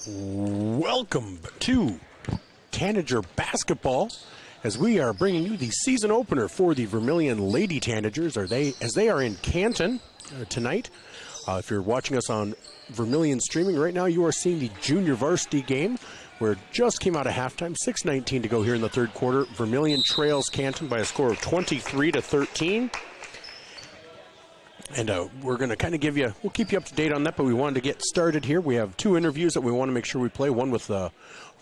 Welcome to Tanager basketball, as we are bringing you the season opener for the Vermilion Lady Tanagers. As they are in Canton tonight. If you're watching us on Vermilion streaming right now, you are seeing the junior varsity game, where it just came out of halftime. 6:19 to go here in the third quarter. Vermilion trails Canton by a score of 23-13. And we're going to kind of we'll keep you up to date on that, but we wanted to get started here. We have two interviews that we want to make sure we play, one with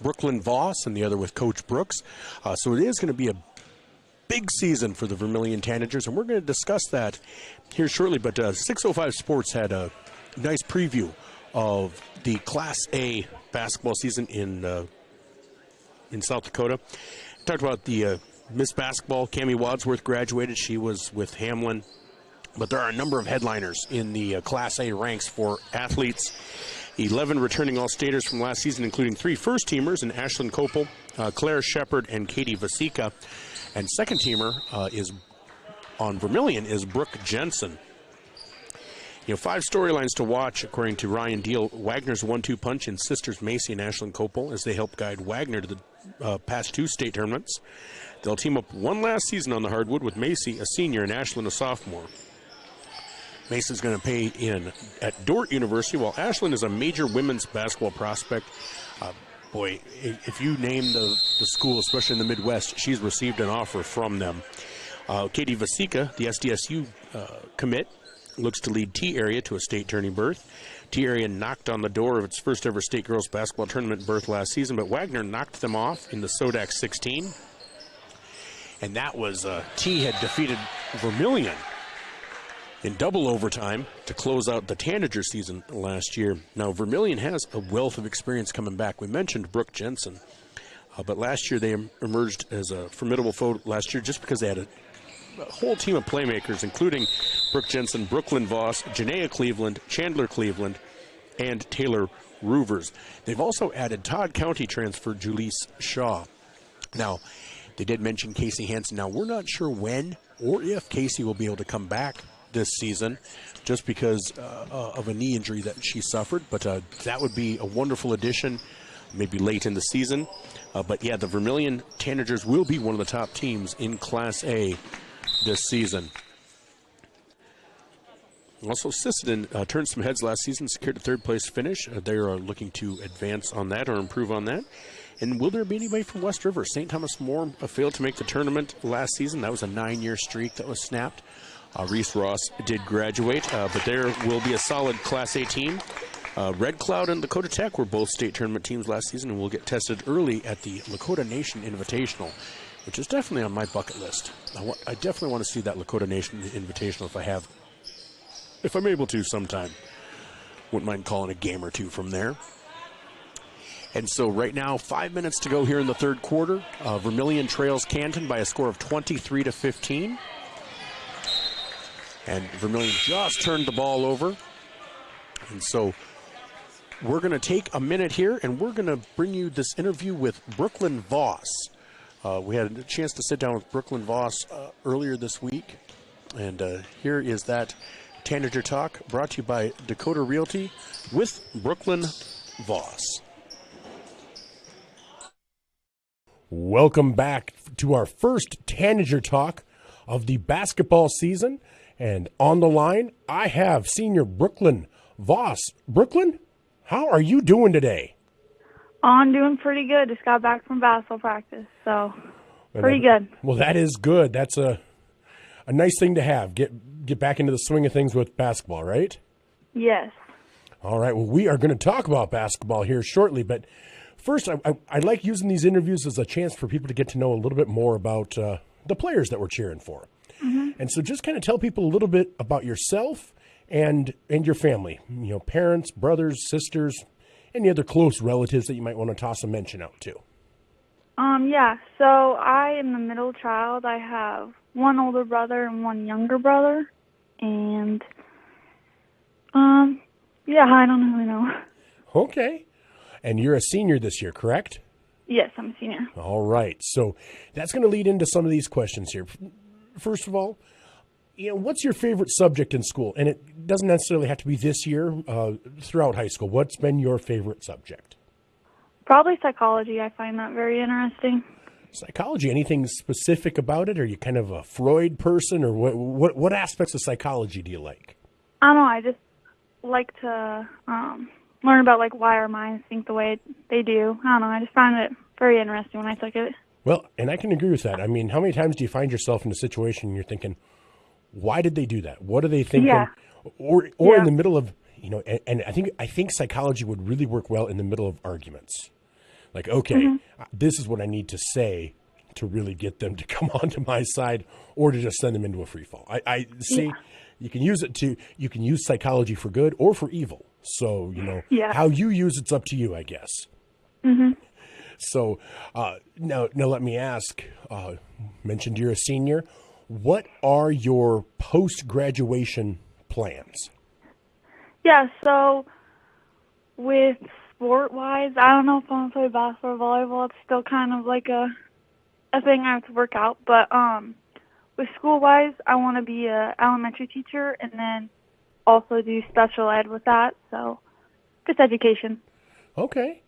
Brooklyn Voss and the other with Coach Brooks. So it is going to be a big season for the Vermilion Tanagers, and we're going to discuss that here shortly. But 605 Sports had a nice preview of the Class A basketball season in South Dakota. Talked about the Miss Basketball. Cammie Wadsworth graduated. She was with Hamlin. But there are a number of headliners in the Class A ranks for athletes. 11 returning All-Staters from last season, including 3 first-teamers in Ashlyn Kopel, Claire Shepard, and Katie Vasika. And second-teamer is on Vermilion is Brooke Jensen. 5 storylines to watch, according to Ryan Deal. Wagner's 1-2 punch in sisters Macy and Ashlyn Kopel as they help guide Wagner to the past 2 state tournaments. They'll team up one last season on the hardwood with Macy, a senior, and Ashlyn, a sophomore. Mason's going to pay in at Dordt University, while Ashlyn is a major women's basketball prospect. Boy, if you name the school, especially in the Midwest, she's received an offer from them. Katie Vasika, the SDSU commit, looks to lead T-Area to a state tourney berth. T-Area knocked on the door of its first ever state girls basketball tournament berth last season, but Wagner knocked them off in the SODAC 16. And that was, T had defeated Vermilion in double overtime to close out the Tanager season last year. Now, Vermilion has a wealth of experience coming back. We mentioned Brooke Jensen, but last year they emerged as a formidable foe last year just because they had a whole team of playmakers, including Brooke Jensen, Brooklyn Voss, Janaea Cleveland, Chandler Cleveland, and Taylor Roovers. They've also added Todd County transfer Julisse Shaw. Now, they did mention Casey Hansen. Now, we're not sure when or if Casey will be able to come back this season, just because of a knee injury that she suffered. But that would be a wonderful addition, maybe late in the season. But yeah, the Vermilion Tanagers will be one of the top teams in Class A this season. Also, Sisseton turned some heads last season, secured a third-place finish. They are looking to advance on that or improve on that. And will there be anybody from West River? St. Thomas More failed to make the tournament last season. That was a 9-year streak that was snapped. Reese Ross did graduate, but there will be a solid Class A team. Red Cloud and Lakota Tech were both state tournament teams last season and will get tested early at the Lakota Nation Invitational, which is definitely on my bucket list. I definitely want to see that Lakota Nation Invitational if I'm able to sometime. Wouldn't mind calling a game or two from there. And so right now, 5 minutes to go here in the third quarter. Vermilion trails Canton by a score of 23-15. And Vermilion just turned the ball over. And so we're going to take a minute here, and we're going to bring you this interview with Brooklyn Voss. We had a chance to sit down with Brooklyn Voss earlier this week. And here is that Tanager Talk, brought to you by Dakota Realty with Brooklyn Voss. Welcome back to our first Tanager Talk of the basketball season. And on the line, I have senior Brooklyn Voss. Brooklyn, how are you doing today? I'm doing pretty good. Just got back from basketball practice, so pretty good. Well, that is good. That's a nice thing to have. Get back into the swing of things with basketball, right? Yes. All right. Well, we are going to talk about basketball here shortly, but first, I like using these interviews as a chance for people to get to know a little bit more about the players that we're cheering for. Mm-hmm. And so just kind of tell people a little bit about yourself and your family, parents, brothers, sisters, any other close relatives that you might want to toss a mention out to. Yeah, so I am the middle child. I have one older brother and one younger brother. And, yeah, I don't really know. Okay. And you're a senior this year, correct? Yes, I'm a senior. All right. So that's going to lead into some of these questions here. First of all, what's your favorite subject in school? And it doesn't necessarily have to be this year, throughout high school. What's been your favorite subject? Probably psychology. I find that very interesting. Psychology, anything specific about it? Are you kind of a Freud person, or what aspects of psychology do you like? I don't know. I just like to learn about like why our minds think the way they do. I don't know. I just find it very interesting when I took it. Well, and I can agree with that. I mean, how many times do you find yourself in a situation and you're thinking, why did they do that? What are they thinking? Yeah. Or in the middle of, and I think psychology would really work well in the middle of arguments. Like, okay, this is what I need to say to really get them to come onto my side, or to just send them into a free fall. I see. You can use psychology for good or for evil. So, how you use it's up to you, I guess. Mm-hmm. So now let me ask, mentioned you're a senior. What are your post-graduation plans? Yeah, so with sport-wise, I don't know if I want to play basketball or volleyball. It's still kind of like a thing I have to work out. But with school-wise, I want to be an elementary teacher and then also do special ed with that. So just education. Okay.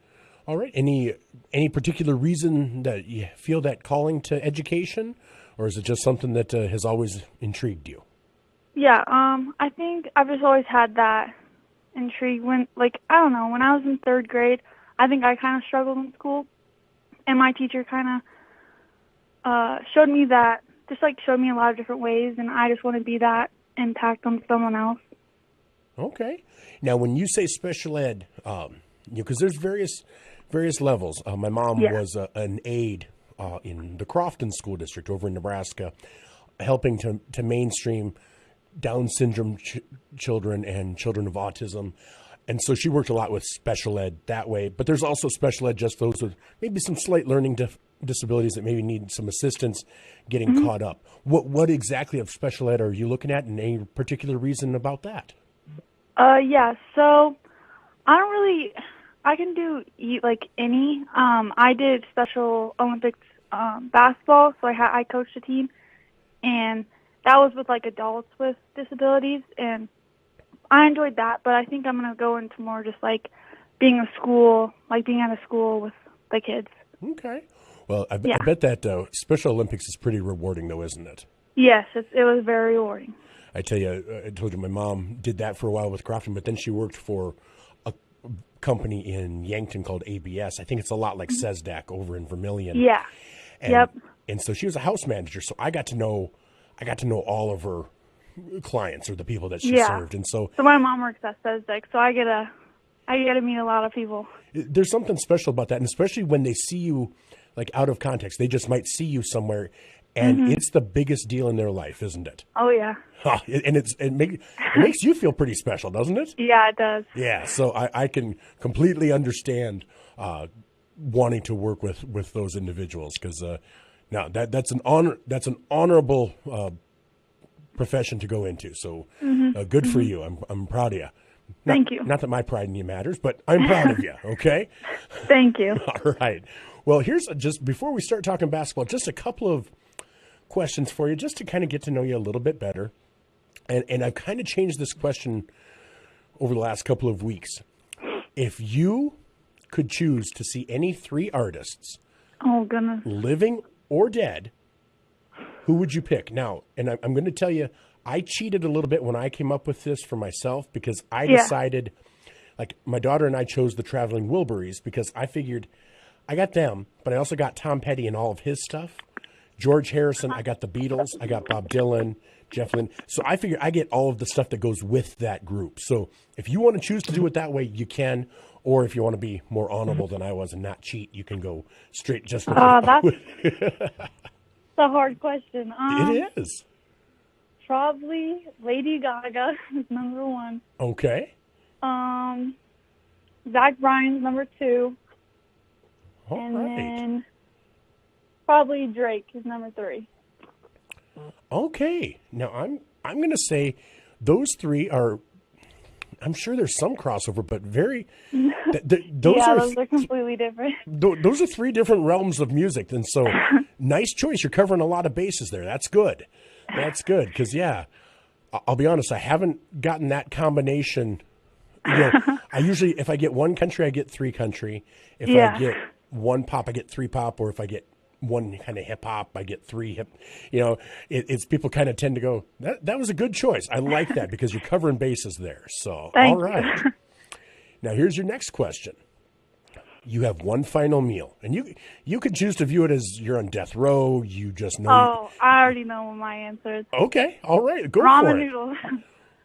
All right. Any particular reason that you feel that calling to education, or is it just something that has always intrigued you? Yeah, I think I've just always had that intrigue when I was in third grade, I think I kind of struggled in school, and my teacher kind of showed me a lot of different ways, and I just want to be that impact on someone else. Okay. Now, when you say special ed, because there's various levels. My mom was an aide in the Crofton School District over in Nebraska, helping to mainstream Down syndrome children and children of autism. And so she worked a lot with special ed that way. But there's also special ed, just those with maybe some slight learning disabilities that maybe need some assistance getting caught up. What exactly of special ed are you looking at, and any particular reason about that? Yeah, so I can do like any. I did Special Olympics basketball, so I coached a team, and that was with like adults with disabilities, and I enjoyed that. But I think I'm gonna go into more just like being at a school with the kids. Okay. Well, I bet that Special Olympics is pretty rewarding, though, isn't it? Yes, it was very rewarding. I told you my mom did that for a while with Crofton, but then she worked for a company in Yankton called ABS. I think it's a lot like CESDAC over in Vermilion. Yeah. And so she was a house manager, so I got to know all of her clients, or the people that she served. And so my mom works at CESDAC, so I get to meet a lot of people. There's something special about that, and especially when they see you like out of context. They just might see you somewhere, and it's the biggest deal in their life, isn't it? Oh yeah. And it makes you feel pretty special, doesn't it? Yeah, it does. Yeah, so I can completely understand wanting to work with those individuals, because now that's an honorable profession to go into. So good for you. I'm proud of you. Thank you. Not that my pride in you matters, but I'm proud of you. Okay. Thank you. All right. Well, here's just before we start talking basketball, just a couple of questions for you, just to kind of get to know you a little bit better. And I've kind of changed this question over the last couple of weeks. If you could choose to see any three artists, oh goodness, living or dead, who would you pick? Now, and I'm going to tell you, I cheated a little bit when I came up with this for myself, because I decided, like, my daughter and I chose the Traveling Wilburys because I figured I got them, but I also got Tom Petty and all of his stuff. George Harrison, I got the Beatles, I got Bob Dylan, Jeff Lynne. So I figured I get all of the stuff that goes with that group. So if you want to choose to do it that way, you can. Or if you want to be more honorable than I was and not cheat, you can go straight just with that's a hard question. It is. Probably Lady Gaga is number one. Okay. Zach Bryan's number two. Then probably Drake is number three. Okay. Now I'm going to say those three are. I'm sure there's some crossover, but those are completely different. Those are three different realms of music, and so nice choice. You're covering a lot of bases there. That's good. That's good, because I'll be honest, I haven't gotten that combination. I usually, if I get one country, I get three country. If Yeah. I get one pop, I get three pop. Or if I get one kind of hip hop, I get three hip. You know, it's people kind of tend to go, that was a good choice. I like that because you're covering bases there. So, Thank all right. Now, here's your next question. You have one final meal, and you could choose to view it as you're on death row. You just know. Oh, I already know what my answer is. Okay, all right, go Ramen for it. noodles.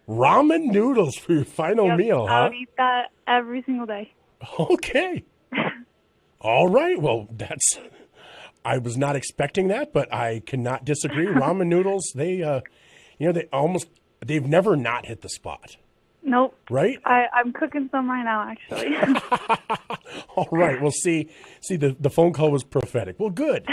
Ramen noodles for your final Yep, meal, I huh? would eat that every single day. Okay. All right. Well, I was not expecting that, but I cannot disagree. Ramen noodles, they've never not hit the spot. Nope. Right? I'm cooking some right now, actually. All right. Well, see, the phone call was prophetic. Well, good.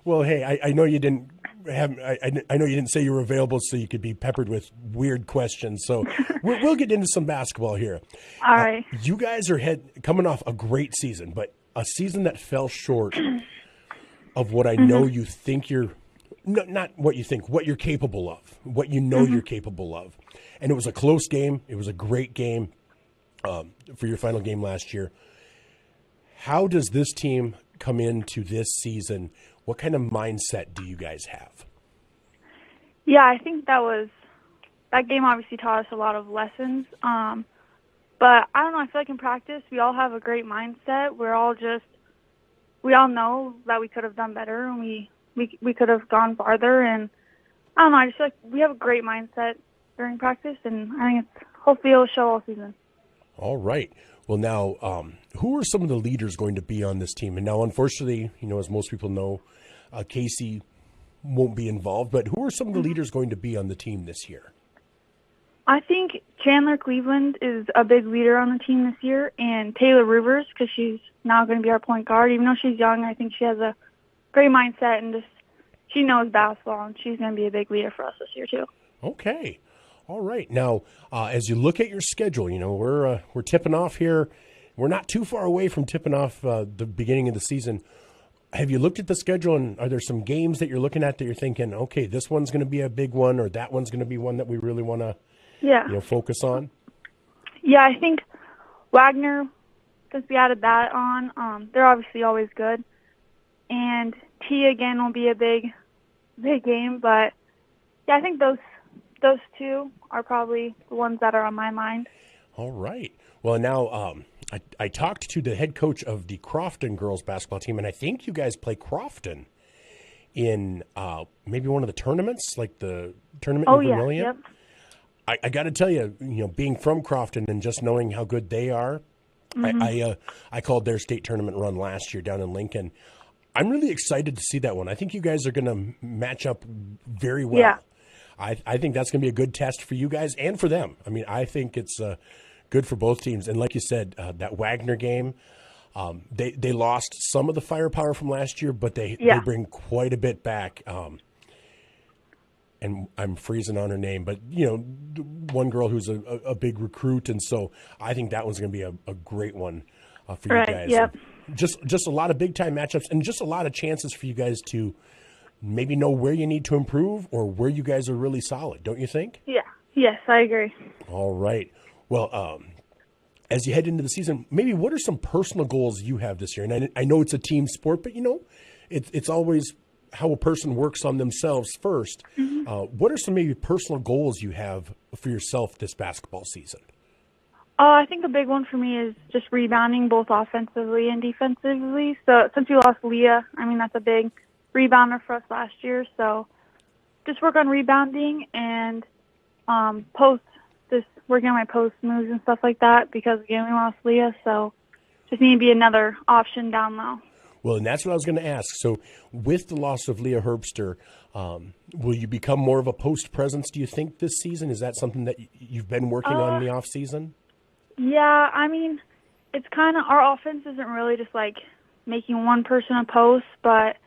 Well, hey, I know you didn't have. I know you didn't say you were available, so you could be peppered with weird questions. So we'll get into some basketball here. All right. You guys are coming off a great season, but a season that fell short of what I know you think you're. Not what you think, what you're capable of, what you know you're capable of. And it was a close game. It was a great game for your final game last year. How does this team come into this season? What kind of mindset do you guys have? Yeah, I think that game obviously taught us a lot of lessons. But I don't know, I feel like in practice we all have a great mindset. We all know that we could have done better, and we could have gone farther. And I don't know, I just feel like we have a great mindset during practice, and I think hopefully it'll show all season. All right. Well, now, who are some of the leaders going to be on this team? And now, unfortunately, as most people know, Casey won't be involved, but who are some of the leaders going to be on the team this year? I think Chandler Cleveland is a big leader on the team this year, and Taylor Rivers, because she's now going to be our point guard. Even though she's young, I think she has a great mindset, and she knows basketball, and she's going to be a big leader for us this year too. Okay. All right. Now, as you look at your schedule, we're tipping off here. We're not too far away from tipping off the beginning of the season. Have you looked at the schedule, and are there some games that you're looking at that you're thinking, okay, this one's going to be a big one, or that one's going to be one that we really want to focus on? Yeah, I think Wagner, since we added that on, they're obviously always good. And T again will be a big game, but yeah, I think those two are probably the ones that are on my mind. All right. Well, now I talked to the head coach of the Crofton girls basketball team, and I think you guys play Crofton in maybe one of the tournaments, like the tournament in Vermilion. Yep. I got to tell you, being from Crofton and just knowing how good they are, I called their state tournament run last year down in Lincoln. I'm really excited to see that one. I think you guys are going to match up very well. Yeah. I think that's going to be a good test for you guys and for them. I mean, I think it's good for both teams. And like you said, that Wagner game, they lost some of the firepower from last year, but they bring quite a bit back. And I'm freezing on her name, but one girl who's a big recruit, and so I think that one's going to be a great one for you guys. Yep. Just a lot of big time matchups, and just a lot of chances for you guys to maybe know where you need to improve or where you guys are really solid. Don't you think? Yeah. Yes, I agree. All right. Well, as you head into the season, maybe what are some personal goals you have this year? And I know it's a team sport, but it's always how a person works on themselves first. What are some maybe personal goals you have for yourself this basketball season? I think a big one for me is just rebounding both offensively and defensively. So since we lost Leah, that's a big rebounder for us last year. So just work on rebounding and working on my post moves and stuff like that, because again, we lost Leah. So just need to be another option down low. Well, and that's what I was going to ask. So with the loss of Leah Herbster, will you become more of a post presence, do you think, this season? Is that something that you've been working on in the off season? Yeah, it's kind of, our offense isn't really just like making one person a post, but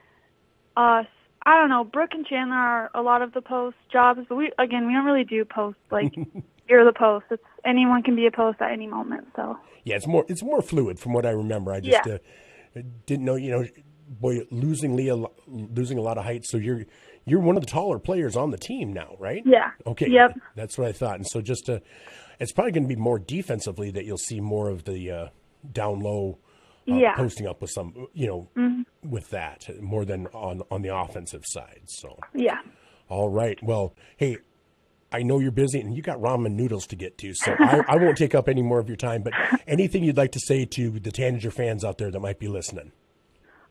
I don't know, Brooke and Chandler are a lot of the post jobs, but we don't really do post like you're the post. It's anyone can be a post at any moment. So yeah, it's more fluid from what I remember. I just didn't know, boy, losing Leah, losing a lot of height. So you're one of the taller players on the team now, right? Yeah. Okay. Yep. That's what I thought. And so it's probably going to be more defensively that you'll see more of the down low posting up with some, with that more than on the offensive side. So yeah. All right. Well, hey, I know you're busy and you got ramen noodles to get to, so I won't take up any more of your time. But anything you'd like to say to the Tanager fans out there that might be listening?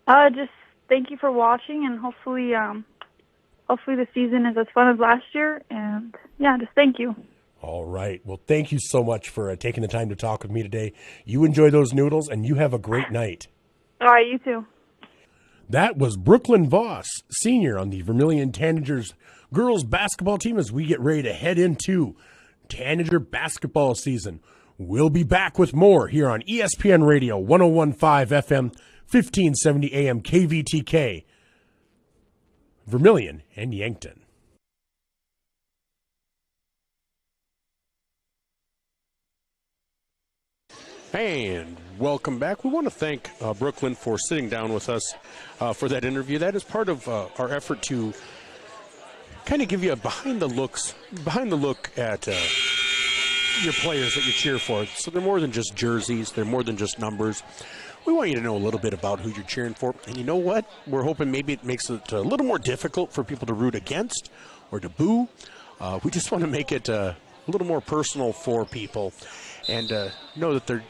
Just thank you for watching, and hopefully the season is as fun as last year. And yeah, just thank you. All right. Well, thank you so much for taking the time to talk with me today. You enjoy those noodles, and you have a great night. All right, you too. That was Brooklyn Voss, senior on the Vermilion Tanagers girls basketball team, as we get ready to head into Tanager basketball season. We'll be back with more here on ESPN Radio 101.5 FM, 1570 AM KVTK, Vermilion and Yankton. And welcome back. We want to thank Brooklyn for sitting down with us for that interview. That is part of our effort to kind of give you a behind the look at your players that you cheer for. So they're more than just jerseys. They're more than just numbers. We want you to know a little bit about who you're cheering for. And you know what? We're hoping maybe it makes it a little more difficult for people to root against or to boo. We just want to make it a little more personal for people, and know that they're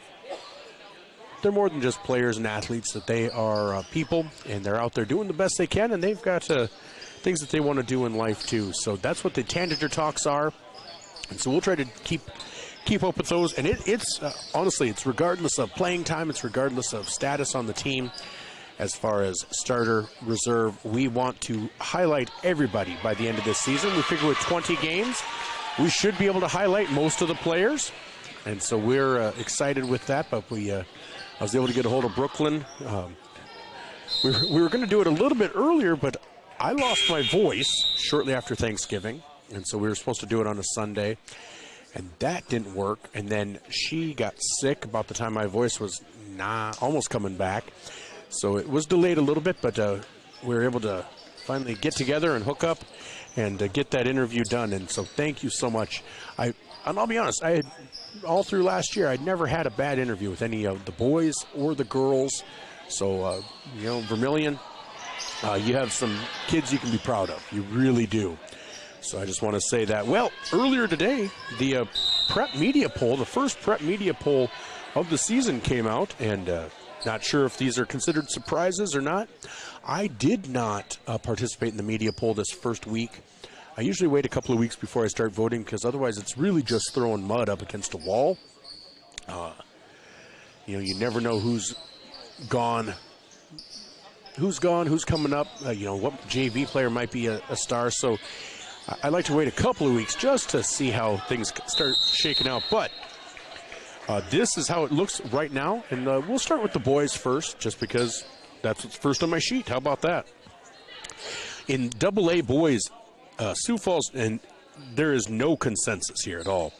more than just players and athletes, that they are people, and they're out there doing the best they can, and they've got things that they want to do in life too. So that's what the Tanager Talks are, and so we'll try to keep up with those. And it's honestly, it's regardless of playing time, it's regardless of status on the team. As far as starter, reserve, we want to highlight everybody by the end of this season. We figure with 20 games, we should be able to highlight most of the players, and so we're excited with that. But I was able to get a hold of Brooklyn. We were going to do it a little bit earlier, but I lost my voice shortly after Thanksgiving, and so we were supposed to do it on a Sunday, and that didn't work. And then she got sick about the time my voice was almost coming back, so it was delayed a little bit, but we were able to finally get together and hook up and get that interview done. And so thank you so much. And I'll be honest, I had all through last year, I'd never had a bad interview with any of the boys or the girls. So, Vermilion, you have some kids you can be proud of. You really do. So I just want to say that. Well, earlier today, the prep media poll, the first prep media poll of the season came out, and not sure if these are considered surprises or not. I did not participate in the media poll this first week. I usually wait a couple of weeks before I start voting, because otherwise it's really just throwing mud up against a wall. You never know who's gone, who's coming up, what JV player might be a star. So I like to wait a couple of weeks just to see how things start shaking out. But this is how it looks right now, and we'll start with the boys first, just because that's what's first on my sheet. How about that? In AA boys, Sioux Falls, and there is no consensus here at all.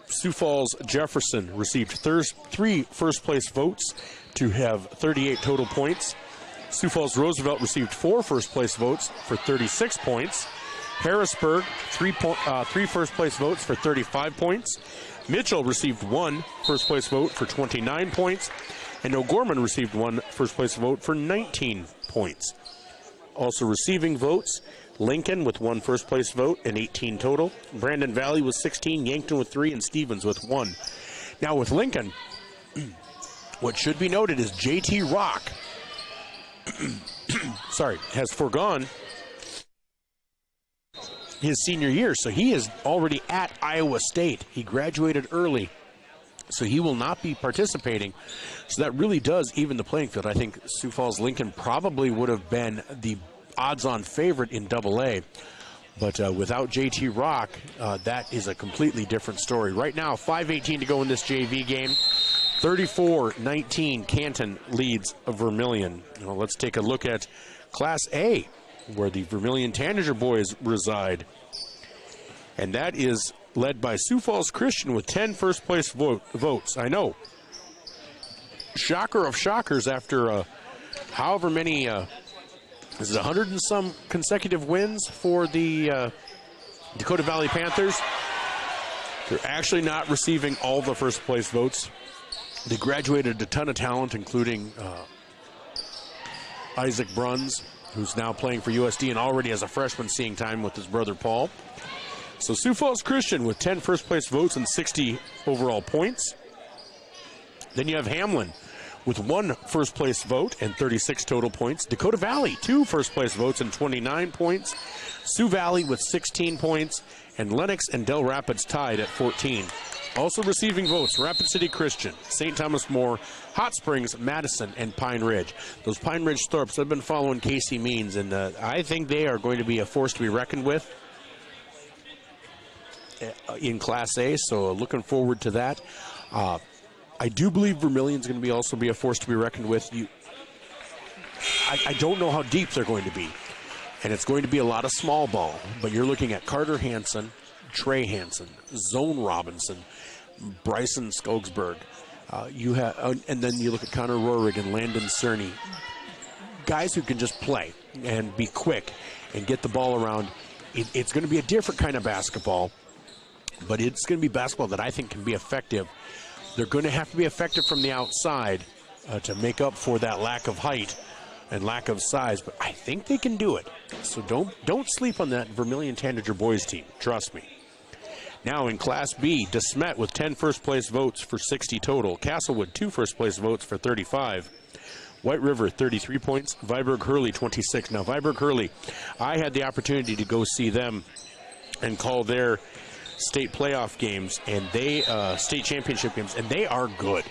Sioux Falls Jefferson received 3 first-place votes to have 38 total points. Sioux Falls Roosevelt received 4 first-place votes for 36 points. Harrisburg, 3 first-place votes for 35 points. Mitchell received 1 first-place vote for 29 points. And O'Gorman received 1 first-place vote for 19 points. Also receiving votes, Lincoln with 1 first-place vote and 18 total. Brandon Valley with 16, Yankton with 3, and Stevens with 1. Now with Lincoln, what should be noted is J.T. Rock has foregone his senior year, so he is already at Iowa State. He graduated early, so he will not be participating. So that really does even the playing field. I think Sioux Falls Lincoln probably would have been the odds-on favorite in AA, but without JT Rock, that is a completely different story. Right now, 5:18 to go in this JV game. 34-19, Canton leads Vermilion. Let's take a look at Class A, where the Vermilion Tanager boys reside. And that is led by Sioux Falls Christian with 10 first-place votes. I know. Shocker of shockers after however many, is it 100 and some consecutive wins for the Dakota Valley Panthers? They're actually not receiving all the first place votes. They graduated a ton of talent, including Isaac Bruns, who's now playing for USD and already as a freshman seeing time with his brother Paul. So Sioux Falls Christian with 10 first place votes and 60 overall points. Then you have Hamlin with 1 first place vote and 36 total points. Dakota Valley, 2 first place votes and 29 points. Sioux Valley with 16 points. And Lennox and Del Rapids tied at 14. Also receiving votes, Rapid City Christian, St. Thomas More, Hot Springs, Madison, and Pine Ridge. Those Pine Ridge Thorpes, I've been following Casey Means, and I think they are going to be a force to be reckoned with in Class A, so looking forward to that. I do believe Vermilion's going to be also be a force to be reckoned with. I don't know how deep they're going to be, and it's going to be a lot of small ball, but you're looking at Carter Hansen, Trey Hansen, Zone Robinson, Bryson Skogsberg. You have, and then you look at Connor Roerig and Landon Cerny. Guys who can just play and be quick and get the ball around. It's going to be a different kind of basketball, but it's going to be basketball that I think can be effective. They're going to have to be effective from the outside to make up for that lack of height and lack of size, but I think they can do it. So don't sleep on that Vermilion Tanager boys team. Trust me. Now in Class B, DeSmet with 10 first-place votes for 60 total. Castlewood, 2 first-place votes for 35. White River, 33 points. Viborg Hurley, 26. Now, Viborg Hurley, I had the opportunity to go see them and call their state playoff games, and they state championship games, and they are good.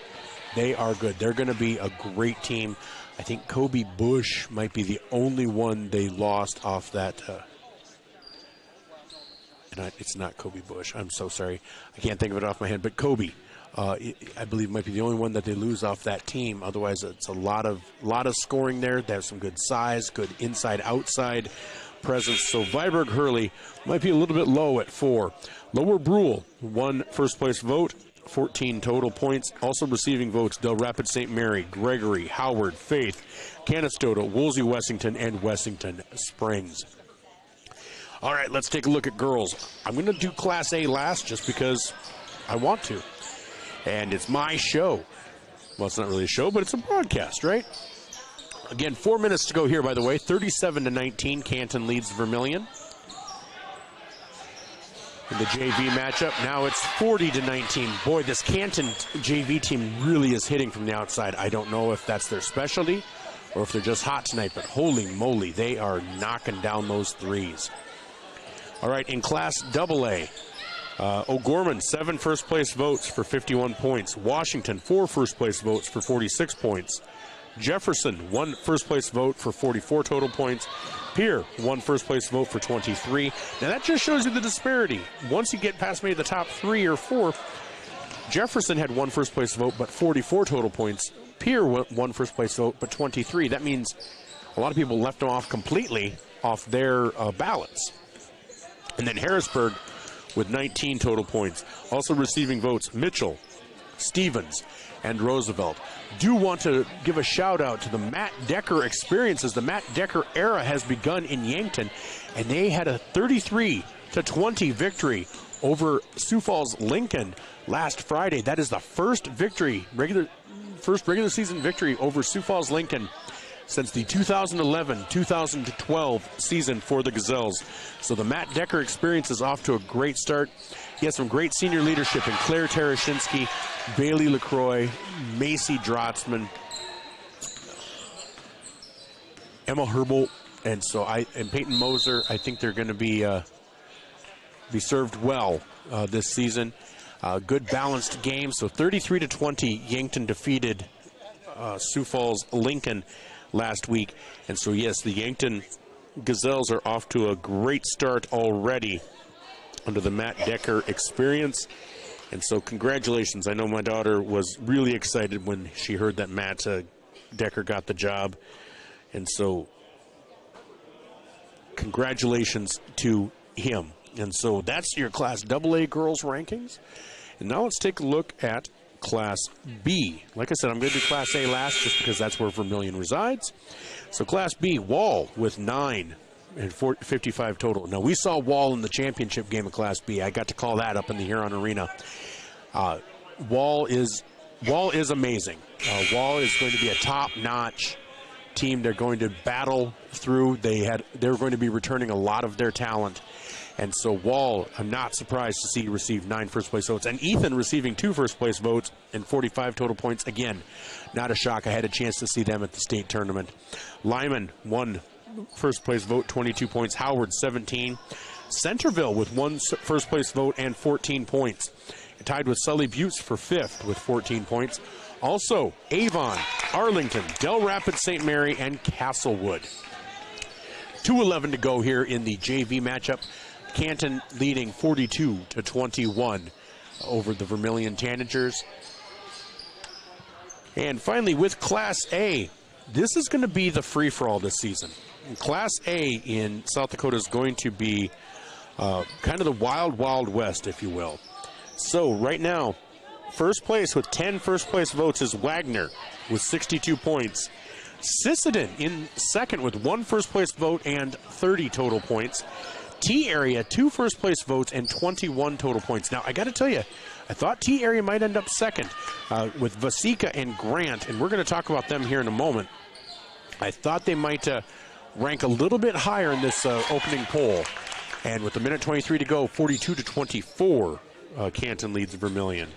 They are good. They're going to be a great team. I think Kobe Bush might be the only one they lost off that. It's not Kobe Bush. I'm so sorry. I can't think of it off my head. But Kobe, I believe, might be the only one that they lose off that team. Otherwise, it's a lot of scoring there. They have some good size, good inside-outside presence. So Viborg Hurley might be a little bit low at 4. Lower Brule, 1 first-place vote, 14 total points. Also receiving votes, Del Rapids St. Mary, Gregory, Howard, Faith, Canastota, Woolsey Wessington, and Wessington Springs. All right, let's take a look at girls. I'm going to do Class A last just because I want to. And it's my show. Well, it's not really a show, but it's a broadcast, right? Again, 4 minutes to go here, by the way. 37-19, Canton leads Vermilion. In the JV matchup, now it's 40-19. Boy, this Canton JV team really is hitting from the outside. I don't know if that's their specialty or if they're just hot tonight, but holy moly, they are knocking down those threes. All right, in Class AA, O'Gorman, 7 first-place votes for 51 points. Washington, 4 first-place votes for 46 points. Jefferson, 1 first-place vote for 44 total points. Pierre, 1 first-place vote for 23. Now, that just shows you the disparity. Once you get past maybe the top 3 or 4, Jefferson had 1 first-place vote but 44 total points. Pierre, 1 first-place vote but 23. That means a lot of people left them off completely off their ballots. And then Harrisburg with 19 total points. Also receiving votes, Mitchell, Stevens, and Roosevelt. Do want to give a shout out to the Matt Decker experiences. The Matt Decker era has begun in Yankton, and they had a 33-20 victory over Sioux Falls Lincoln last Friday. That is the first regular season victory over Sioux Falls Lincoln since the 2011-2012 season for the Gazelles. So the Matt Decker experience is off to a great start. He has some great senior leadership in Claire Tereshinsky, Bailey LaCroix, Macy Drotzman, Emma Herbal, and Peyton Moser. I think they're going to be served well this season. Good balanced game. So 33-20, Yankton defeated Sioux Falls Lincoln last week. And so, yes, the Yankton Gazelles are off to a great start already under the Matt Decker experience. And so congratulations. I know my daughter was really excited when she heard that Matt Decker got the job. And so congratulations to him. And so that's your Class AA girls rankings. And now let's take a look at Class B. Like I said, I'm going to do Class A last just because that's where Vermilion resides. So Class B, Wall with 9 and 55 total. Now, we saw Wall in the championship game of Class B. I got to call that up in the Huron Arena. Wall is amazing. Wall is going to be a top-notch team. They're going to battle through. They're going to be returning a lot of their talent. And so Wall, I'm not surprised to see receive 9 first-place votes. And Ethan receiving 2 first-place votes and 45 total points. Again, not a shock. I had a chance to see them at the state tournament. Lyman, 1 first-place vote, 22 points. Howard, 17. Centerville with 1 first-place vote and 14 points. Tied with Sully Buttes for 5th with 14 points. Also, Avon, Arlington, Del Rapids, St. Mary, and Castlewood. 2:11 to go here in the JV matchup. Canton leading 42-21 over the Vermilion Tanagers. And finally, with Class A, this is going to be the free-for-all this season. Class A in South Dakota is going to be kind of the wild, wild west, if you will. So right now, first place with 10 first-place votes is Wagner with 62 points. Sisseton in second with 1 first-place vote and 30 total points. T-Area, 2 first-place votes and 21 total points. Now, I got to tell you, I thought T-Area might end up second with Vasika and Grant, and we're going to talk about them here in a moment. I thought they might rank a little bit higher in this opening poll. And with a minute 23 to go, 42-24, Canton leads Vermilion.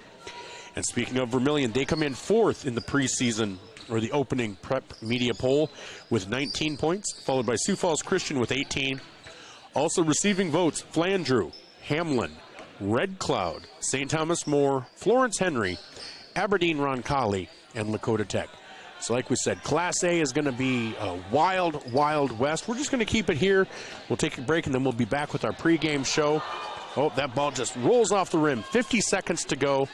And speaking of Vermilion, they come in 4th in the preseason, or the opening prep media poll, with 19 points, followed by Sioux Falls Christian with 18. Also receiving votes, Flandreau, Hamlin, Red Cloud, St. Thomas More, Florence Henry, Aberdeen Roncalli, and Lakota Tech. So like we said, Class A is going to be a wild, wild west. We're just going to keep it here. We'll take a break, and then we'll be back with our pregame show. Oh, that ball just rolls off the rim. 50 seconds to go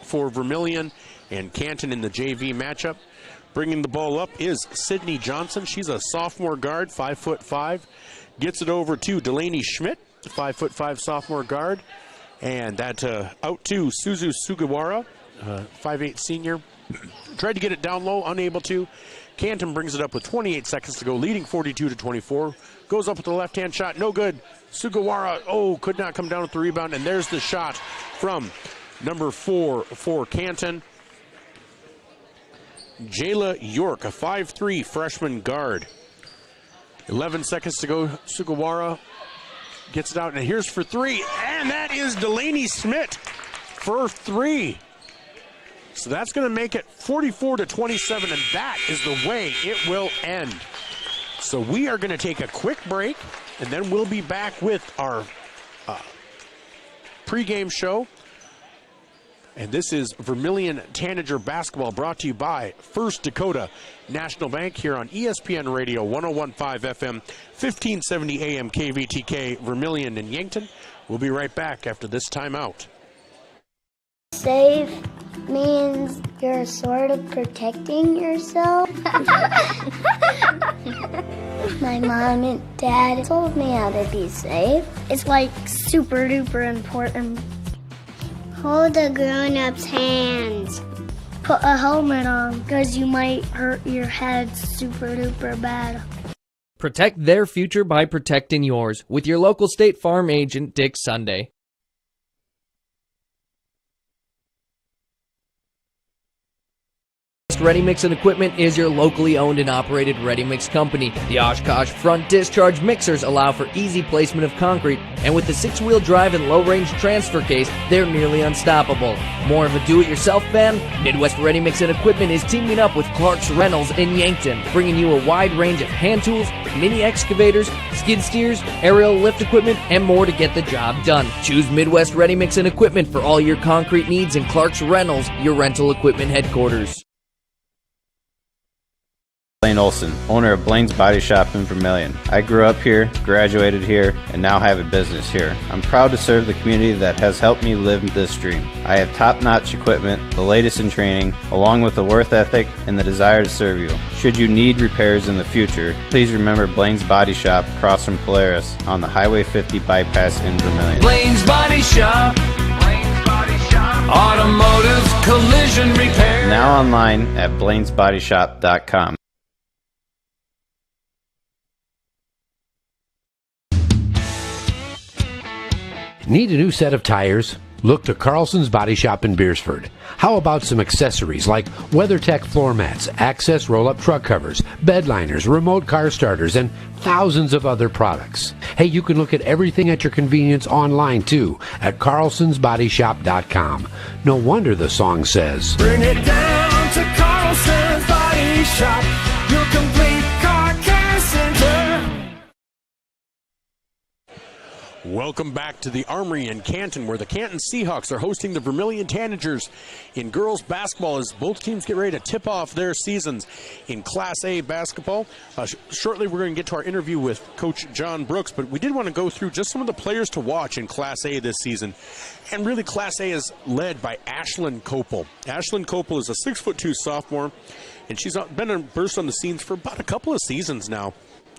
for Vermilion and Canton in the JV matchup. Bringing the ball up is Sydney Johnson. She's a sophomore guard, 5'5". Gets it over to Delaney Schmidt, 5'5" sophomore guard. And that out to Suzu Sugawara, 5'8" senior. Tried to get it down low, unable to. Canton brings it up with 28 seconds to go, leading 42-24. Goes up with the left-hand shot, no good. Sugawara, could not come down with the rebound. And there's the shot from number 4 for Canton. Jayla York, a 5'3" freshman guard. 11 seconds to go. Sugawara gets it out, and here's for 3, and that is Delaney Schmidt for 3. So that's going to make it 44-27, and that is the way it will end. So we are going to take a quick break, and then we'll be back with our pregame show. And this is Vermilion Tanager basketball, brought to you by First Dakota National Bank here on ESPN Radio 101.5 FM, 1570 AM KVTK, Vermilion and Yankton. We'll be right back after this timeout. Safe means you're sort of protecting yourself. My mom and dad told me how to be safe. It's like super duper important. Hold a grown-up's hands. Put a helmet on, because you might hurt your head super duper bad. Protect their future by protecting yours with your local State Farm agent, Dick Sunday. Ready Mix and Equipment is your locally owned and operated ready mix company. The Oshkosh front discharge mixers allow for easy placement of concrete, and with the 6-wheel drive and low-range transfer case, they're nearly unstoppable. More of a do-it-yourself fan? Midwest Ready Mix and Equipment is teaming up with Clark's Rentals in Yankton, bringing you a wide range of hand tools, mini excavators, skid steers, aerial lift equipment, and more to get the job done. Choose Midwest Ready Mix and Equipment for all your concrete needs, and Clark's Rentals, your rental equipment headquarters. Blaine Olson, owner of Blaine's Body Shop in Vermilion. I grew up here, graduated here, and now have a business here. I'm proud to serve the community that has helped me live this dream. I have top-notch equipment, the latest in training, along with the work ethic and the desire to serve you. Should you need repairs in the future, please remember Blaine's Body Shop across from Polaris on the Highway 50 bypass in Vermilion. Blaine's Body Shop. Automotive collision repair. Now online at blainesbodyshop.com. Need a new set of tires? Look to Carlson's Body Shop in Beersford. How about some accessories like WeatherTech floor mats, Access roll-up truck covers, bed liners, remote car starters, and thousands of other products. Hey, you can look at everything at your convenience online too at carlsonsbodyshop.com. No wonder the song says, Bring it down to Carlson's Body Shop, your complete car care center. Welcome back to the Armory in Canton, where the Canton C-Hawks are hosting the Vermilion Tanagers in girls basketball as both teams get ready to tip off their seasons in Class A basketball. Shortly, we're going to get to our interview with Coach John Brooks, but we did want to go through just some of the players to watch in Class A this season. And really, Class A is led by Ashlyn Kopel. Ashlyn Kopel is a 6'2" sophomore, and she's been a burst on the scenes for about a couple of seasons now.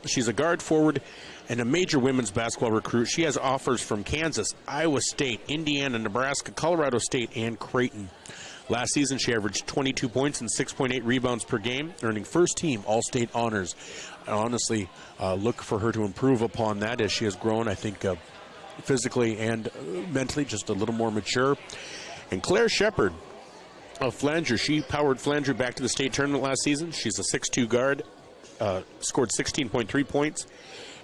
She's a guard forward and a major women's basketball recruit. She has offers from Kansas, Iowa State, Indiana, Nebraska, Colorado State, and Creighton. Last season, she averaged 22 points and 6.8 rebounds per game, earning first-team All-State honors. I honestly look for her to improve upon that as she has grown, I think, physically and mentally, just a little more mature. And Claire Shepard of Flanger, she powered Flanger back to the state tournament last season. She's a 6'2" guard, scored 16.3 points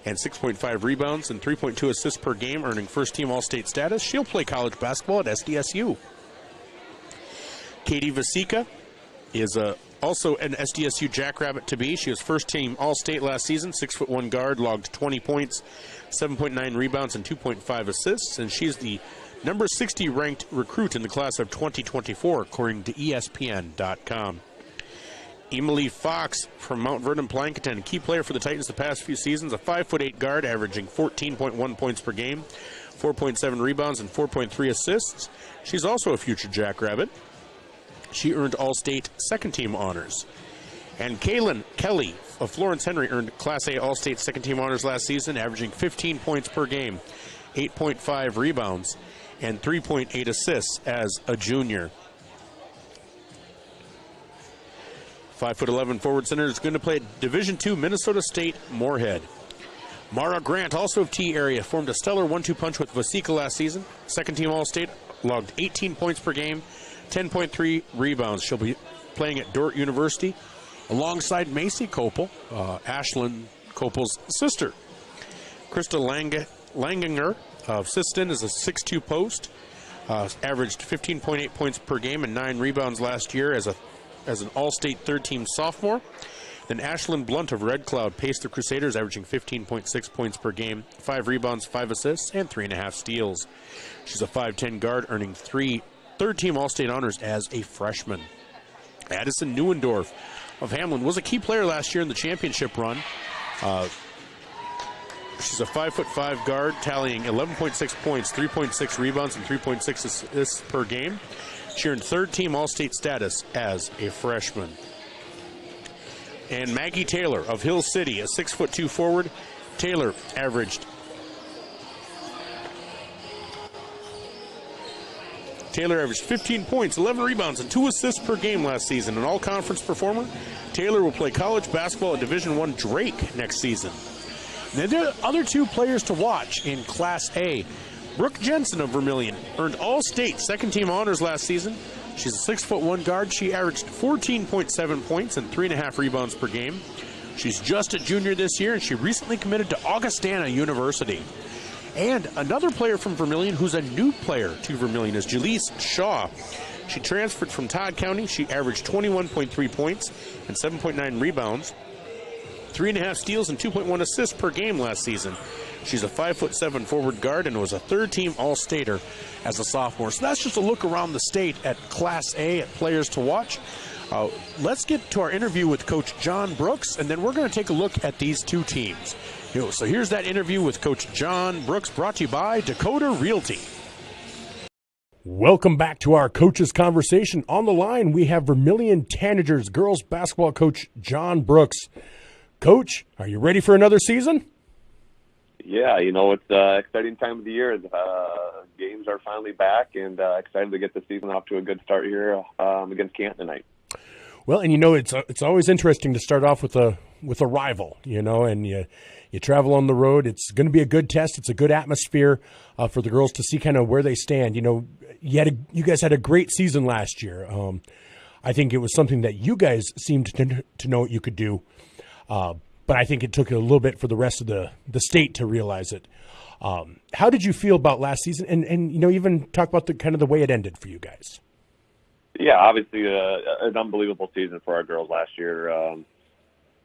and 6.5 rebounds and 3.2 assists per game, earning first-team All-State status. She'll play college basketball at SDSU. Katie Vasika is also an SDSU Jackrabbit to be. She was first-team All-State last season, 6'1" guard, logged 20 points, 7.9 rebounds, and 2.5 assists, and she's the number 60 ranked recruit in the class of 2024, according to ESPN.com. Emily Fox from Mount Vernon Plankinton, a key player for the Titans the past few seasons, a 5'8" guard averaging 14.1 points per game, 4.7 rebounds, and 4.3 assists. She's also a future Jackrabbit. She earned All-State second-team honors. And Kaylin Kelly of Florence Henry earned Class A All-State second-team honors last season, averaging 15 points per game, 8.5 rebounds, and 3.8 assists as a junior. 5'11" forward center is going to play at Division II Minnesota State Moorhead. Mara Grant, also of T area, formed a stellar 1-2 punch with Vasika last season. Second-team All-State, logged 18 points per game, 10.3 rebounds. She'll be playing at Dordt University alongside Macy Kopel, Ashlyn Kopel's sister. Krista Langinger of Siston is a 6'2" post, averaged 15.8 points per game and 9 rebounds last year as an All-State third-team sophomore. Then Ashlyn Blunt of Red Cloud paced the Crusaders, averaging 15.6 points per game, 5 rebounds, 5 assists, and 3.5 steals. She's a 5'10" guard, earning 3 third-team All-State honors as a freshman. Addison Neuendorf of Hamlin was a key player last year in the championship run. She's a 5'5" guard, tallying 11.6 points, 3.6 rebounds, and 3.6 assists per game. She earned third-team All-State status as a freshman. And Maggie Taylor of Hill City, a 6'2" forward. Taylor averaged 15 points, 11 rebounds, and 2 assists per game last season. An all-conference performer, Taylor will play college basketball at Division I Drake next season. Now, there are other 2 players to watch in Class A. Brooke Jensen of Vermilion earned All-State second-team honors last season. She's a 6'1" guard. She averaged 14.7 points and 3.5 rebounds per game. She's just a junior this year, and she recently committed to Augustana University. And another player from Vermilion who's a new player to Vermilion is Jaleese Shaw. She transferred from Todd County. She averaged 21.3 points and 7.9 rebounds, 3.5 steals, and 2.1 assists per game last season. She's a 5'7" forward guard and was a third-team All-Stater as a sophomore. So that's just a look around the state at Class A, at players to watch. Let's get to our interview with Coach John Brooks, and then we're going to take a look at these 2 teams. So here's that interview with Coach John Brooks, brought to you by Dakota Realty. Welcome back to our Coaches Conversation. On the line, we have Vermilion Tanagers girls basketball coach John Brooks. Coach, are you ready for another season? Yeah, it's an exciting time of the year. Games are finally back, and excited to get the season off to a good start here against Canton tonight. Well, and it's always interesting to start off with with a rival, and you travel on the road. It's going to be a good test. It's a good atmosphere for the girls to see kind of where they stand. You guys had a great season last year. I think it was something that you guys seemed to know what you could do, but I think it took a little bit for the rest of the state to realize it. How did you feel about last season, and even talk about the kind of the way it ended for you guys? Yeah, obviously an unbelievable season for our girls last year.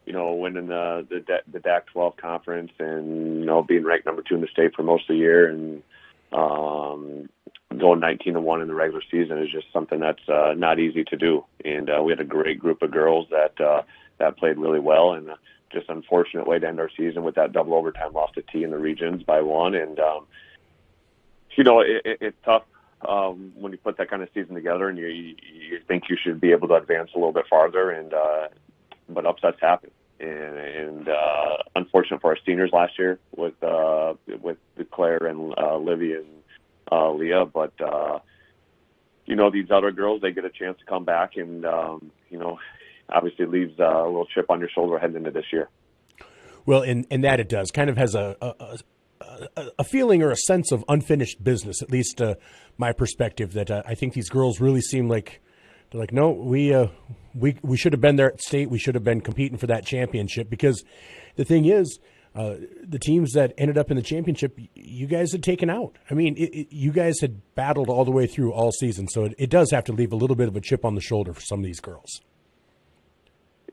Winning the DAC-12 conference and being ranked number 2 in the state for most of the year, and going 19-1 in the regular season is just something that's not easy to do. And we had a great group of girls that played really well, and just unfortunate way to end our season with that double overtime loss to T in the regions by 1. And it's tough when you put that kind of season together, and you think you should be able to advance a little bit farther, but upsets happen. And unfortunate for our seniors last year with Claire and Livy and Leah, but these other girls, they get a chance to come back, and obviously leaves a little chip on your shoulder heading into this year. Well, and that it does. Kind of has a feeling or a sense of unfinished business, at least my perspective, that I think these girls really seem like they're like, no, we should have been there at state. We should have been competing for that championship, because the thing is, the teams that ended up in the championship, you guys had taken out. I mean, you guys had battled all the way through all season, so it does have to leave a little bit of a chip on the shoulder for some of these girls.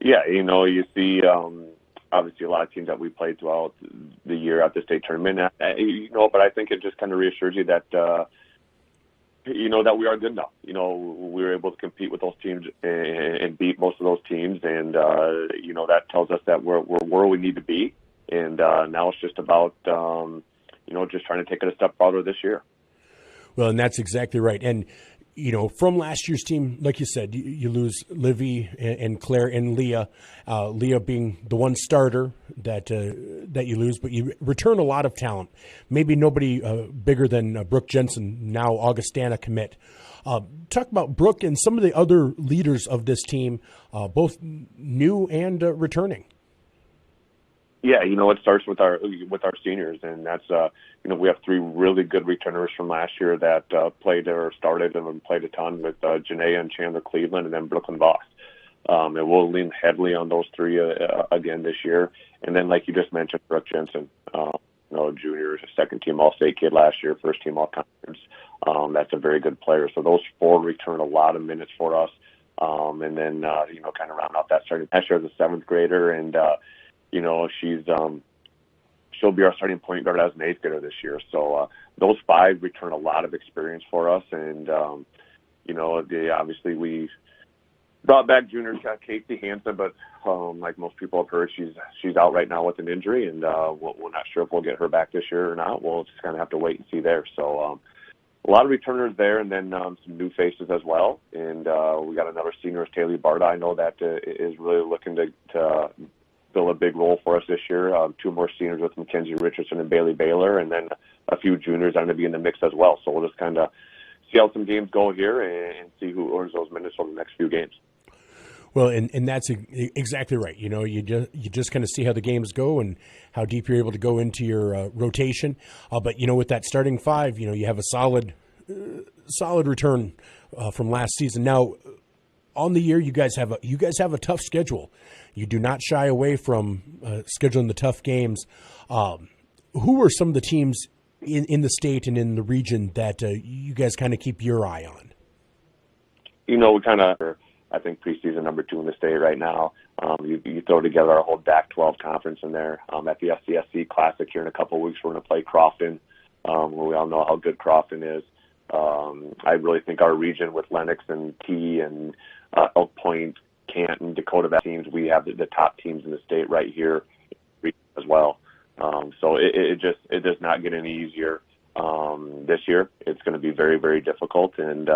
Yeah, you see obviously a lot of teams that we played throughout the year at the state tournament, but I think it just kind of reassures you that, that we are good enough. We were able to compete with those teams and beat most of those teams, and, that tells us that we're where we need to be. And now it's just about, just trying to take it a step farther this year. Well, and that's exactly right. And, from last year's team, like you said, you lose Livy and Claire and Leah, Leah being the one starter that you lose, but you return a lot of talent. Maybe nobody bigger than Brooke Jensen, now Augustana commit. Talk about Brooke and some of the other leaders of this team, both new and returning. Yeah, it starts with our seniors, and that's we have 3 really good returners from last year that played or started and played a ton with Janaea and Chandler Cleveland, and then Brooklyn Voss. And we'll lean heavily on those 3 again this year. And then, like you just mentioned, Brooke Jensen, junior, second-team All-State kid last year, first-team All-Conference. That's a very good player. So those 4 return a lot of minutes for us. And then kind of round out that starting. Last year as a 7th grader, and she'll be our starting point guard as an 8th grader this year. So those 5 return a lot of experience for us, and obviously we brought back junior Casey Hansen, but like most people have heard, she's out right now with an injury, and we're not sure if we'll get her back this year or not. We'll just kind of have to wait and see there. So a lot of returners there, and then some new faces as well. And we got another senior, Taylor Barta. I know that is really looking to fill a big role for us this year. 2 more seniors with Mackenzie Richardson and Bailey Baylor, and then a few juniors are going to be in the mix as well. So we'll just kind of see how some games go here and see who earns those minutes over the next few games. Well, and that's exactly right. You just kind of see how the games go and how deep you're able to go into your rotation. But with that starting 5, you have a solid return from last season. Now, on the year, you guys have a tough schedule. You do not shy away from scheduling the tough games. Who are some of the teams in the state and in the region that you guys kind of keep your eye on? We kind of, I think, preseason number 2 in the state right now. You throw together our whole DAC-12 conference in there. At the FCSC Classic here in a couple of weeks, we're going to play Crofton, where we all know how good Crofton is. I really think our region with Lennox and T and Oak Point, Canton, Dakota Valley teams, we have the top teams in the state right here as well. So it does not get any easier this year. It's going to be very, very difficult, and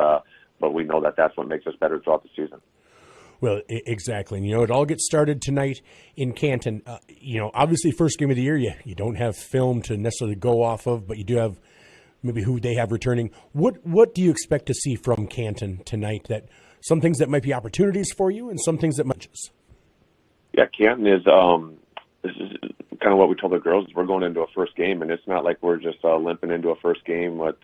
but we know that that's what makes us better throughout the season. Well, exactly. And, it all gets started tonight in Canton. Obviously, first game of the year, you don't have film to necessarily go off of, but you do have maybe who they have returning. What do you expect to see from Canton tonight? That some things that might be opportunities for you and some things that might just... Yeah, Canton is this is kind of what we told the girls. We're going into a first game, and it's not like we're just limping into a first game with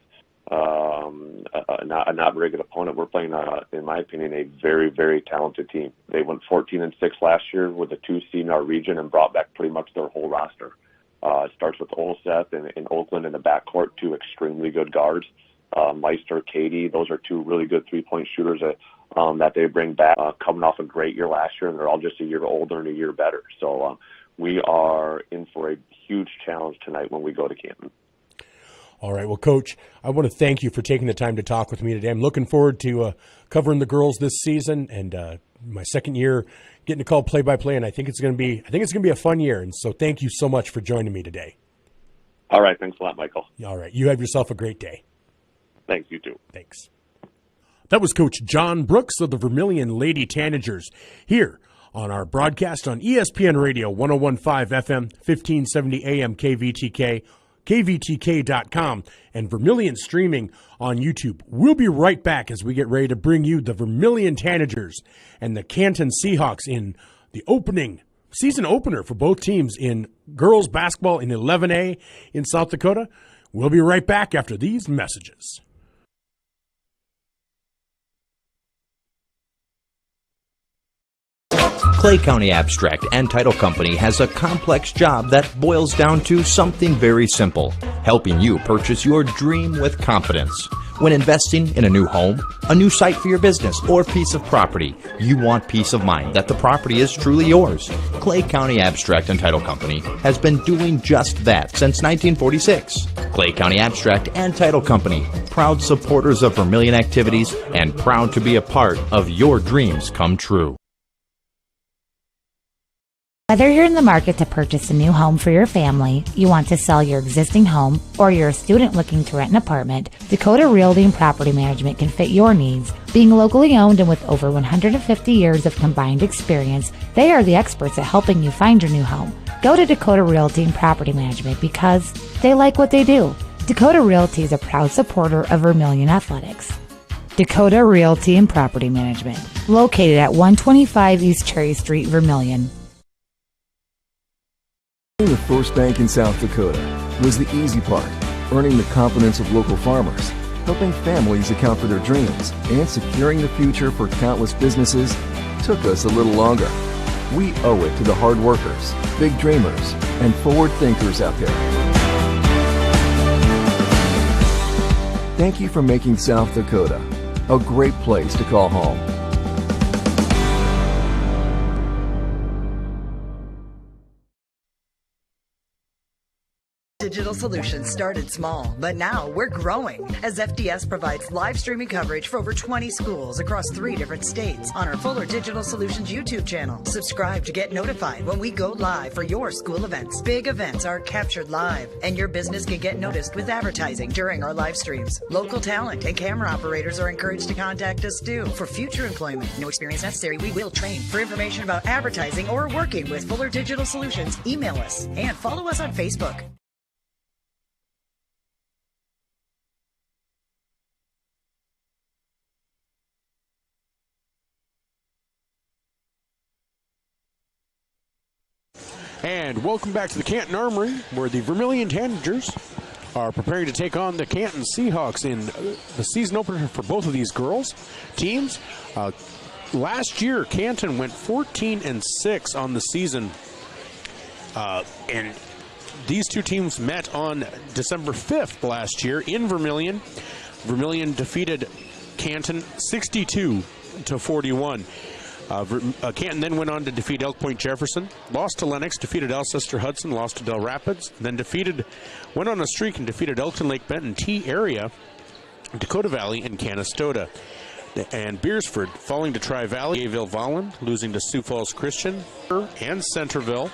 a not very good opponent. We're playing, in my opinion, a very, very talented team. They went 14-6 last year with a 2 seed in our region and brought back pretty much their whole roster. It starts with Olseth and Oakland in the backcourt, 2 extremely good guards. Meister, Katie, those are 2 really good three-point shooters that they bring back, coming off a great year last year, and they're all just a year older and a year better. So we are in for a huge challenge tonight when we go to Canton. All right. Well, Coach, I want to thank you for taking the time to talk with me today. I'm looking forward to covering the girls this season, and my second year getting to call play-by-play, and I think it's going to be a fun year. And so, thank you so much for joining me today. All right. Thanks a lot, Michael. All right. You have yourself a great day. Thanks. You too. Thanks. That was Coach John Brooks of the Vermilion Lady Tanagers here on our broadcast on ESPN Radio 101.5 FM, 1570 AM KVTK, KVTK.com, and Vermilion streaming on YouTube. We'll be right back as we get ready to bring you the Vermilion Tanagers and the Canton C-Hawks in the season opener for both teams in girls basketball in 11A in South Dakota. We'll be right back after these messages. Clay County Abstract and Title Company has a complex job that boils down to something very simple: helping you purchase your dream with confidence. When investing in a new home, a new site for your business, or piece of property, you want peace of mind that the property is truly yours. Clay County Abstract and Title Company has been doing just that since 1946. Clay County Abstract and Title Company, proud supporters of Vermilion activities and proud to be a part of your dreams come true. Whether you're in the market to purchase a new home for your family, you want to sell your existing home, or you're a student looking to rent an apartment, Dakota Realty and Property Management can fit your needs. Being locally owned and with over 150 years of combined experience, they are the experts at helping you find your new home. Go to Dakota Realty and Property Management because they like what they do. Dakota Realty is a proud supporter of Vermilion Athletics. Dakota Realty and Property Management, located at 125 East Cherry Street, Vermilion. The first bank in South Dakota was the easy part, earning the confidence of local farmers, helping families account for their dreams, and securing the future for countless businesses took us a little longer. We owe it to the hard workers, big dreamers, and forward thinkers out there. Thank you for making South Dakota a great place to call home. Digital Solutions started small, but now we're growing as FDS provides live streaming coverage for over 20 schools across 3 different states on our Fuller Digital Solutions YouTube channel. Subscribe to get notified when we go live for your school events. Big events are captured live, and your business can get noticed with advertising during our live streams. Local talent and camera operators are encouraged to contact us too. For future employment, no experience necessary, we will train. For information about advertising or working with Fuller Digital Solutions, email us and follow us on Facebook. And welcome back to the Canton Armory, where the Vermilion Tanagers are preparing to take on the Canton C-Hawks in the season opener for both of these girls teams. Last year, Canton went 14-6 on the season, and these two teams met on December 5th last year in Vermilion. Vermilion defeated Canton 62-41. Canton then went on to defeat Elk Point Jefferson, lost to Lennox, defeated Alcester Hudson, lost to Del Rapids, then went on a streak and defeated Elkton Lake Benton, T Area, Dakota Valley, and Canastota. And Beersford falling to Tri-Valley, Gayville Vollen, losing to Sioux Falls Christian, and Centerville.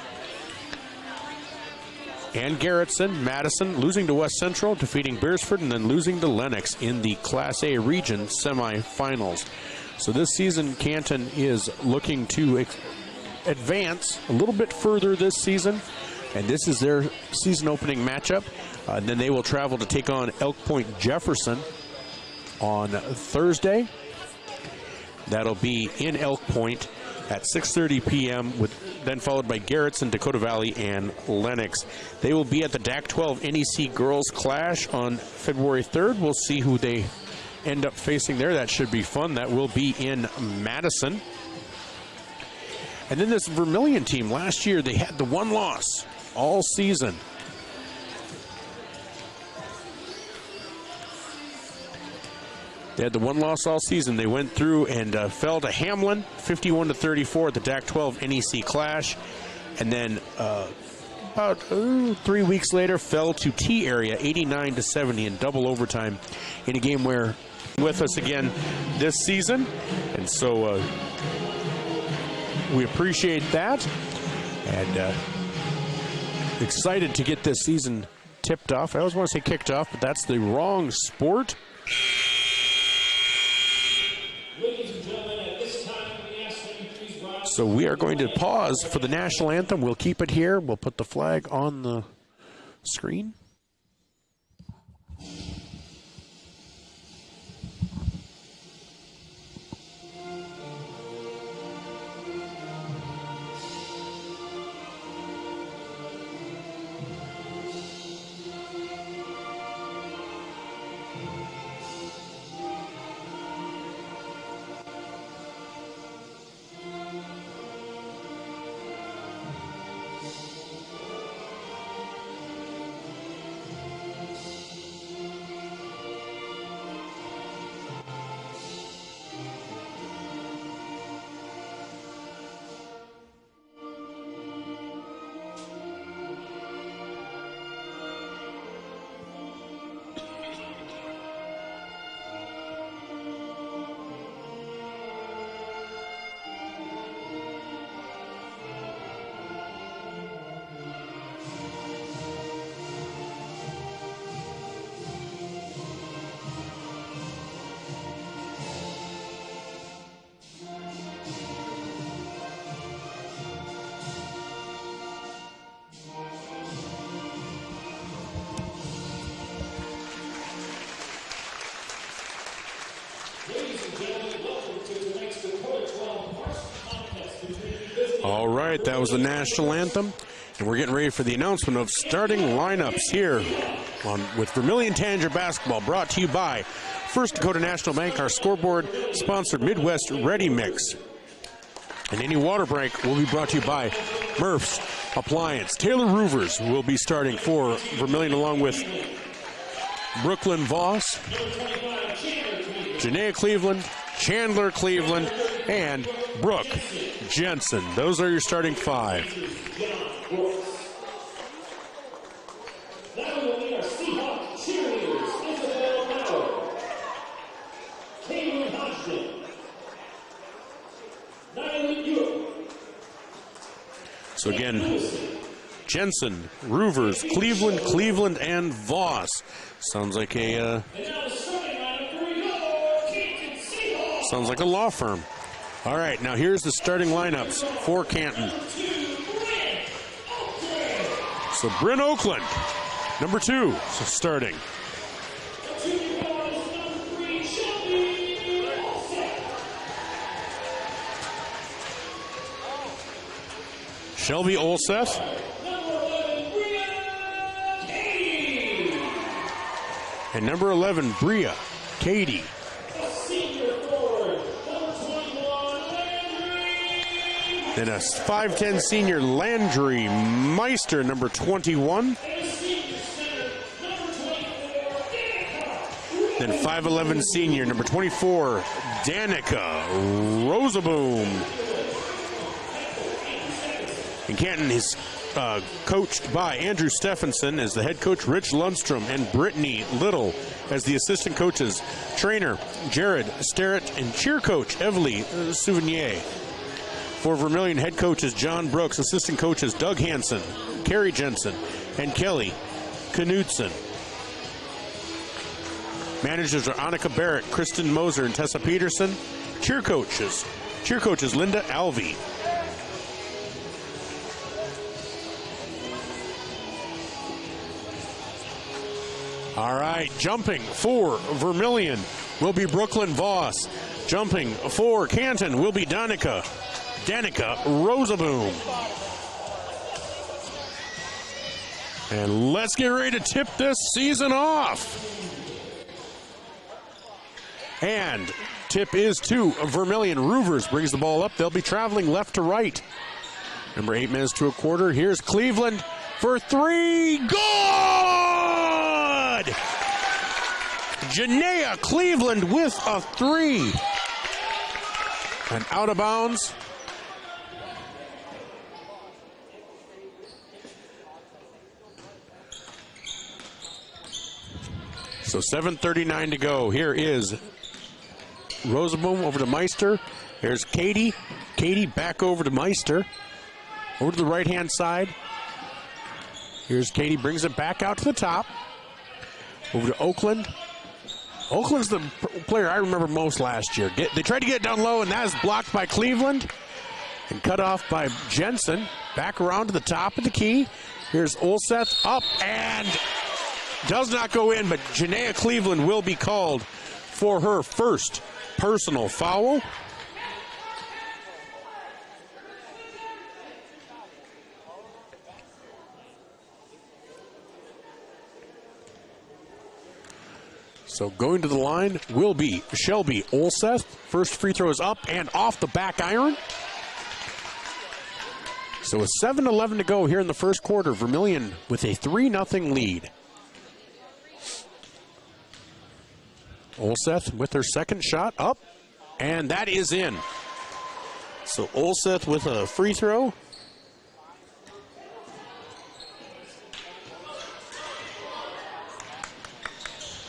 And Garrettson, Madison, losing to West Central, defeating Beersford, and then losing to Lennox in the Class A region semifinals. So this season, Canton is looking to advance a little bit further this season, and this is their season opening matchup. And then they will travel to take on Elk Point Jefferson on Thursday. That'll be in Elk Point at 6:30 p.m., then followed by Garrettson, Dakota Valley, and Lennox. They will be at the DAC-12 NEC Girls Clash on February 3rd. We'll see who they end up facing there. That should be fun. That will be in Madison. And then this Vermilion team, last year they had the one loss all season. They had the one loss all season. They went through and fell to Hamlin, 51-34 at the DAC-12 NEC Clash. And then about 3 weeks later, fell to T-Area, 89-70 in double overtime in a game where with us again this season. And so we appreciate that. And excited to get this season tipped off. I always want to say kicked off, but that's the wrong sport. So we are going to pause for the national anthem. We'll keep it here. We'll put the flag on the screen. All right, that was the national anthem, and we're getting ready for the announcement of starting lineups here with Vermilion Tanager basketball, brought to you by First Dakota National Bank, our scoreboard sponsored Midwest Ready Mix. And any water break will be brought to you by Murph's Appliance. Taylor Roovers will be starting for Vermilion along with Brooklyn Voss, Janaea Cleveland, Chandler Cleveland, and Brooke Jensen. Those are your starting five. So again, Jensen, Roovers, Cleveland, and Voss. Sounds like a law firm. All right, now here's the starting lineups for Canton. So Bryn Oakland, number 2, so starting. Shelby Olseth. And number 11, Bria Katie. Then a 5'10 senior, Landry Meister, number 21. Then 5'11 senior, number 24, Danica Rosaboom. And Canton is coached by Andrew Stephenson as the head coach, Rich Lundstrom, and Brittany Little as the assistant coaches. Trainer, Jared Starrett, and cheer coach, Evely Souvenier. For Vermilion, head coaches John Brooks, assistant coaches Doug Hansen, Carrie Jensen, and Kelly Knudsen. Managers are Annika Barrett, Kristen Moser, and Tessa Peterson. Cheer coaches Linda Alvey. All right, jumping for Vermilion will be Brooklyn Voss. Jumping for Canton will be Danica Danica Rosaboom. And let's get ready to tip this season off. And tip is to Vermilion. Roovers brings the ball up. They'll be traveling left to right. Number 8 minutes to a quarter. Here's Cleveland for 3. Good! Janaea Cleveland with a 3. And out of bounds. So 7:39 to go. Here is Rosaboom over to Meister. Here's Katie. Katie back over to Meister. Over to the right-hand side. Here's Katie, brings it back out to the top. Over to Oakland. Oakland's the player I remember most last year. They tried to get it down low, and that is blocked by Cleveland and cut off by Jensen. Back around to the top of the key. Here's Olseth up and does not go in, but Janaea Cleveland will be called for her first personal foul. So going to the line will be Shelby Olseth. First free throw is up and off the back iron. So with 7:11 to go here in the first quarter, Vermilion with a 3-0 lead. Olseth with her second shot up, and that is in. So Olseth with a free throw.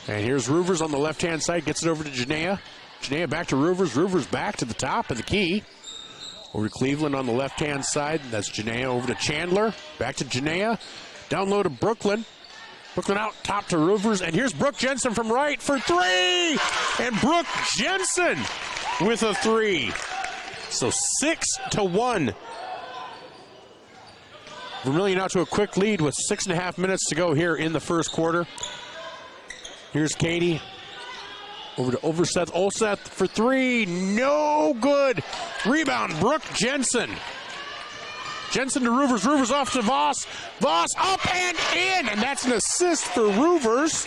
And here's Roovers on the left-hand side, gets it over to Janaea. Janaea back to Roovers. Roovers back to the top of the key. Over to Cleveland on the left-hand side. That's Janaea over to Chandler. Back to Janaea. Down low to Brooklyn. Brooklyn out top to Roovers. And here's Brooke Jensen from right for 3. And Brooke Jensen with a 3. So 6-1. Vermilion out to a quick lead with 6.5 minutes to go here in the first quarter. Here's Katie. Over to Olseth. Olseth for 3. No good. Rebound, Brooke Jensen. Jensen to Roovers. Roovers off to Voss. Voss up and in. And that's an assist for Roovers.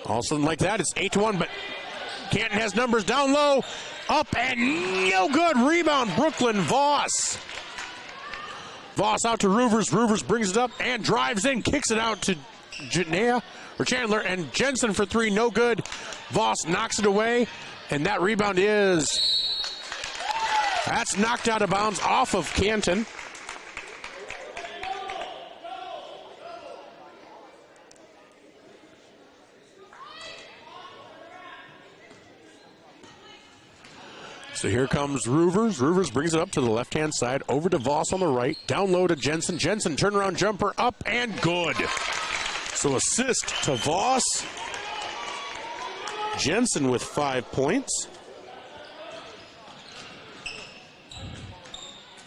All of a sudden like that, it's 8-1, but Canton has numbers down low. Up and no good. Rebound, Brooklyn Voss. Voss out to Roovers. Roovers brings it up and drives in, kicks it out to Janaea or Chandler, and Jensen for 3, no good. Voss knocks it away, and that rebound that's knocked out of bounds off of Canton. So here comes Roovers. Roovers brings it up to the left-hand side, over to Voss on the right, down low to Jensen. Jensen, turnaround jumper, up and good. So assist to Voss. Jensen with 5 points.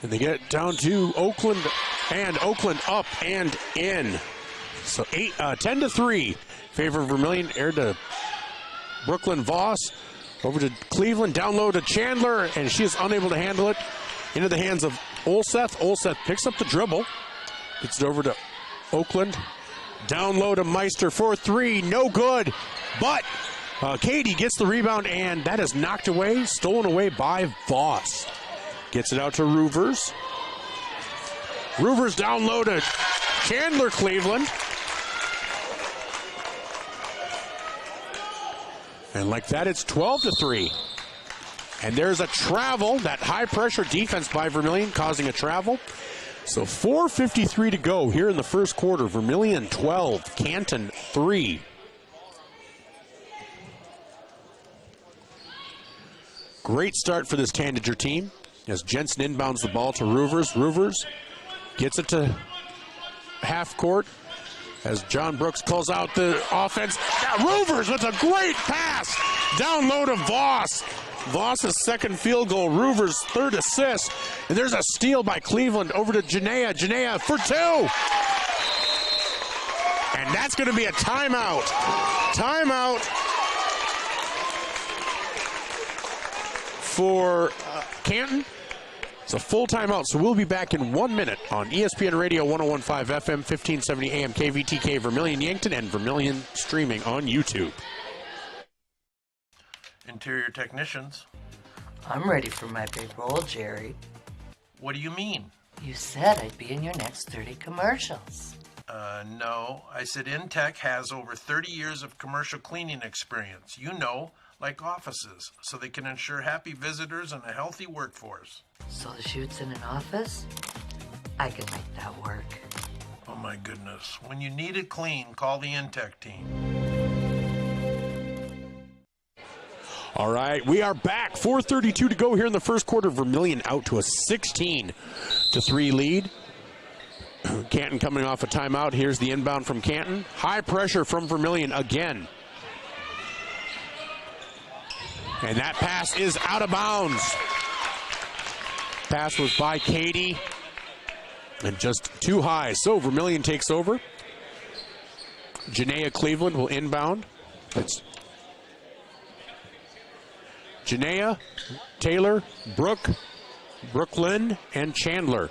And they get it down to Oakland, and Oakland up and in. So 10-3, favor of Vermilion, aired to Brooklyn Voss. Over to Cleveland, down low to Chandler, and she is unable to handle it. Into the hands of Olseth. Olseth picks up the dribble. Gets it over to Oakland. Down low to Meister for 3, no good. But Katie gets the rebound, and that is knocked away, stolen away by Voss. Gets it out to Roovers. Roovers down low to Chandler Cleveland. And like that, it's 12-3. And there's a travel, that high-pressure defense by Vermilion causing a travel. So 4:53 to go here in the first quarter. Vermilion 12, Canton 3. Great start for this Tanager team as Jensen inbounds the ball to Roovers. Roovers gets it to half court. As John Brooks calls out the offense. Roovers with a great pass. Down low to Voss. Voss's second field goal. Roovers' third assist. And there's a steal by Cleveland over to Janaea. Janaea for 2. And that's going to be a timeout. Timeout for Canton. It's a full timeout, so we'll be back in 1 minute on ESPN Radio 101.5 FM, 1570 AM, KVTK, Vermilion Yankton, and Vermilion streaming on YouTube. Interior technicians. I'm ready for my big role, Jerry. What do you mean? You said I'd be in your next 30 commercials. No. I said Intech has over 30 years of commercial cleaning experience. You know, like offices, so they can ensure happy visitors and a healthy workforce. So the shoot's in an office? I can make that work. Oh my goodness. When you need it clean, call the Intech team. All right, we are back. 4:32 to go here in the first quarter. Vermilion out to a 16-3 lead. Canton coming off a timeout. Here's the inbound from Canton. High pressure from Vermilion again. And that pass is out of bounds. Pass was by Katie. And just too high. So Vermilion takes over. Janaea Cleveland will inbound. It's Janaea, Taylor, Brooklyn, and Chandler.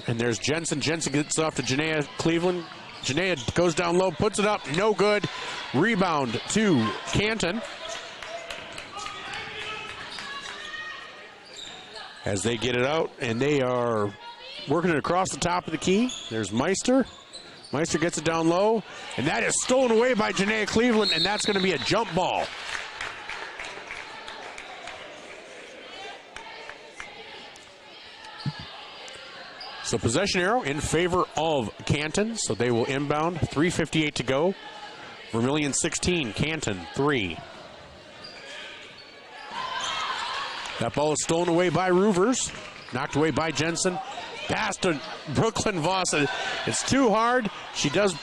And there's Jensen. Jensen gets off to Janaea Cleveland. Janaea goes down low, puts it up, no good. Rebound to Canton. As they get it out, and they are working it across the top of the key. There's Meister. Meister gets it down low, and that is stolen away by Janaea Cleveland, and that's going to be a jump ball. So possession arrow in favor of Canton, so they will inbound. 3:58 to go. Vermilion 16, Canton 3. That ball is stolen away by Roovers, knocked away by Jensen. Pass to Brooklyn Voss. It's too hard. She does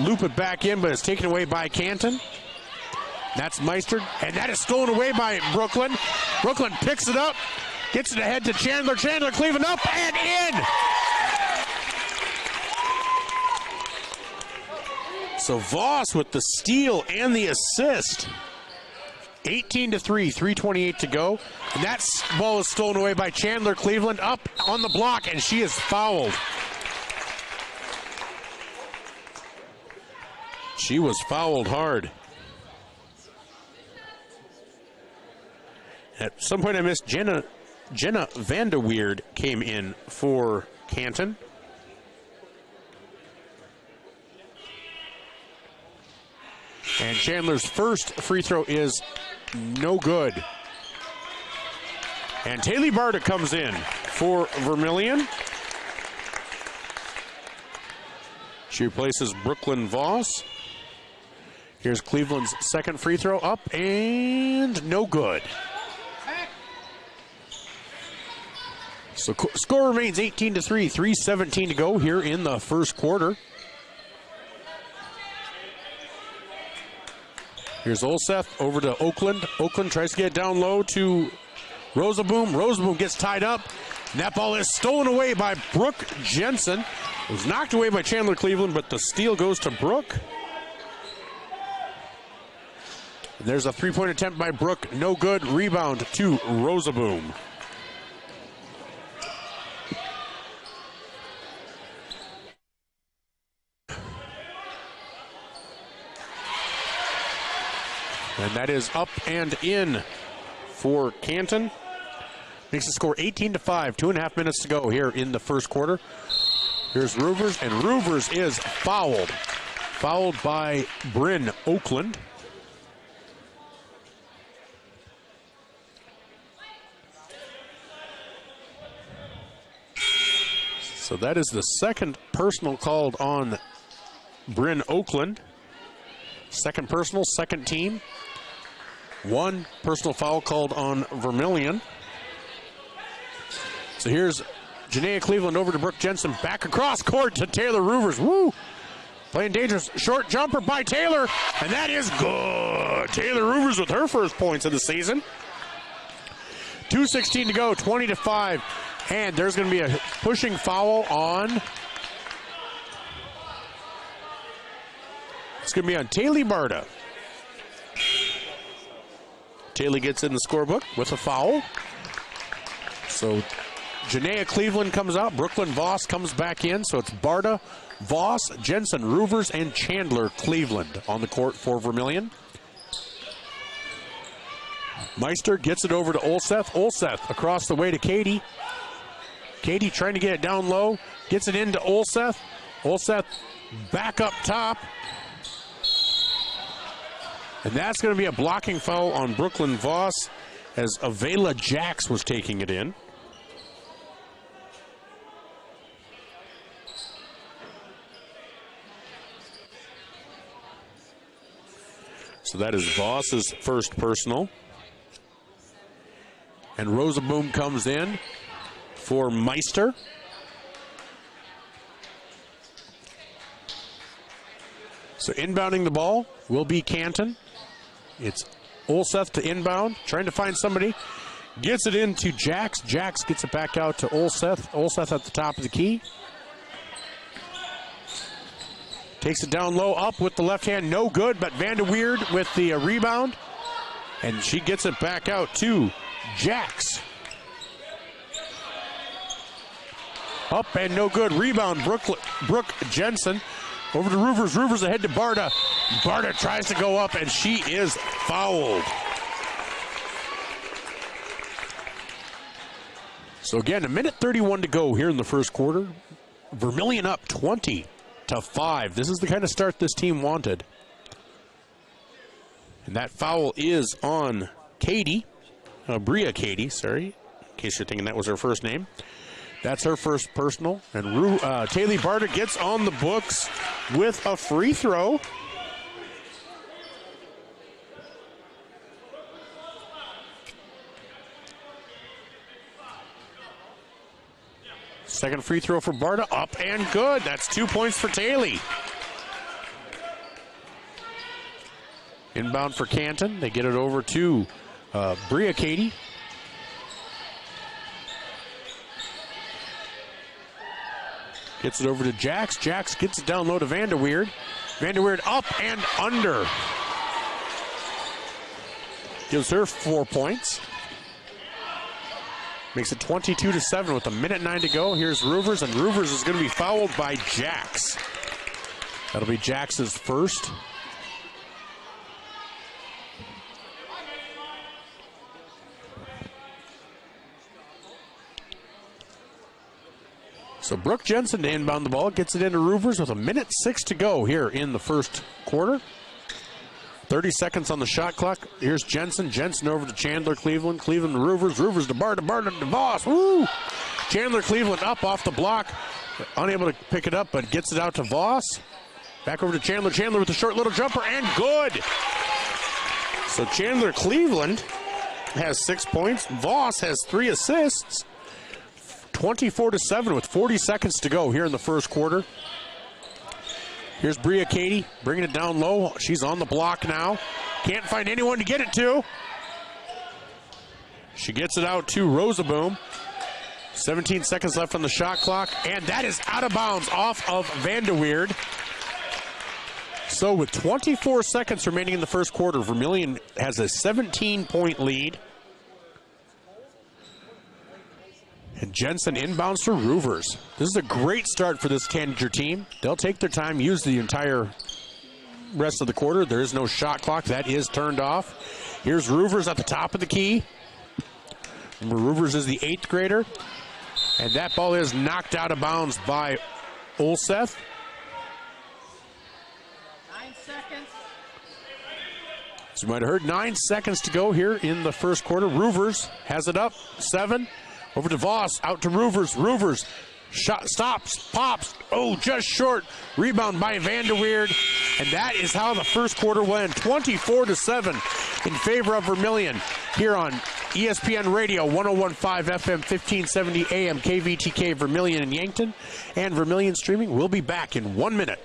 loop it back in, but it's taken away by Canton. That's Meister, and that is stolen away by Brooklyn. Brooklyn picks it up, gets it ahead to Chandler. Chandler, Cleveland up and in. So Voss with the steal and the assist. 18-3, 3:28 to go. And that ball is stolen away by Chandler. Cleveland up on the block, and she is fouled. She was fouled hard. At some point I missed Jenna Vanderweerd came in for Canton. And Chandler's first free throw is no good. And Taylor Barta comes in for Vermilion. She replaces Brooklyn Voss. Here's Cleveland's second free throw up and no good. So score remains 18-3, 3:17 to go here in the first quarter. Here's Olseth over to Oakland. Oakland tries to get down low to Rosaboom. Rosaboom gets tied up. And that ball is stolen away by Brooke Jensen. It was knocked away by Chandler Cleveland, but the steal goes to Brooke. And there's a three-point attempt by Brooke. No good. Rebound to Rosaboom. And that is up and in for Canton. Makes the score 18-5, 2.5 minutes to go here in the first quarter. Here's Roovers, and Roovers is fouled. Fouled by Bryn Oakland. So that is the second personal called on Bryn Oakland. Second personal, second team. One personal foul called on Vermilion. So here's Janaea Cleveland over to Brooke Jensen. Back across court to Taylor Roovers. Woo! Playing dangerous. Short jumper by Taylor. And that is good. Taylor Roovers with her first points of the season. 2:16 to go, 20-5. And there's going to be a pushing foul on... It's going to be on Taylor Barta. Taylor gets in the scorebook with a foul. So Janaea Cleveland comes out. Brooklyn Voss comes back in. So it's Barta, Voss, Jensen, Roovers, and Chandler Cleveland on the court for Vermilion. Meister gets it over to Olseth. Olseth across the way to Katie. Katie trying to get it down low. Gets it into Olseth. Olseth back up top. And that's going to be a blocking foul on Brooklyn Voss as Avela Jax was taking it in. So that is Voss's first personal. And Rosaboom comes in for Meister. So inbounding the ball will be Canton. It's Olseth to inbound, trying to find somebody. Gets it into Jax. Jax gets it back out to Olseth. Olseth at the top of the key. Takes it down low, up with the left hand, no good, but Vanderweerd with the rebound. And she gets it back out to Jax. Up and no good. Rebound, Brooke Jensen. Over to Roovers. Roovers ahead to Barta. Barta tries to go up, and she is fouled. So again, 1:31 to go here in the first quarter. Vermilion up 20-5. This is the kind of start this team wanted. And that foul is on Katie. Bria Katie, sorry. In case you're thinking that was her first name. That's her first personal. And Taylor Barta gets on the books with a free throw. Second free throw for Barta, up and good. That's 2 points for Taylor. Inbound for Canton. They get it over to Bria Katie. Gets it over to Jax. Jax gets it down low to Vanderweerd. Vanderweerd up and under. Gives her 4 points. Makes it 22-7 with 1:09 to go. Here's Roovers, and Roovers is going to be fouled by Jax. That'll be Jax's first. So Brooke Jensen to inbound the ball, gets it into Roovers with 1:06 to go here in the first quarter. 30 seconds on the shot clock. Here's Jensen. Jensen over to Chandler Cleveland. Cleveland to Roovers. Roovers to Barta. Barta to Voss. Woo! Chandler Cleveland up off the block. Unable to pick it up, but gets it out to Voss. Back over to Chandler. Chandler with a short little jumper, and good! So Chandler Cleveland has 6 points. Voss has 3 assists. 24-7 with 40 seconds to go here in the first quarter. Here's Bria Katie bringing it down low. She's on the block now. Can't find anyone to get it to. She gets it out to Rosaboom. 17 seconds left on the shot clock, and that is out of bounds off of Vanderweerd. So with 24 seconds remaining in the first quarter, Vermilion has a 17-point lead. And Jensen inbounds for Roovers. This is a great start for this Tanager team. They'll take their time, use the entire rest of the quarter. There is no shot clock. That is turned off. Here's Roovers at the top of the key. Remember, Roovers is the 8th grader. And that ball is knocked out of bounds by Olseth. 9 seconds. As you might have heard, 9 seconds to go here in the first quarter. Roovers has it up, 7. Over to Voss, out to Roovers. Roovers, shot, stops, pops. Oh, just short. Rebound by Vanderweerd. And that is how the first quarter went. 24-7 in favor of Vermilion here on ESPN Radio, 101.5 FM, 1570 AM, KVTK, Vermilion and Yankton. And Vermilion streaming. We'll be back in 1 minute.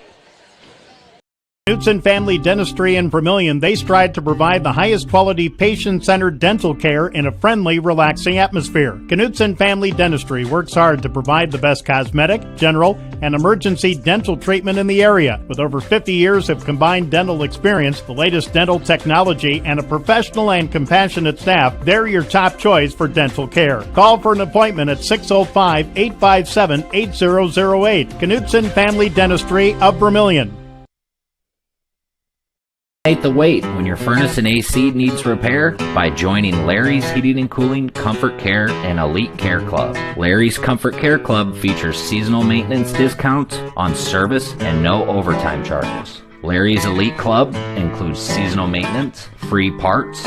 Knutson Family Dentistry in Vermilion, they strive to provide the highest quality patient-centered dental care in a friendly, relaxing atmosphere. Knutson Family Dentistry works hard to provide the best cosmetic, general, and emergency dental treatment in the area. With over 50 years of combined dental experience, the latest dental technology, and a professional and compassionate staff, they're your top choice for dental care. Call for an appointment at 605-857-8008. Knutson Family Dentistry of Vermilion. Eliminate the wait when your furnace and AC needs repair by joining Larry's Heating and Cooling, Comfort Care, and Elite Care Club. Larry's Comfort Care Club features seasonal maintenance discounts on service and no overtime charges. Larry's Elite Club includes seasonal maintenance, free parts,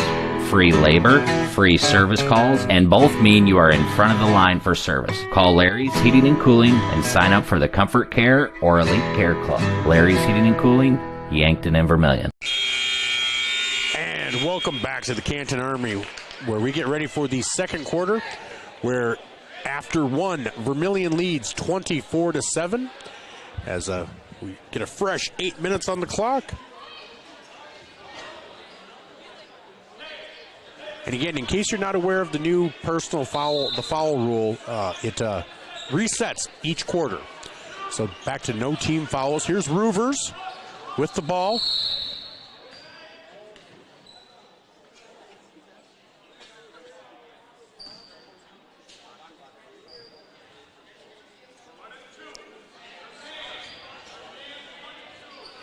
free labor, free service calls, and both mean you are in front of the line for service. Call Larry's Heating and Cooling and sign up for the Comfort Care or Elite Care Club. Larry's Heating and Cooling, Yankton and Vermilion. And welcome back to the Canton Army, where we get ready for the second quarter, where after one, Vermilion leads 24-7 as we get a fresh 8 minutes on the clock. And again, in case you're not aware of the new personal foul, the foul rule, it resets each quarter. So back to no team fouls. Here's Roovers with the ball.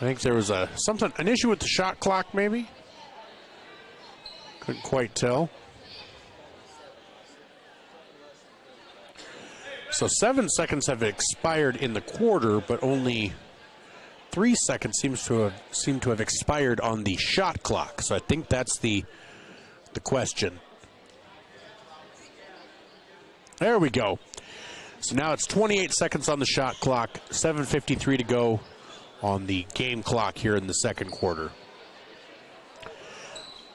I think there was an issue with the shot clock, maybe. Couldn't quite tell. So 7 seconds have expired in the quarter, but only 3 seconds seem to have expired on the shot clock. So I think that's the question. There we go. So now it's 28 seconds on the shot clock, 7:53 to go on the game clock here in the second quarter.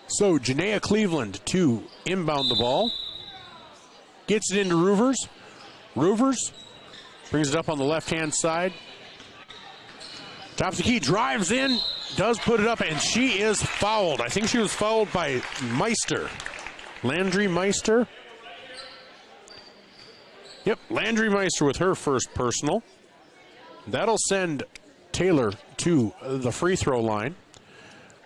So Janaea Cleveland to inbound the ball. Gets it into Roovers. Roovers brings it up on the left-hand side. Tops the key, drives in, does put it up, and she is fouled. I think she was fouled by Meister. Landry Meister. Yep, Landry Meister with her first personal. That'll send Taylor to the free throw line.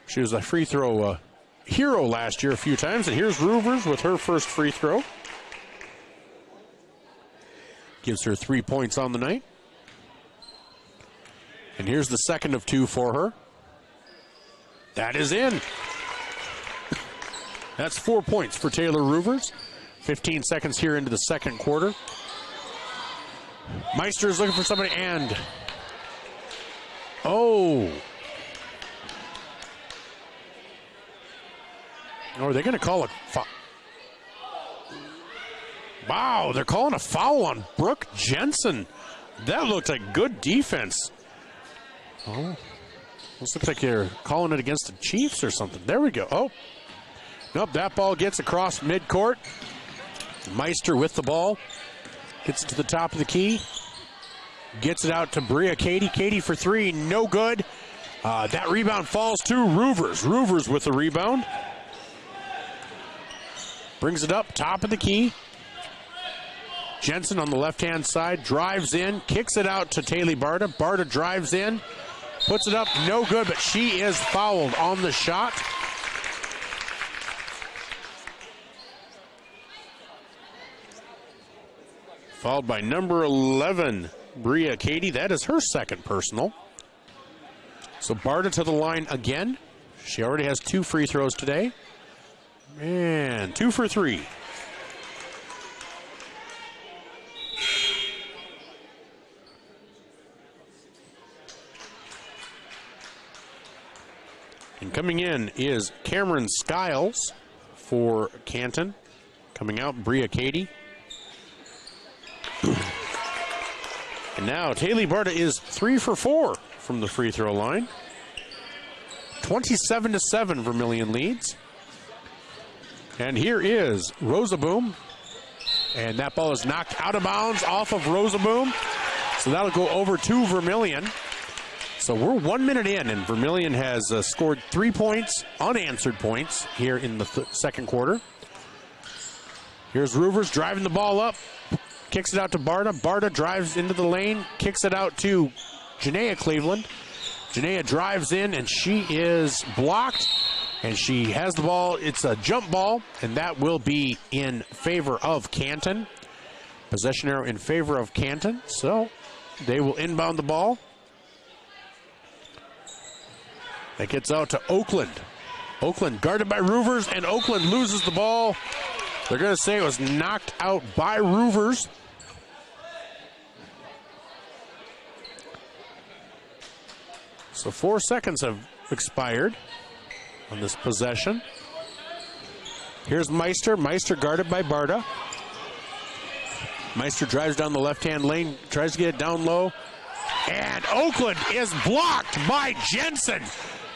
She was a free throw hero last year a few times, and here's Roovers with her first free throw. Gives her 3 points on the night. And here's the second of two for her. That is in. That's 4 points for Taylor Roovers. 15 seconds here into the second quarter. Meister is looking for somebody, and oh, are they going to call a foul? Wow, they're calling a foul on Brooke Jensen. That looked like good defense. Oh, this looks like they're calling it against the Chiefs or something. There we go. Oh, nope, that ball gets across midcourt. Meister with the ball. Gets it to the top of the key. Gets it out to Bria Katie. Katie for three, no good. That rebound falls to Roovers. Roovers with the rebound. Brings it up, top of the key. Jensen on the left-hand side, drives in, kicks it out to Taylor Barta. Barta drives in, puts it up, no good, but she is fouled on the shot. Fouled by number 11, Bria Katie. That is her second personal. So Barta to the line again. She already has 2 free throws today. Man, 2 for 3. And coming in is Cameron Skiles for Canton. Coming out, Bria Katie. And now Taylor Barta is 3 for 4 from the free throw line. 27-7 Vermilion leads. And here is Rosaboom. And that ball is knocked out of bounds off of Rosaboom. So that'll go over to Vermilion. So we're 1 minute in, and Vermilion has scored 3 points, unanswered points, here in the second quarter. Here's Roovers driving the ball up, kicks it out to Barta. Barta drives into the lane, kicks it out to Janaea Cleveland. Janaea drives in, and she is blocked, and she has the ball. It's a jump ball, and that will be in favor of Canton. Possession arrow in favor of Canton, so they will inbound the ball. That gets out to Oakland. Oakland guarded by Roovers, and Oakland loses the ball. They're going to say it was knocked out by Roovers. So 4 seconds have expired on this possession. Here's Meister. Meister guarded by Barta. Meister drives down the left-hand lane, tries to get it down low. And Oakland is blocked by Jensen.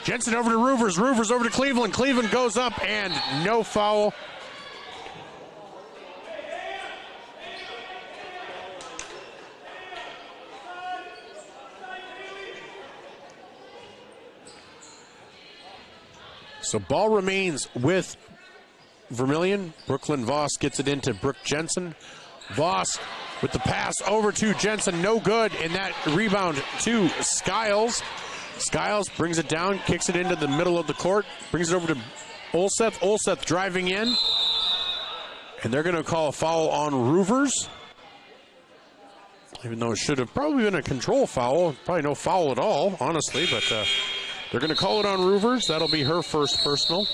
Jensen over to Roovers. Roovers over to Cleveland. Cleveland goes up and no foul. So ball remains with Vermilion. Brooklyn Voss gets it into Brooke Jensen. Voss with the pass over to Jensen. No good. And that rebound to Skiles. Skiles brings it down, kicks it into the middle of the court, brings it over to Olseth. Olseth driving in. And they're going to call a foul on Roovers. Even though it should have probably been a control foul. Probably no foul at all, honestly. But they're going to call it on Roovers. That'll be her first personal.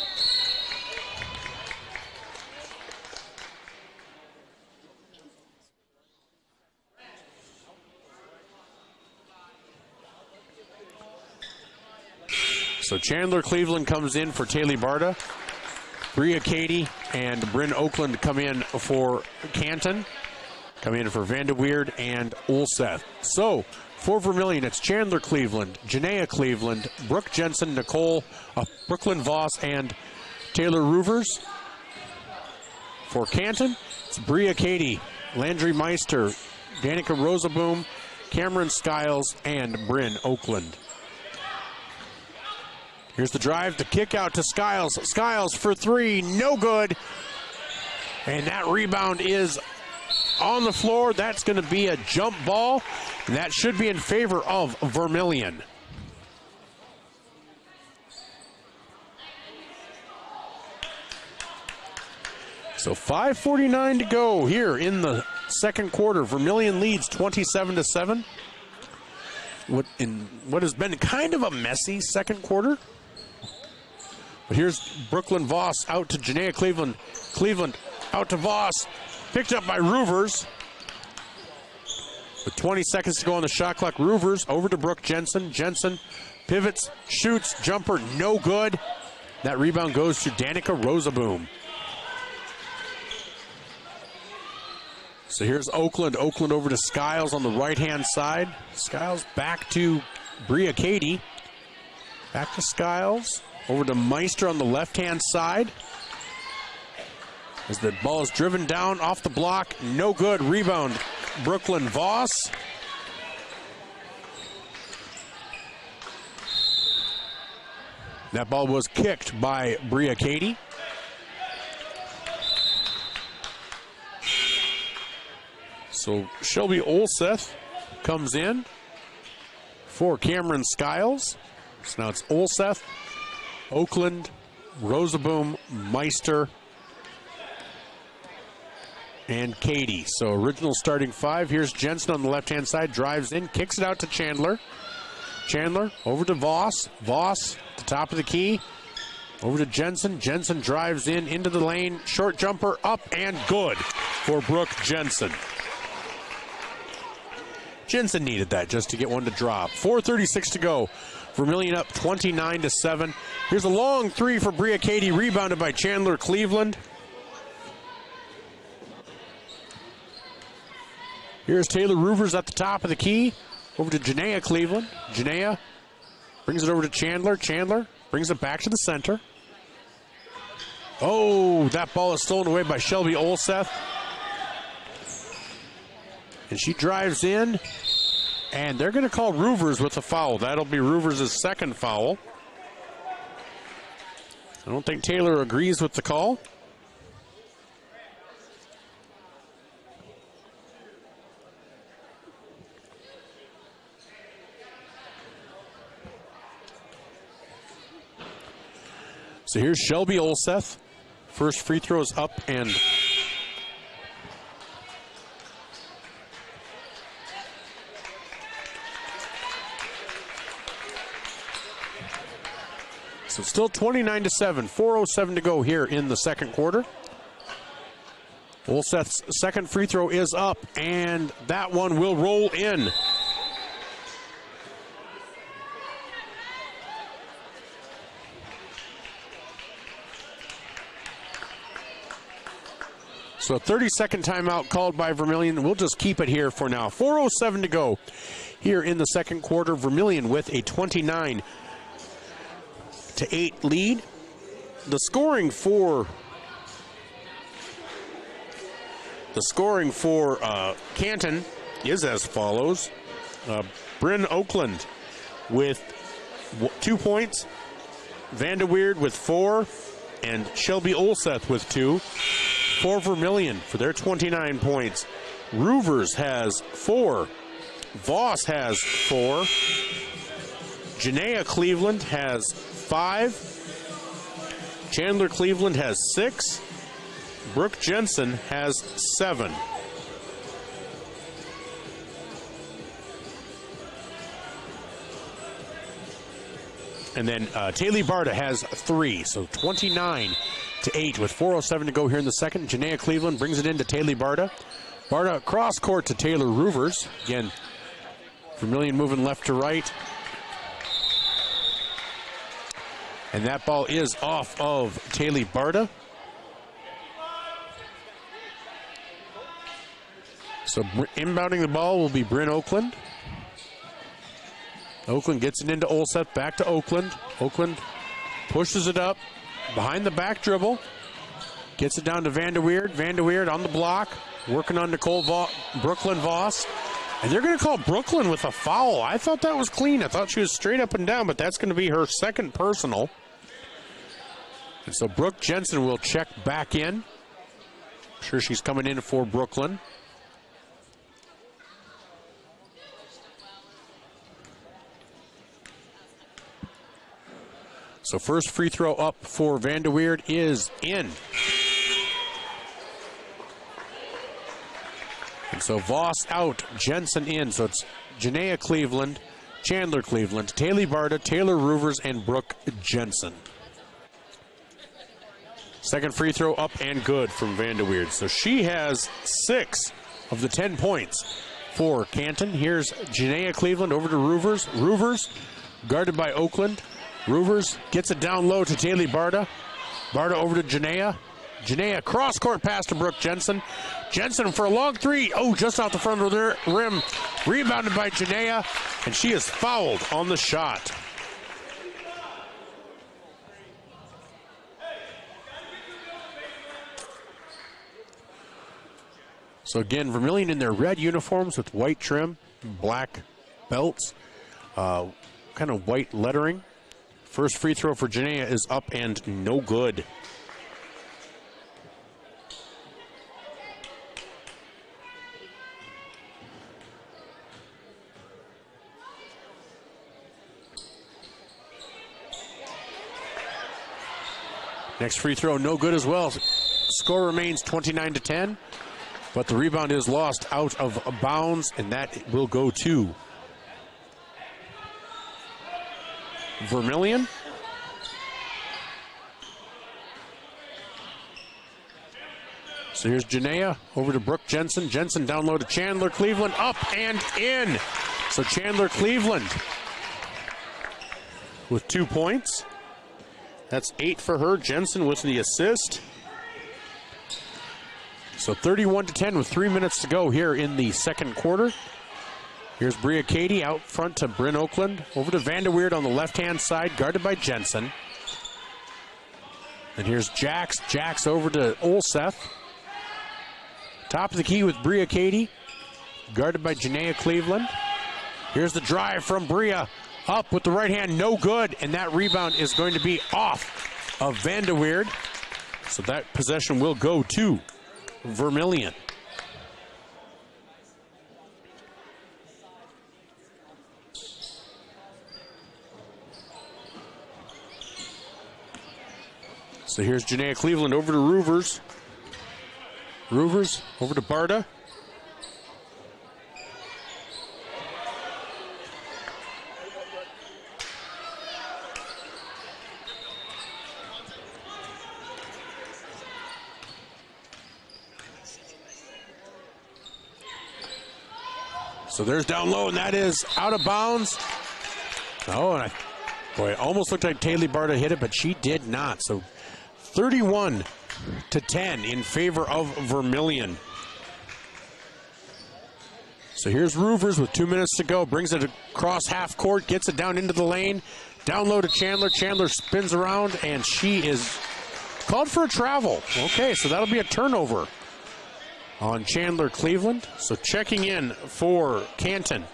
So Chandler Cleveland comes in for Taylor Barta. Bria Cady and Bryn Oakland come in for Canton. Come in for Vanderweerd and Olseth. So for Vermilion, it's Chandler Cleveland, Janaea Cleveland, Brooke Jensen, Nicole, Brooklyn Voss, and Taylor Roovers. For Canton, it's Bria Cady, Landry Meister, Danica Rosaboom, Cameron Skiles, and Bryn Oakland. Here's the drive, the kick out to Skiles. Skiles for three, no good. And that rebound is on the floor. That's going to be a jump ball. And that should be in favor of Vermilion. So 5:49 to go here in the second quarter. Vermilion leads 27-7. What has been kind of a messy second quarter. But here's Brooklyn Voss out to Janaea Cleveland. Cleveland out to Voss. Picked up by Roovers. With 20 seconds to go on the shot clock, Roovers over to Brooke Jensen. Jensen pivots, shoots, jumper, no good. That rebound goes to Danica Rosaboom. So here's Oakland. Oakland over to Skiles on the right-hand side. Skiles back to Bria Cady. Back to Skiles. Over to Meister on the left-hand side. As the ball is driven down off the block. No good. Rebound, Brooklyn Voss. That ball was kicked by Bria Cady. So Shelby Olseth comes in for Cameron Skiles. So now it's Olseth, Oakland, Rosaboom, Meister, and Cady. So original starting five. Here's Jensen on the left-hand side. Drives in, kicks it out to Chandler. Chandler over to Voss. Voss at the top of the key. Over to Jensen. Jensen drives in into the lane. Short jumper up and good for Brooke Jensen. Jensen needed that just to get one to drop. 4:36 to go. Vermilion up 29-7. Here's a long three for Bria Cady, rebounded by Chandler Cleveland. Here's Taylor Roovers at the top of the key. Over to Janaea Cleveland. Janaea brings it over to Chandler. Chandler brings it back to the center. Oh, that ball is stolen away by Shelby Olseth. And she drives in. And they're going to call Roovers with a foul. That'll be Roovers' second foul. I don't think Taylor agrees with the call. So here's Shelby Olseth. First free throw is up and so still 29-7, 4:07 to go here in the second quarter. Olseth's second free throw is up, and that one will roll in. So 30-second timeout called by Vermilion. We'll just keep it here for now. 4:07 to go here in the second quarter. Vermilion with a 29-8 lead. The scoring for Canton is as follows. Bryn Oakland with 2 points, Vanderweerd with 4, and Shelby Olseth with 2. For Vermilion for their 29 points. Roovers has 4. Voss has 4. Janaea Cleveland has 5. Chandler Cleveland has 6. Brooke Jensen has 7. And then Taylor Barta has 3. So 29-8 with 4:07 to go here in the second. Janaea Cleveland brings it into Taylor Barta. Barta cross court to Taylor Roovers. Again, Vermilion moving left to right. And that ball is off of Taylor Barta. So inbounding the ball will be Bryn Oakland. Oakland gets it into Olseth, back to Oakland. Oakland pushes it up, behind the back dribble. Gets it down to Vanderweerd. Vanderweerd on the block, working on Brooklyn Voss. And they're going to call Brooklyn with a foul. I thought that was clean. I thought she was straight up and down, but that's going to be her second personal. And so Brooke Jensen will check back in. I'm sure she's coming in for Brooklyn. So first free throw up for Vanderweerd is in. And so Voss out, Jensen in. So it's Janaea Cleveland, Chandler Cleveland, Taylor Barta, Taylor Roovers, and Brooke Jensen. Second free throw up and good from Vanderweerd. So she has 6 of the 10 points for Canton. Here's Janaea Cleveland over to Roovers. Roovers guarded by Oakland. Roovers gets it down low to Taylor Barta. Barta over to Janaea. Janaea cross-court pass to Brooke Jensen. Jensen for a long 3. Oh, just off the front of the rim. Rebounded by Janaea, and she is fouled on the shot. So again, Vermilion in their red uniforms with white trim, black belts, kind of white lettering. First free throw for Janaea is up and no good. Next free throw, no good as well. Score remains 29-10, but the rebound is lost out of bounds, and that will go to Vermilion. So here's Janaea over to Brooke Jensen. Jensen down low to Chandler Cleveland, up and in. So Chandler Cleveland with 2 points. That's 8 for her. Jensen with the assist. So 31-10 with 3 minutes to go here in the second quarter. Here's Bria Cady out front to Bryn Oakland. Over to Vanderweerd on the left-hand side, guarded by Jensen. And here's Jax. Jax over to Olseth. Top of the key with Bria Cady, guarded by Janaea Cleveland. Here's the drive from Bria. Up with the right hand, no good. And that rebound is going to be off of Vanderweerd. So that possession will go to Vermilion. So here's Janaea Cleveland over to Roovers. Roovers over to Barta. So there's down low, and that is out of bounds. Oh, and boy, it almost looked like Taylor Barta hit it, but she did not. So 31-10 in favor of Vermilion. So here's Roovers with 2 minutes to go. Brings it across half court, gets it down into the lane. Down low to Chandler. Chandler spins around, and she is called for a travel. Okay, so that'll be a turnover on Chandler Cleveland. So checking in for Canton,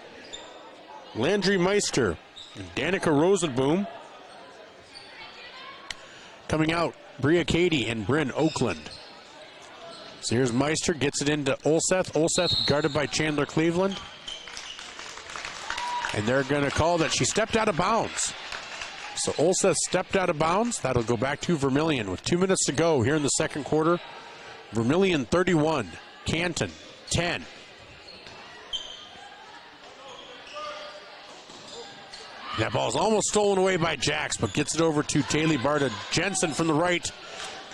Landry Meister and Danica Rosenboom. Coming out, Bria Cady and Bryn Oakland. So here's Meister, gets it into Olseth. Olseth guarded by Chandler Cleveland. And they're going to call that she stepped out of bounds. So Olseth stepped out of bounds. That'll go back to Vermilion with 2 minutes to go here in the second quarter. Vermilion 31, Canton 10. That ball's almost stolen away by Jax, but gets it over to Taylor Barta. Jensen from the right.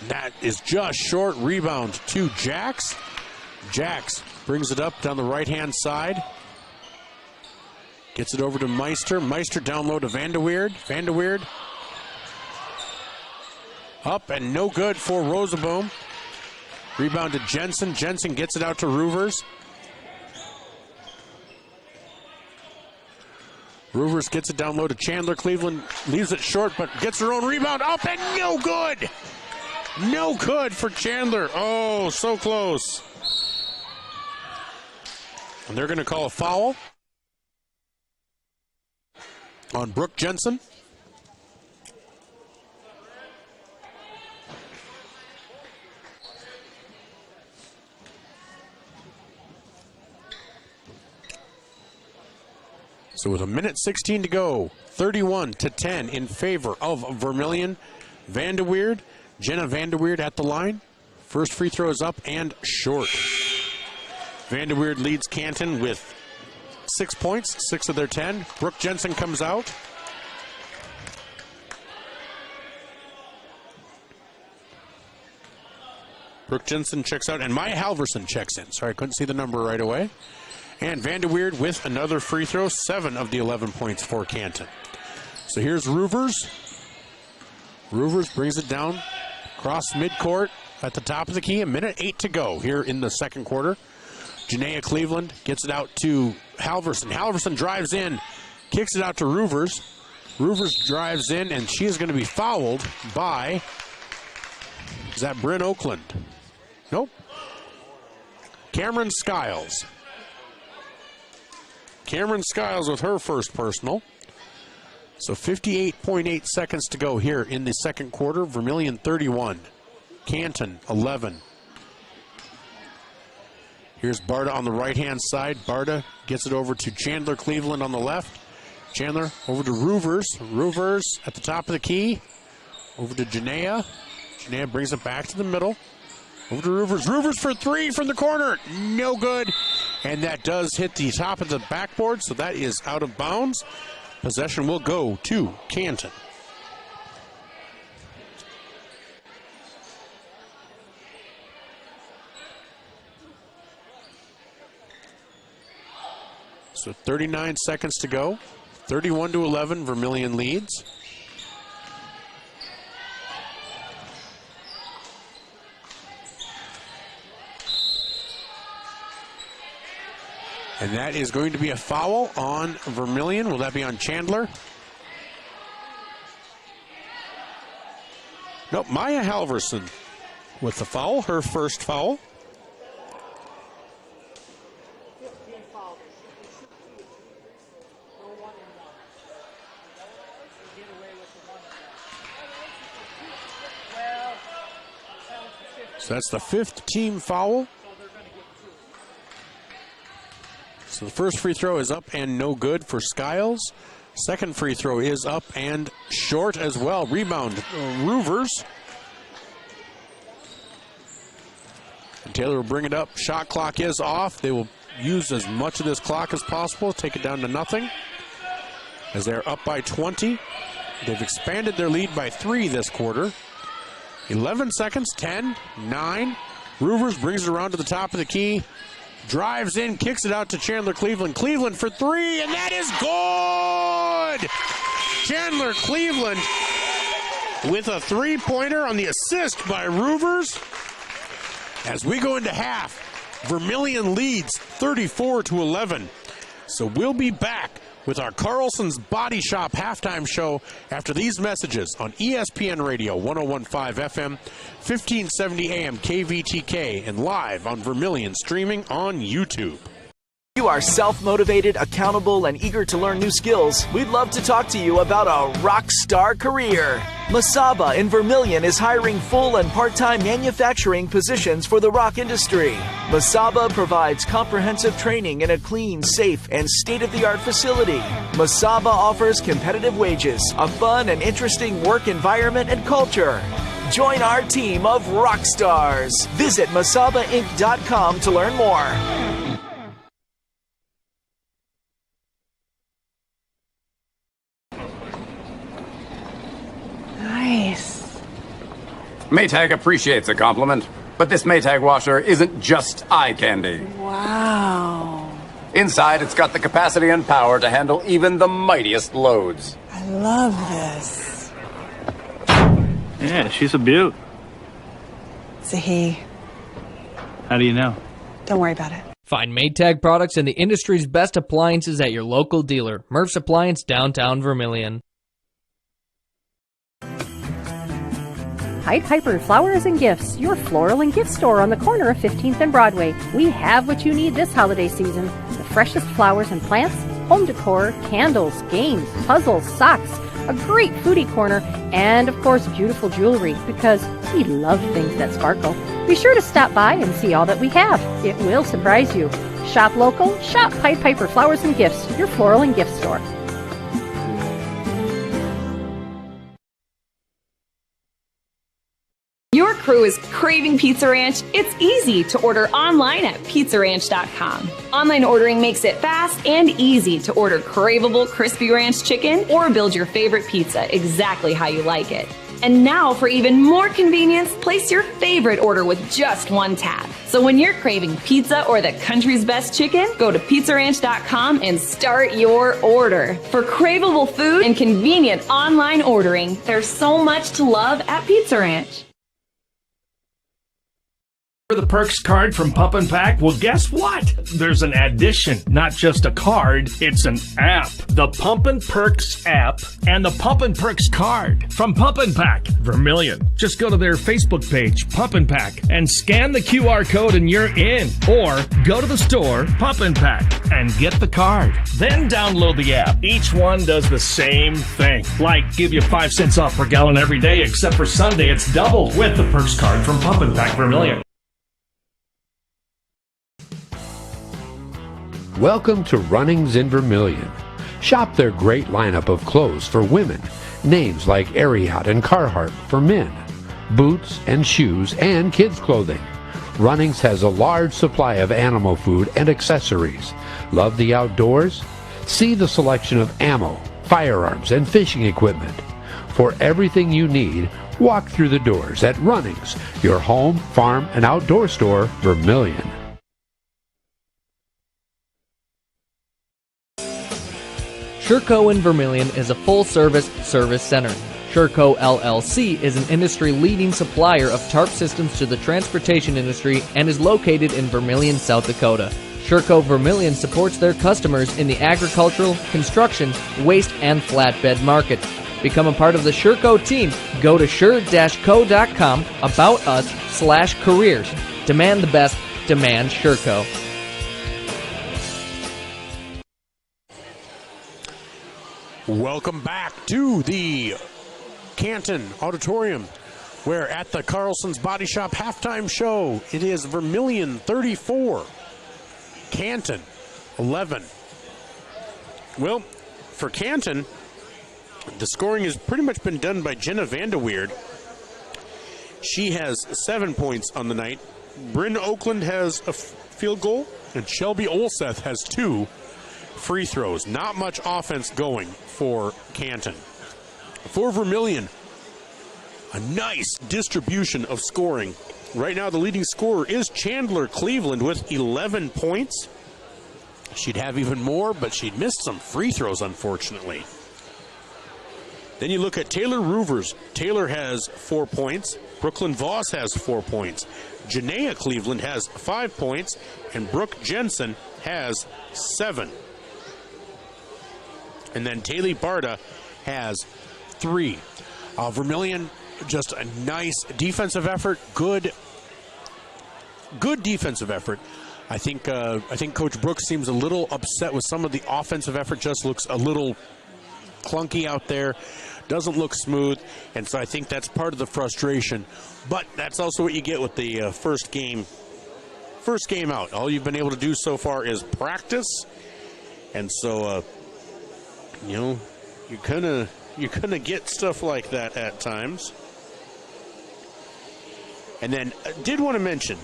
That is just short. Rebound to Jax. Jax brings it up down the right-hand side. Gets it over to Meister. Meister down low to Vanderweerd. Vanderweerd up and no good for Rosenboom. Rebound to Jensen. Jensen gets it out to Roovers. Roovers gets it down low to Chandler. Cleveland leaves it short, but gets her own rebound. Up and no good. No good for Chandler. Oh, so close. And they're going to call a foul on Brooke Jensen. So with 1:16 to go, 31-10 in favor of Vermilion. Vanderweerd, Jenna Vanderweerd at the line. First free throw is up and short. Vanderweerd leads Canton with 6 points, 6 of their 10. Brooke Jensen comes out. Brooke Jensen checks out, and Maya Halverson checks in. Sorry, I couldn't see the number right away. And Vanderweerd with another free throw, 7 of the 11 points for Canton. So here's Roovers. Roovers brings it down across midcourt at the top of the key. 1:08 to go here in the second quarter. Janaea Cleveland gets it out to Halverson. Halverson drives in, kicks it out to Roovers. Roovers drives in, and she is going to be fouled by, is that Bryn Oakland? Nope. Cameron Skiles. Cameron Skiles with her first personal. So 58.8 seconds to go here in the second quarter. Vermilion 31, Canton 11. Here's Barta on the right-hand side. Barta gets it over to Chandler Cleveland on the left. Chandler over to Roovers. Roovers at the top of the key. Over to Janaea. Janaea brings it back to the middle. Over to Roovers. Roovers for three from the corner. No good. And that does hit the top of the backboard, so that is out of bounds. Possession will go to Canton. So 39 seconds to go. 31-11, Vermilion leads. And that is going to be a foul on Vermilion. Will that be on Chandler? Nope, Maya Halverson with the foul, her first foul. So that's the 5th team foul. So the first free throw is up and no good for Skiles. Second free throw is up and short as well. Rebound, Roovers. And Taylor will bring it up. Shot clock is off. They will use as much of this clock as possible, take it down to nothing. As they're up by 20. They've expanded their lead by 3 this quarter. 11 seconds, 10, 9. Roovers brings it around to the top of the key. Drives in, kicks it out to Chandler Cleveland. Cleveland for 3, and that is good! Chandler Cleveland with a 3-pointer on the assist by Roovers. As we go into half, Vermilion leads 34-11. So we'll be back with our Carlson's Body Shop halftime show after these messages on ESPN Radio 101.5 FM, 1570 AM KVTK, and live on Vermilion streaming on YouTube. You are self-motivated, accountable, and eager to learn new skills. We'd love to talk to you about a rock star career. Masaba in Vermilion is hiring full and part-time manufacturing positions for the rock industry. Masaba provides comprehensive training in a clean, safe, and state-of-the-art facility. Masaba offers competitive wages, a fun and interesting work environment and culture. Join our team of rock stars. Visit masabainc.com to learn more. Nice. Maytag appreciates a compliment, but this Maytag washer isn't just eye candy. Wow. Inside, it's got the capacity and power to handle even the mightiest loads. I love this. Yeah, she's a beaut. It's a he. How do you know? Don't worry about it. Find Maytag products and the industry's best appliances at your local dealer. Murph's Appliance, downtown Vermilion. Pied Piper Flowers and Gifts, your floral and gift store on the corner of 15th and Broadway. We have what you need this holiday season. The freshest flowers and plants, home decor, candles, games, puzzles, socks, a great foodie corner, and of course beautiful jewelry, because we love things that sparkle. Be sure to stop by and see all that we have. It will surprise you. Shop local, shop Pied Piper Flowers and Gifts, your floral and gift store. Your crew is craving Pizza Ranch? It's easy to order online at pizzaranch.com. Online ordering makes it fast and easy to order craveable crispy ranch chicken or build your favorite pizza exactly how you like it. And now, for even more convenience, place your favorite order with just one tap. So when you're craving pizza or the country's best chicken, go to pizzaranch.com and start your order. For craveable food and convenient online ordering, there's so much to love at Pizza Ranch. For the Perks card from Pump and Pack? Well, guess what? There's an addition, not just a card, it's an app. The Pump and Perks app and the Pump and Perks card from Pump and Pack, Vermilion. Just go to their Facebook page, Pump and Pack, and scan the QR code and you're in. Or go to the store, Pump and Pack, and get the card. Then download the app. Each one does the same thing. Like give you 5 cents off per gallon every day, except for Sunday, it's doubled with the Perks card from Pump and Pack, Vermilion. Welcome to Runnings in Vermilion. Shop their great lineup of clothes for women, names like Ariat and Carhartt for men, boots and shoes and kids' clothing. Runnings has a large supply of animal food and accessories. Love the outdoors? See the selection of ammo, firearms, and fishing equipment. For everything you need, walk through the doors at Runnings, your home, farm, and outdoor store, Vermilion. Sherco in Vermilion is a full-service service center. Sherco LLC is an industry-leading supplier of tarp systems to the transportation industry and is located in Vermilion, South Dakota. Sherco Vermilion supports their customers in the agricultural, construction, waste, and flatbed markets. Become a part of the Sherco team. Go to sure-co.com, about us/careers. Demand the best. Demand Sherco. Welcome back to the Canton Auditorium We're at the Carlson's Body Shop halftime show. It is Vermilion 34, Canton 11. Well, for Canton, the scoring has pretty much been done by Jenna Vandeweerd. She has 7 points on the night. Bryn Oakland has a field goal, and Shelby Olseth has 2 free throws. Not much offense going for Canton. For Vermilion, a nice distribution of scoring. Right now, the leading scorer is Chandler Cleveland with 11 points. She'd have even more, but she'd missed some free throws, unfortunately. Then you look at Taylor Roovers. Taylor has 4 points. Brooklyn Voss has 4 points. Janaea Cleveland has 5 points. And Brooke Jensen has 7. And then Taylor Barta has 3. Vermilion, just a nice defensive effort. Good defensive effort. I think Coach Brooks seems a little upset with some of the offensive effort. Just looks a little clunky out there. Doesn't look smooth. And so I think that's part of the frustration. But that's also what you get with the first game out. All you've been able to do so far is practice. And so, you're gonna get stuff like that at times. And then did want to mention,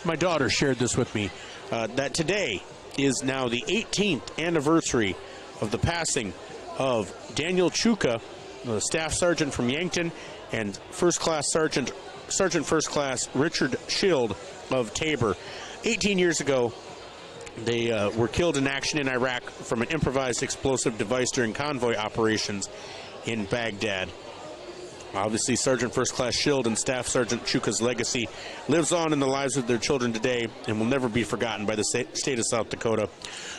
my daughter shared this with me, that today is now the 18th anniversary of the passing of Daniel Chuka, the staff sergeant from Yankton, and Sergeant First Class Richard Schild of Tabor. 18 years ago, they were killed in action in Iraq from an improvised explosive device during convoy operations in Baghdad. Obviously, Sergeant First Class Schild and Staff Sergeant Chuka's legacy lives on in the lives of their children today and will never be forgotten by the state of South Dakota.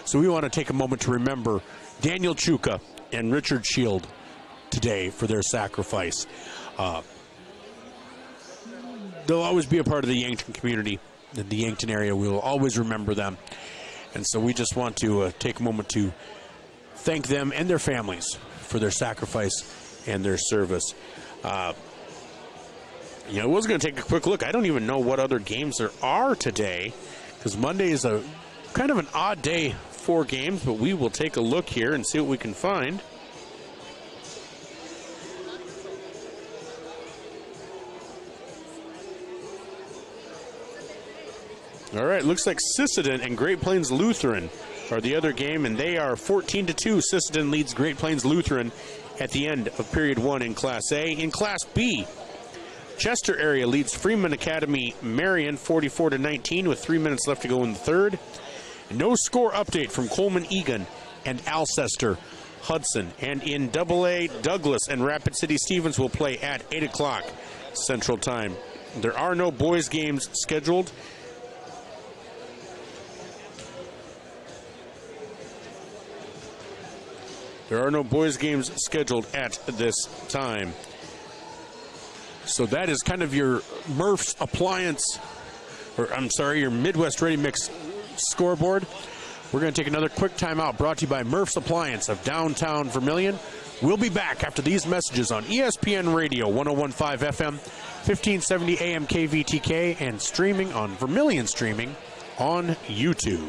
So we want to take a moment to remember Daniel Chuka and Richard Schild today for their sacrifice. They'll always be a part of the Yankton community, in the Yankton area. We will always remember them. And so we just want to take a moment to thank them and their families for their sacrifice and their service. I was going to take a quick look. I don't even know what other games there are today, because Monday is a kind of an odd day for games, but we will take a look here and see what we can find. All right, looks like Sisseton and Great Plains Lutheran are the other game, and they are 14-2. Sisseton leads Great Plains Lutheran at the end of period 1 in Class A. In Class B, Chester area leads Freeman Academy Marion 44-19 with 3 minutes left to go in the third. No score update from Coleman Egan and Alcester Hudson. And in AA, Douglas and Rapid City Stevens will play at 8 o'clock Central Time. There are no boys games scheduled. There are no boys games scheduled at this time. So that is kind of your Murph's Appliance, your Midwest Ready Mix scoreboard. We're going to take another quick timeout, brought to you by Murph's Appliance of downtown Vermilion. We'll be back after these messages on ESPN Radio 101.5 FM, 1570 AM KVTK, and streaming on Vermilion Streaming on YouTube.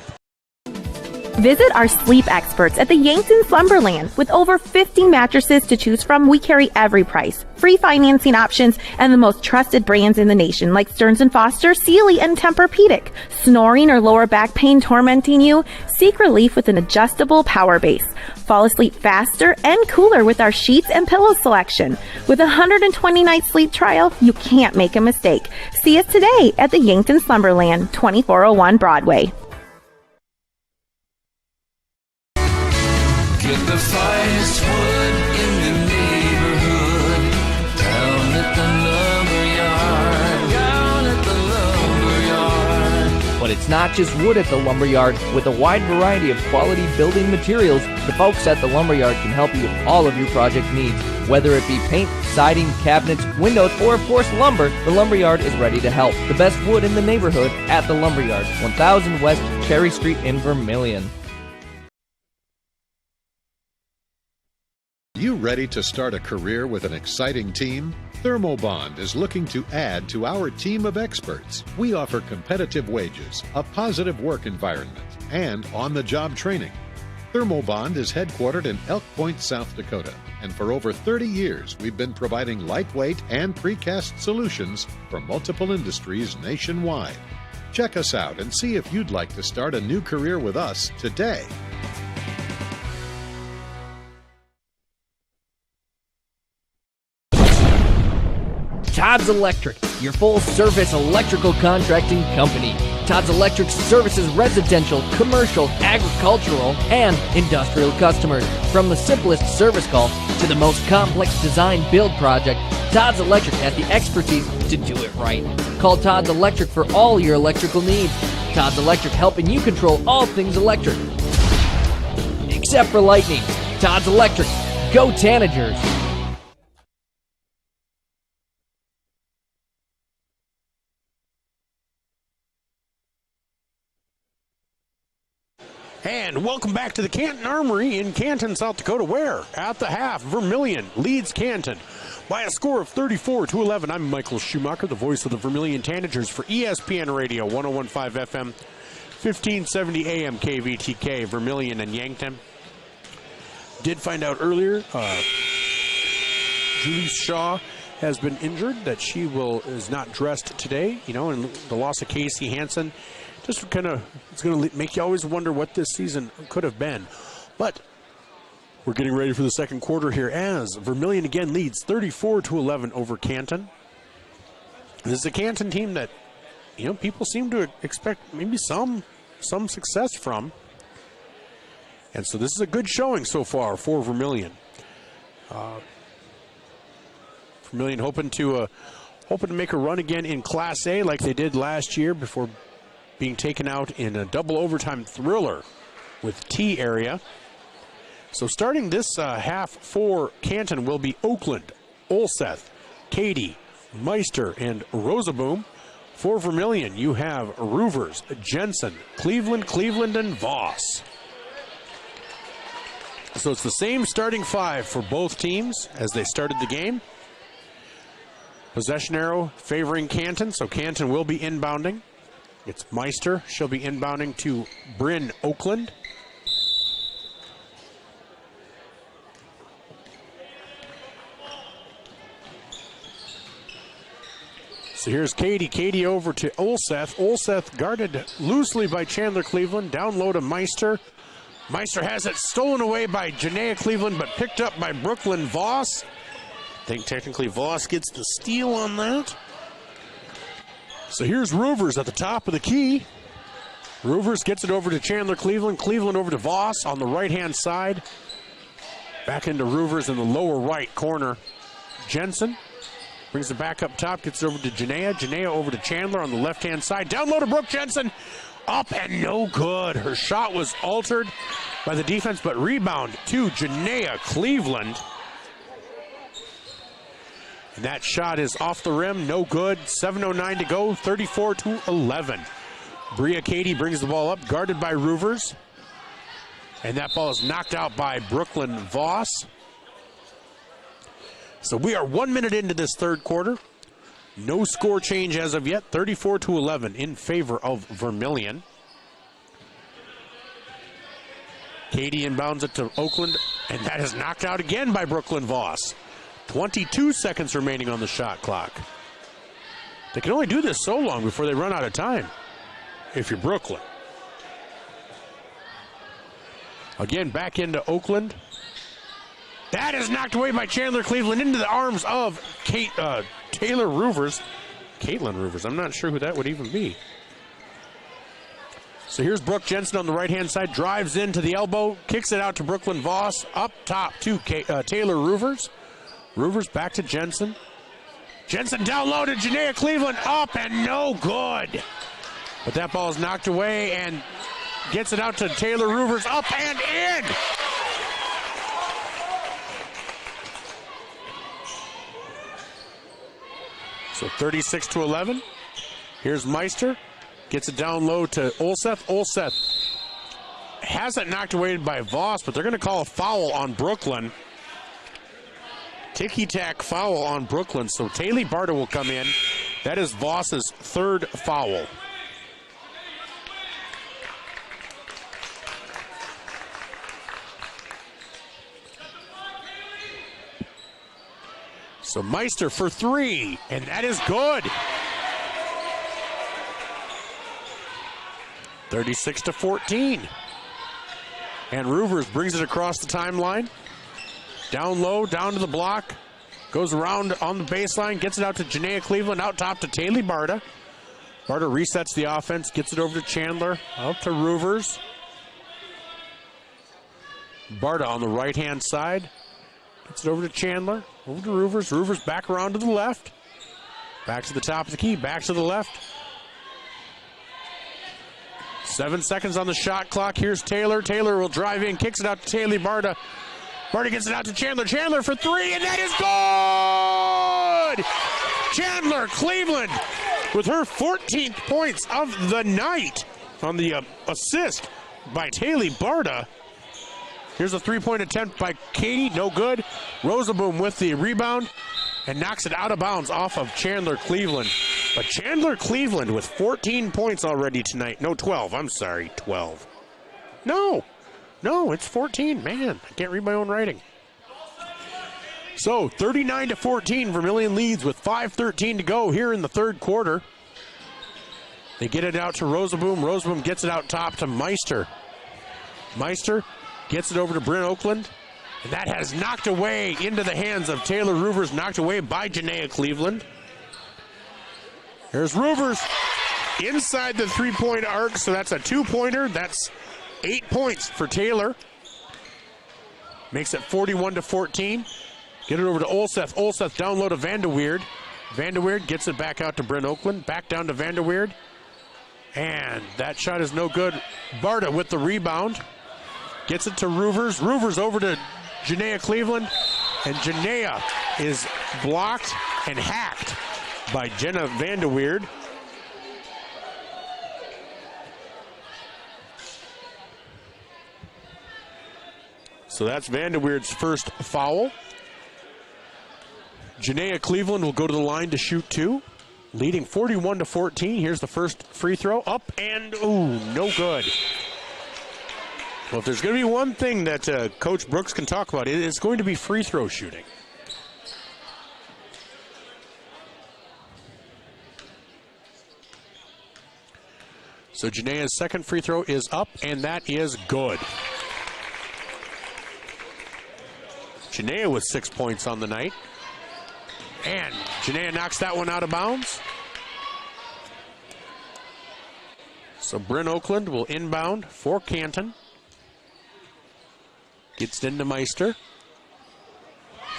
Visit our sleep experts at the Yankton Slumberland. With over 50 mattresses to choose from, we carry every price, free financing options, and the most trusted brands in the nation like Stearns & Foster, Sealy, and Tempur-Pedic. Snoring or lower back pain tormenting you? Seek relief with an adjustable power base. Fall asleep faster and cooler with our sheets and pillow selection. With a 120-night sleep trial, you can't make a mistake. See us today at the Yankton Slumberland, 2401 Broadway. Get the finest wood in the neighborhood. Down at the lumberyard. But it's not just wood at the lumberyard. With a wide variety of quality building materials, the folks at the lumberyard can help you with all of your project needs. Whether it be paint, siding, cabinets, windows, or of course lumber, the lumberyard is ready to help. The best wood in the neighborhood at the lumberyard, 1000 West Cherry Street in Vermilion. You ready to start a career with an exciting team? Thermobond is looking to add to our team of experts. We offer competitive wages, a positive work environment, and on-the-job training. Thermobond is headquartered in Elk Point, South Dakota, and for over 30 years we've been providing lightweight and precast solutions for multiple industries nationwide. Check us out and see if you'd like to start a new career with us today. Todd's Electric, your full-service electrical contracting company. Todd's Electric services residential, commercial, agricultural, and industrial customers. From the simplest service call to the most complex design build project, Todd's Electric has the expertise to do it right. Call Todd's Electric for all your electrical needs. Todd's Electric, helping you control all things electric. Except for lightning. Todd's Electric. Go Tanagers. And welcome back to the Canton Armory in Canton, South Dakota, where at the half, Vermilion leads Canton by a score of 34-11. I'm Michael Schumacher, the voice of the Vermilion Tanagers for ESPN Radio, 101.5 FM, 1570 AM KVTK, Vermilion and Yankton. Did find out earlier, Julie Shaw has been injured, that she is not dressed today, and the loss of Casey Hansen. Just it's going to make you always wonder what this season could have been. But we're getting ready for the second quarter here as Vermilion again leads 34-11 over Canton. This is a Canton team that, people seem to expect maybe some success from. And so this is a good showing so far for Vermilion. Vermilion hoping to make a run again in Class A like they did last year before being taken out in a double overtime thriller with T area. So starting this half for Canton will be Oakland, Olseth, Katy, Meister, and Rosaboom. For Vermilion, you have Roovers, Jensen, Cleveland, and Voss. So it's the same starting five for both teams as they started the game. Possession arrow favoring Canton, so Canton will be inbounding. It's Meister. She'll be inbounding to Bryn Oakland. So here's Katy. Katy over to Olseth. Olseth guarded loosely by Chandler Cleveland. Down low to Meister. Meister has it stolen away by Janaea Cleveland, but picked up by Brooklyn Voss. I think technically Voss gets the steal on that. So here's Roovers at the top of the key. Roovers gets it over to Chandler Cleveland. Cleveland over to Voss on the right-hand side. Back into Roovers in the lower right corner. Jensen brings it back up top, gets it over to Janaea. Janaea over to Chandler on the left-hand side. Down low to Brooke Jensen. Up and no good. Her shot was altered by the defense, but rebound to Janaea Cleveland. And that shot is off the rim, no good. 7:09 to go, 34-11. Bria Katy brings the ball up, guarded by Roovers. And that ball is knocked out by Brooklyn Voss. So we are 1 minute into this third quarter. No score change as of yet, 34-11 in favor of Vermilion. Katy inbounds it to Oakland, and that is knocked out again by Brooklyn Voss. 22 seconds remaining on the shot clock. They can only do this so long before they run out of time if you're Brooklyn. Again, back into Oakland. That is knocked away by Chandler Cleveland into the arms of Taylor Roovers. Caitlin Roovers. I'm not sure who that would even be. So here's Brooke Jensen on the right-hand side. Drives into the elbow. Kicks it out to Brooklyn Voss. Up top to Taylor Roovers. Roovers back to Jensen. Jensen down low to Janaea Cleveland. Up and no good. But that ball is knocked away and gets it out to Taylor Roovers. Up and in. So 36-11. Here's Meister. Gets it down low to Olseth. Olseth has it knocked away by Voss, but they're going to call a foul on Brooklyn. ticky-tack foul on Brooklyn, so Taylor Barta will come in. That is Voss's third foul. So Meister for three, and that is good. 36-14. And Roovers brings it across the timeline. Down low, down to the block. Goes around on the baseline, gets it out to Janaea Cleveland, out top to Taylor Barta. Barta resets the offense, gets it over to Chandler, out to Roovers. Barta on the right-hand side. Gets it over to Chandler, over to Roovers. Roovers back around to the left. Back to the top of the key, back to the left. 7 seconds on the shot clock. Here's Taylor. Taylor will drive in, kicks it out to Taylor Barta. Barta gets it out to Chandler. Chandler for three, and that is good! Chandler Cleveland with her 14th points of the night on the assist by Taylor Barta. Here's a three-point attempt by Katie, no good. Rosaboom with the rebound and knocks it out of bounds off of Chandler Cleveland. But Chandler Cleveland with 14 points already tonight. No, 12, I'm sorry, 12. No, it's 14. Man, I can't read my own writing. So 39-14, Vermilion leads with 5:13 to go here in the third quarter. They get it out to Rosaboom. Rosaboom gets it out top to Meister. Meister gets it over to Bryn Oakland, and that has knocked away into the hands of Taylor Roovers, knocked away by Janaea Cleveland. Here's Roovers inside the three-point arc, so that's a two-pointer. That's 8 points for Taylor. Makes it 41-14. Get it over to Olseth. Olseth down low to Vanderweerd. Vanderweerd gets it back out to Bryn Oakland. Back down to Vanderweerd. And that shot is no good. Barta with the rebound. Gets it to Roovers. Roovers over to Janaea Cleveland. And Janaea is blocked and hacked by Jenna Vanderweerd. So that's Vanderweerd's first foul. Janaea Cleveland will go to the line to shoot two, leading 41-14. Here's the first free throw, up and ooh, no good. Well, if there's going to be one thing that Coach Brooks can talk about, it's going to be free throw shooting. So Janaea's second free throw is up, and that is good. Janaea with 6 points on the night. And Janaea knocks that one out of bounds. So Bryn Oakland will inbound for Canton. Gets it into Meister.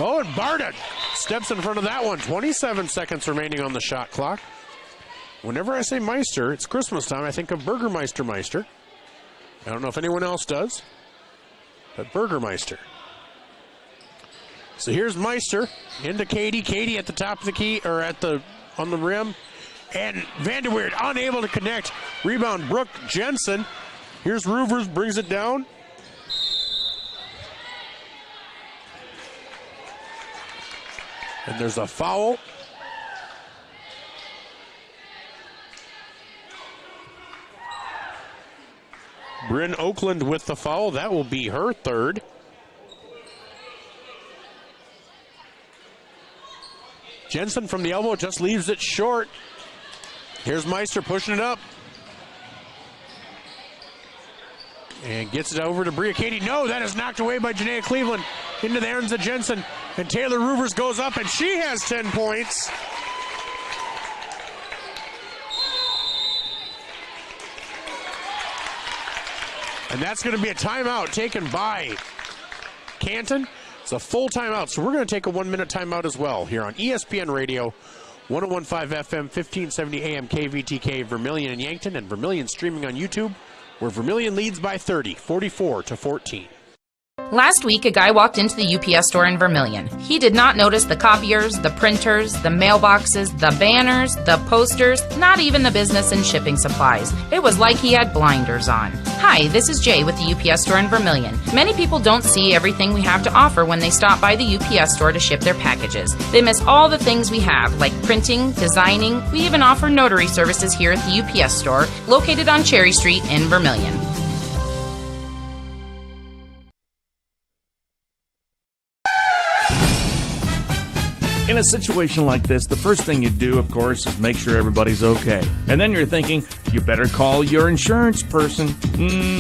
Oh, and Barta steps in front of that one. 27 seconds remaining on the shot clock. Whenever I say Meister, it's Christmas time. I think of Burgermeister Meister. I don't know if anyone else does, but Burgermeister. So here's Meister into Katie. Katie at the top of the key, or on the rim. And Vanderweerd unable to connect. Rebound, Brooke Jensen. Here's Roovers, brings it down. And there's a foul. Bryn Oakland with the foul. That will be her third. Jensen from the elbow just leaves it short. Here's Meister pushing it up. And gets it over to Bria Katie. No, that is knocked away by Janaea Cleveland into the hands of Jensen. And Taylor Roovers goes up, and she has 10 points. And that's going to be a timeout taken by Canton. It's a full timeout, so we're going to take a 1-minute timeout as well here on ESPN Radio, 101.5 FM, 1570 AM KVTK, Vermilion and Yankton, and Vermilion streaming on YouTube, where Vermilion leads by 30, 44-14. Last week, a guy walked into the UPS store in Vermilion. He did not notice the copiers, the printers, the mailboxes, the banners, the posters, not even the business and shipping supplies. It was like he had blinders on. Hi, this is Jay with the UPS store in Vermilion. Many people don't see everything we have to offer when they stop by the UPS store to ship their packages. They miss all the things we have, like printing, designing. We even offer notary services here at the UPS store, located on Cherry Street in Vermilion. In a situation like this, the first thing you do, of course, is make sure everybody's okay. And then you're thinking, you better call your insurance person.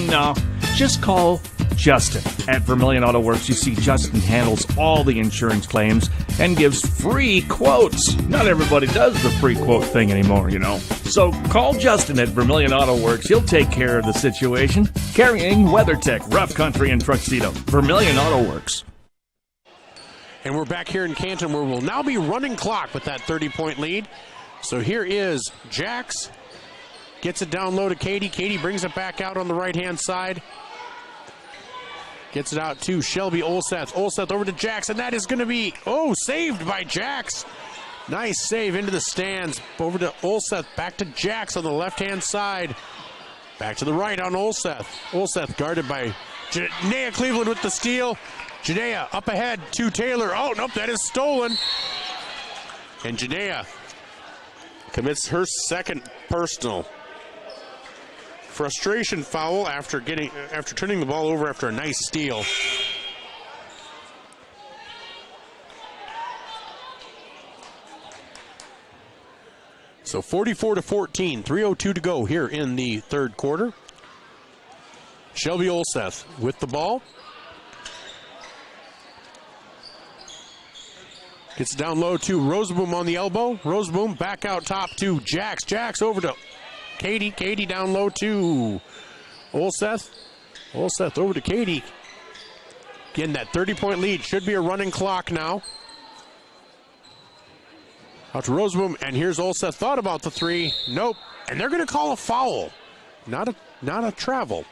No, just call Justin. At Vermilion Auto Works, you see Justin handles all the insurance claims and gives free quotes. Not everybody does the free quote thing anymore, you know. So call Justin at Vermilion Auto Works. He'll take care of the situation. Carrying WeatherTech, Rough Country, and Tuxedo. Vermilion Auto Works. And we're back here in Canton where we'll now be running clock with that 30-point lead. So here is Jax. Gets it down low to Katie. Katie brings it back out on the right-hand side. Gets it out to Shelby Olseth. Olseth over to Jax, and that is going to be, saved by Jax. Nice save into the stands. Over to Olseth, back to Jax on the left-hand side. Back to the right on Olseth. Olseth guarded by Janaea Cleveland with the steal. Janaea up ahead to Taylor. Oh, nope, that is stolen. And Janaea commits her second personal. Frustration foul after turning the ball over after a nice steal. So 44-14, 3:02 to go here in the third quarter. Shelby Olseth with the ball. Gets down low to Roseboom on the elbow. Roseboom back out top to Jax. Jax over to Katie. Katie down low to Olseth. Olseth over to Katie. Again, that 30-point lead should be a running clock now. Out to Roseboom, and here's Olseth. Thought about the three. Nope. And they're going to call a foul. Not a travel.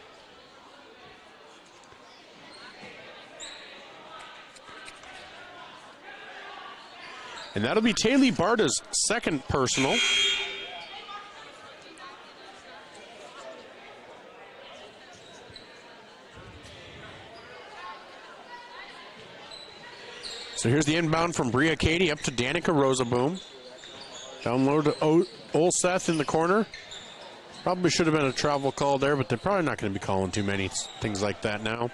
And that'll be Taylor Barta's second personal. So here's the inbound from Bria Katie up to Danica Rosaboom. Down low to Olseth in the corner. Probably should have been a travel call there, but they're probably not going to be calling too many things like that now.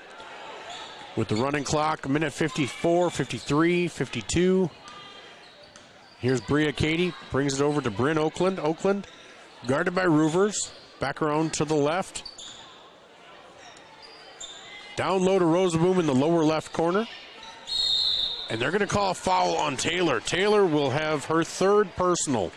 With the running clock, a minute 54, 53, 52. Here's Bria Katie, brings it over to Bryn Oakland. Oakland guarded by Roovers. Back around to the left. Down low to Rosaboom in the lower left corner. And they're going to call a foul on Taylor. Taylor will have her third personal.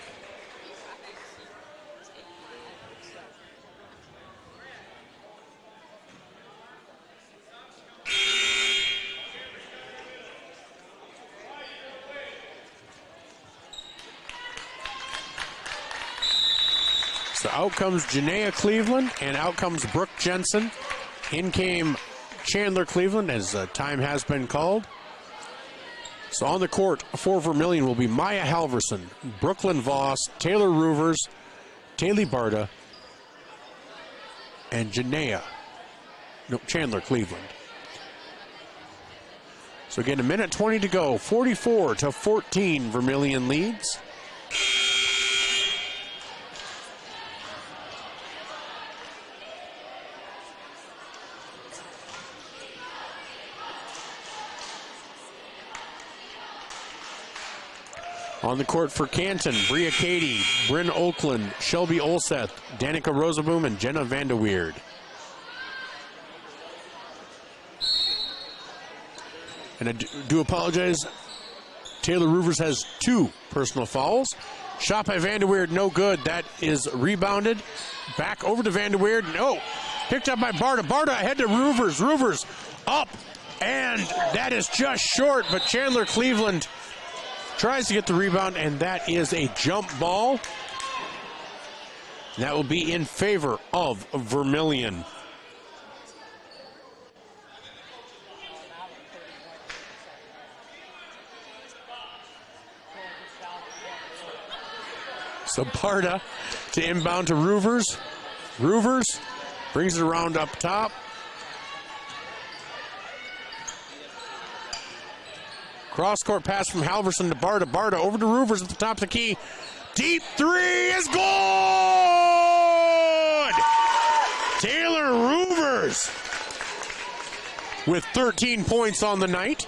So out comes Janaea Cleveland, and out comes Brooke Jensen. In came Chandler Cleveland, as time has been called. So on the court for Vermilion will be Maya Halverson, Brooklyn Voss, Taylor Roovers, Taylor Barta, and Chandler Cleveland. So again, a minute 20 to go, 44-14, Vermilion leads. On the court for Canton, Bria Katie, Bryn Oakland, Shelby Olseth, Danica Rosaboom, and Jenna Vanderweerd. And I do apologize. Taylor Roovers has two personal fouls. Shot by Vanderweerd, no good. That is rebounded. Back over to Vanderweerd. No. Picked up by Barta. Barta ahead to Roovers. Roovers up. And that is just short, but Chandler Cleveland tries to get the rebound, and that is a jump ball. That will be in favor of Vermilion. So Barta to inbound to Roovers. Roovers brings it around up top. Cross-court pass from Halverson to Barta. Barta over to Roovers at the top of the key. Deep three is good! Taylor Roovers with 13 points on the night.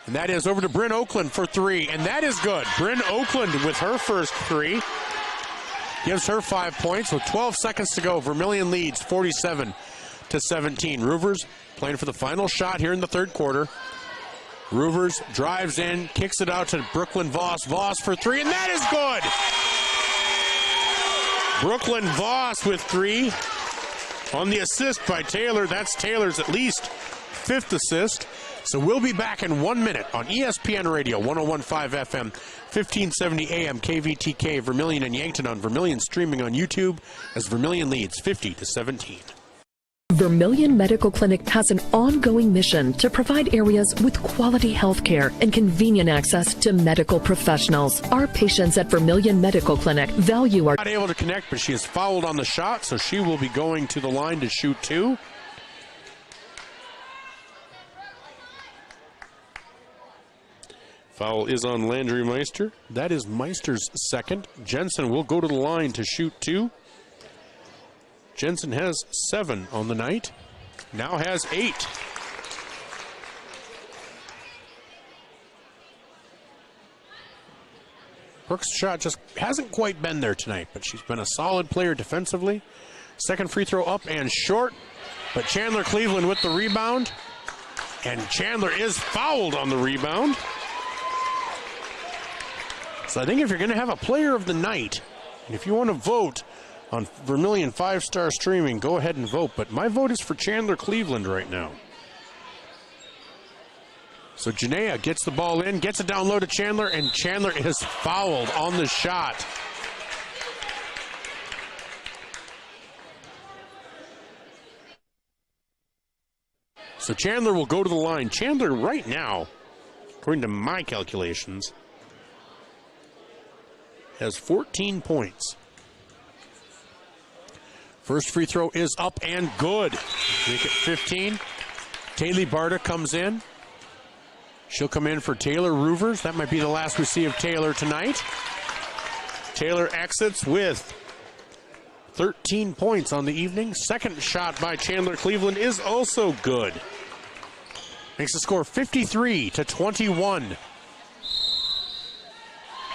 And that is over to Bryn Oakland for three, and that is good. Bryn Oakland with her first three. Gives her 5 points with 12 seconds to go. Vermilion leads 47-17. Roovers playing for the final shot here in the third quarter. Roovers drives in, kicks it out to Brooklyn Voss. Voss for three, and that is good! Brooklyn Voss with three. On the assist by Taylor. That's Taylor's at least fifth assist. So we'll be back in 1 minute on ESPN Radio, 101.5 FM, 1570 AM, KVTK, Vermilion and Yankton on Vermilion, streaming on YouTube as Vermilion leads 50-17. Vermilion Medical Clinic has an ongoing mission to provide areas with quality health care and convenient access to medical professionals. Our patients at Vermilion Medical Clinic value our... Not able to connect, but she is fouled on the shot, so she will be going to the line to shoot two. Foul is on Landry Meister. That is Meister's second. Jensen will go to the line to shoot two. Jensen has 7 on the night. Now has 8. Brooks' shot just hasn't quite been there tonight, but she's been a solid player defensively. Second free throw up and short, but Chandler Cleveland with the rebound. And Chandler is fouled on the rebound. So I think if you're going to have a player of the night, and if you want to vote on Vermilion 5-star streaming, go ahead and vote. But my vote is for Chandler Cleveland right now. So Janaea gets the ball in, gets it down low to Chandler, and Chandler is fouled on the shot. So Chandler will go to the line. Chandler right now, according to my calculations, has 14 points. First free throw is up and good. Make it 15. Taylor Barta comes in. She'll come in for Taylor Roovers. That might be the last we see of Taylor tonight. Taylor exits with 13 points on the evening. Second shot by Chandler Cleveland is also good. Makes the score 53-21.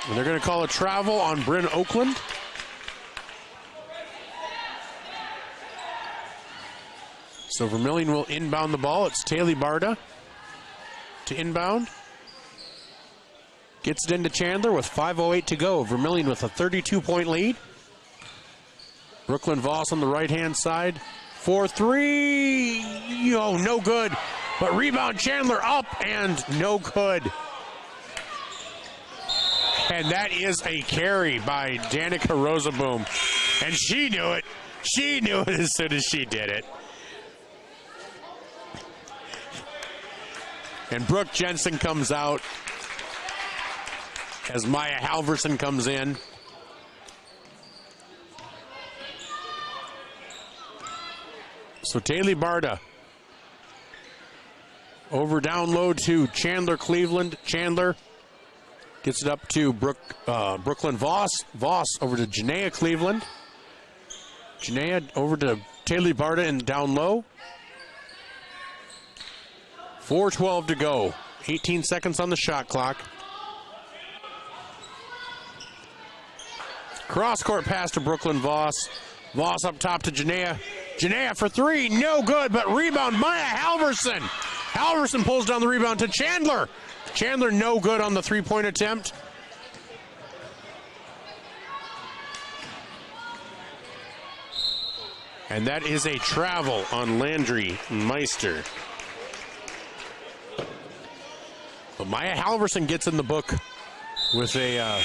And they're going to call a travel on Bryn Oakland. So Vermilion will inbound the ball. It's Taylor Barta to inbound. Gets it into Chandler with 5:08 to go. Vermilion with a 32-point lead. Brooklyn Voss on the right-hand side. 4-3. Oh, no good. But rebound Chandler up and no good. And that is a carry by Danica Rosaboom. And she knew it. She knew it as soon as she did it. And Brooke Jensen comes out as Maya Halverson comes in. So Taylor Barta over down low to Chandler Cleveland. Chandler gets it up to Brooklyn Voss. Voss over to Janaea Cleveland. Janaea over to Taylor Barta and down low. 4:12 to go. 18 seconds on the shot clock. Cross-court pass to Brooklyn Voss. Voss up top to Janaea. Janaea for three. No good, but rebound Maya Halverson. Halverson pulls down the rebound to Chandler. Chandler no good on the three-point attempt. And that is a travel on Landry Meister. But Maya Halverson gets in the book with a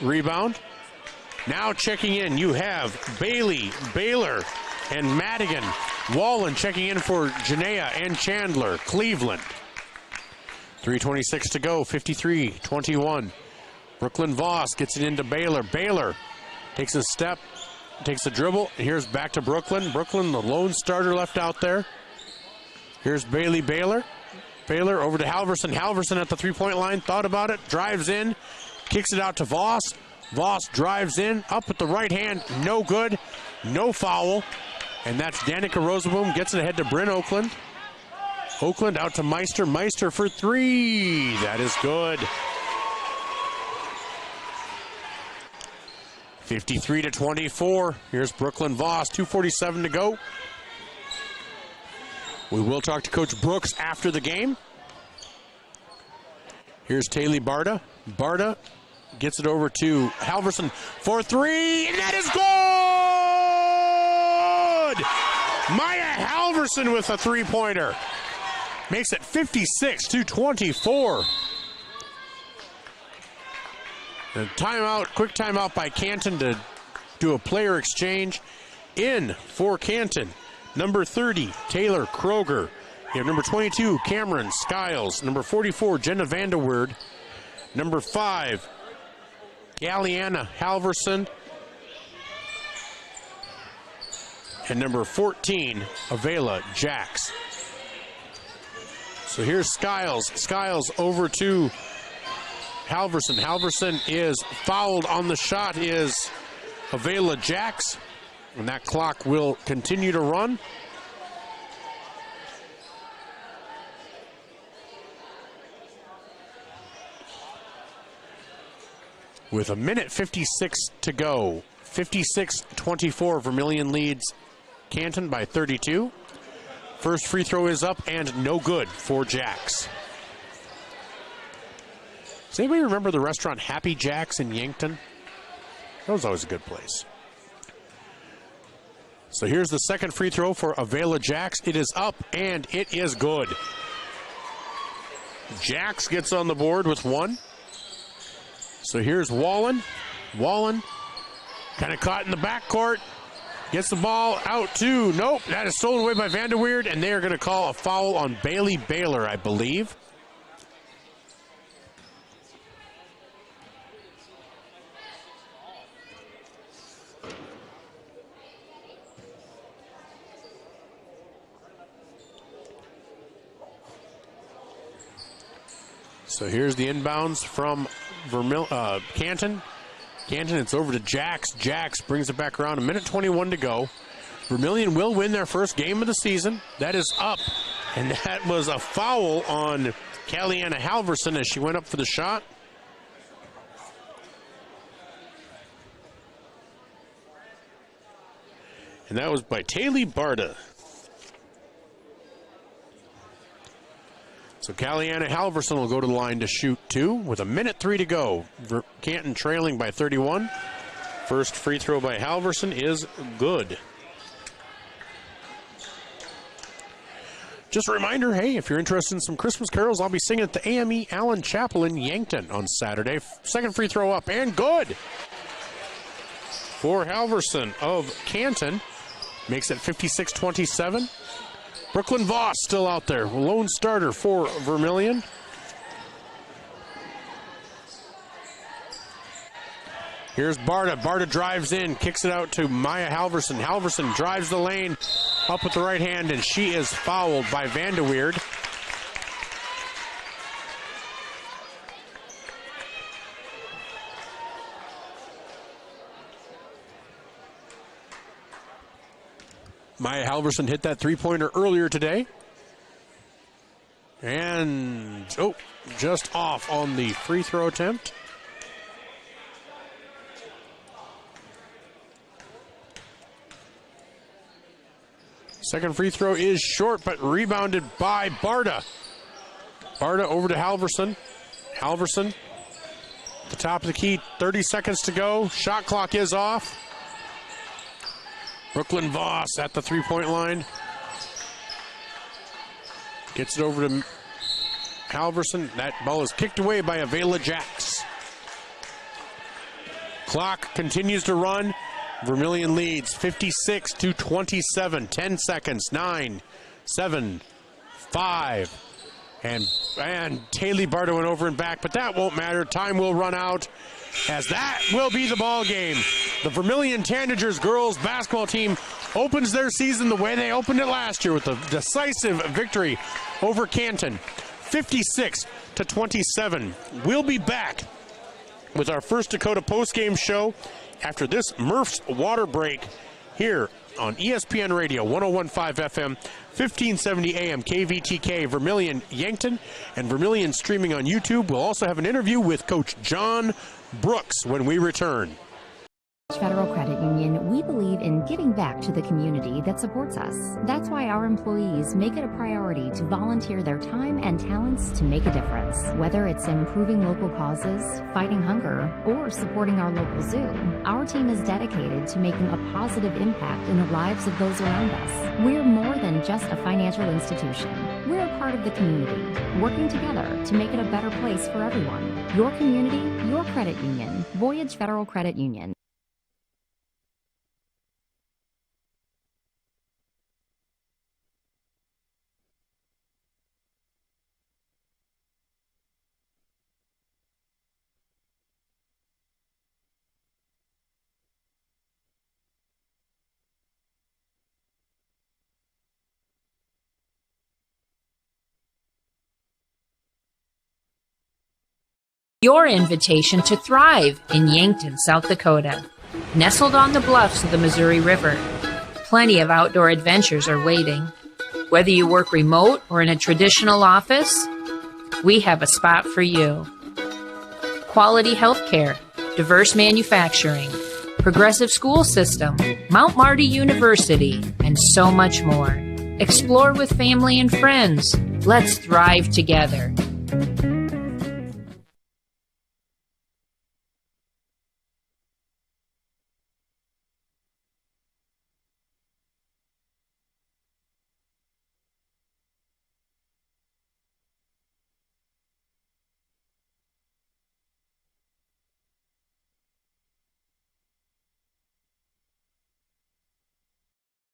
rebound. Now checking in, you have Bailey, Baylor, and Madigan. Wallen checking in for Janaea and Chandler, Cleveland. 3:26 to go, 53-21. Brooklyn Voss gets it into Baylor. Baylor takes a step, takes a dribble. Here's back to Brooklyn. Brooklyn, the lone starter left out there. Here's Baylor. Baylor over to Halverson. Halverson at the three-point line, thought about it, drives in, kicks it out to Voss. Voss drives in, up with the right hand, no good, no foul. And that's Danica Rosenboom, gets it ahead to Bryn Oakland. Oakland out to Meister. Meister for three. That is good. 53-24. Here's Brooklyn Voss. 2:47 to go. We will talk to Coach Brooks after the game. Here's Taylor Barta. Barta gets it over to Halverson for three, and that is good! Maya Halverson with a three-pointer. Makes it 56-24. A timeout, quick timeout by Canton to do a player exchange. In for Canton, number 30, Taylor Kroger. You have number 22, Cameron Skiles. Number 44, Jenna Vanderweerd. Number 5, Galliana Halverson. And number 14, Avela Jax. So here's Skiles. Skiles over to Halverson. Halverson is fouled on the shot, is Avela Jax. And that clock will continue to run. With a minute 56 to go. 56-24, Vermilion leads Canton by 32. First free throw is up and no good for Jax. Does anybody remember the restaurant Happy Jack's in Yankton? That was always a good place. So here's the second free throw for Avela Jax. It is up and it is good. Jax gets on the board with one. So here's Wallen. Wallen kind of caught in the backcourt. Gets the ball out to, nope, that is stolen away by Vanderweerd, and they are going to call a foul on Bailey Baylor, I believe. So here's the inbounds from Canton. Canton, it's over to Jax. Jax brings it back around. A minute 21 to go. Vermilion will win their first game of the season. That is up. And that was a foul on Galliana Halverson as she went up for the shot. And that was by Taylor Barta. So Galliana Halverson will go to the line to shoot two with a minute 3 to go. Canton trailing by 31. First free throw by Halverson is good. Just a reminder, hey, if you're interested in some Christmas carols, I'll be singing at the AME Allen Chapel in Yankton on Saturday. Second free throw up and good for Halverson of Canton. Makes it 56-27. Brooklyn Voss still out there, lone starter for Vermilion. Here's Barta. Barta drives in, kicks it out to Maya Halverson. Halverson drives the lane up with the right hand, and she is fouled by Vanderweerd. Maya Halverson hit that three-pointer earlier today. And, just off on the free throw attempt. Second free throw is short, but rebounded by Barta. Barta over to Halverson. Halverson, the top of the key, 30 seconds to go. Shot clock is off. Brooklyn Voss at the three-point line. Gets it over to Halverson. That ball is kicked away by Avela Jax. Clock continues to run. Vermilion leads 56-27. 10 seconds. 9, 7, 5, And Taylor Bardo went over and back, but that won't matter. Time will run out, as that will be the ball game. The Vermilion Tanagers girls basketball team opens their season the way they opened it last year with a decisive victory over Canton, 56-27. We'll be back with our First Dakota postgame show after this Murph's water break here on ESPN Radio, 101.5 FM, 1570 AM, KVTK, Vermilion Yankton, and Vermilion streaming on YouTube. We'll also have an interview with Coach John Brooks when we return. Federal Credit Union, we believe in giving back to the community that supports us. That's why our employees make it a priority to volunteer their time and talents to make a difference. Whether it's improving local causes, fighting hunger, or supporting our local zoo, our team is dedicated to making a positive impact in the lives of those around us. We're more than just a financial institution. We're a part of the community, working together to make it a better place for everyone. Your community, your credit union. Voyage Federal Credit Union. Your invitation to thrive in Yankton, South Dakota. Nestled on the bluffs of the Missouri River, plenty of outdoor adventures are waiting. Whether you work remote or in a traditional office, we have a spot for you. Quality healthcare, diverse manufacturing, progressive school system, Mount Marty University, and so much more. Explore with family and friends. Let's thrive together.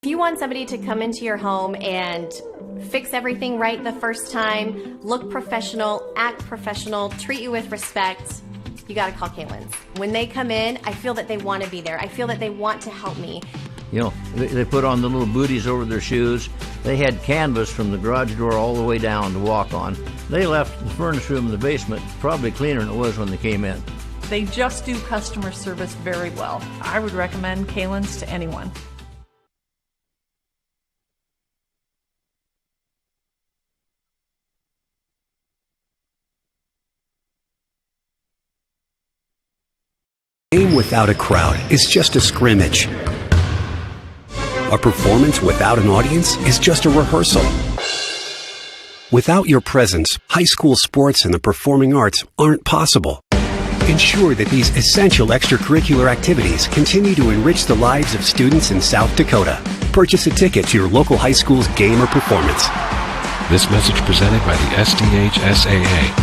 If you want somebody to come into your home and fix everything right the first time, look professional, act professional, treat you with respect, you gotta call Caitlin's. When they come in, I feel that they want to be there. I feel that they want to help me. You know, they put on the little booties over their shoes. They had canvas from the garage door all the way down to walk on. They left the furnace room in the basement probably cleaner than it was when they came in. They just do customer service very well. I would recommend Caitlin's to anyone. A game without a crowd is just a scrimmage. A performance without an audience is just a rehearsal. Without your presence, high school sports and the performing arts aren't possible. Ensure that these essential extracurricular activities continue to enrich the lives of students in South Dakota. Purchase a ticket to your local high school's game or performance. This message presented by the SDHSAA.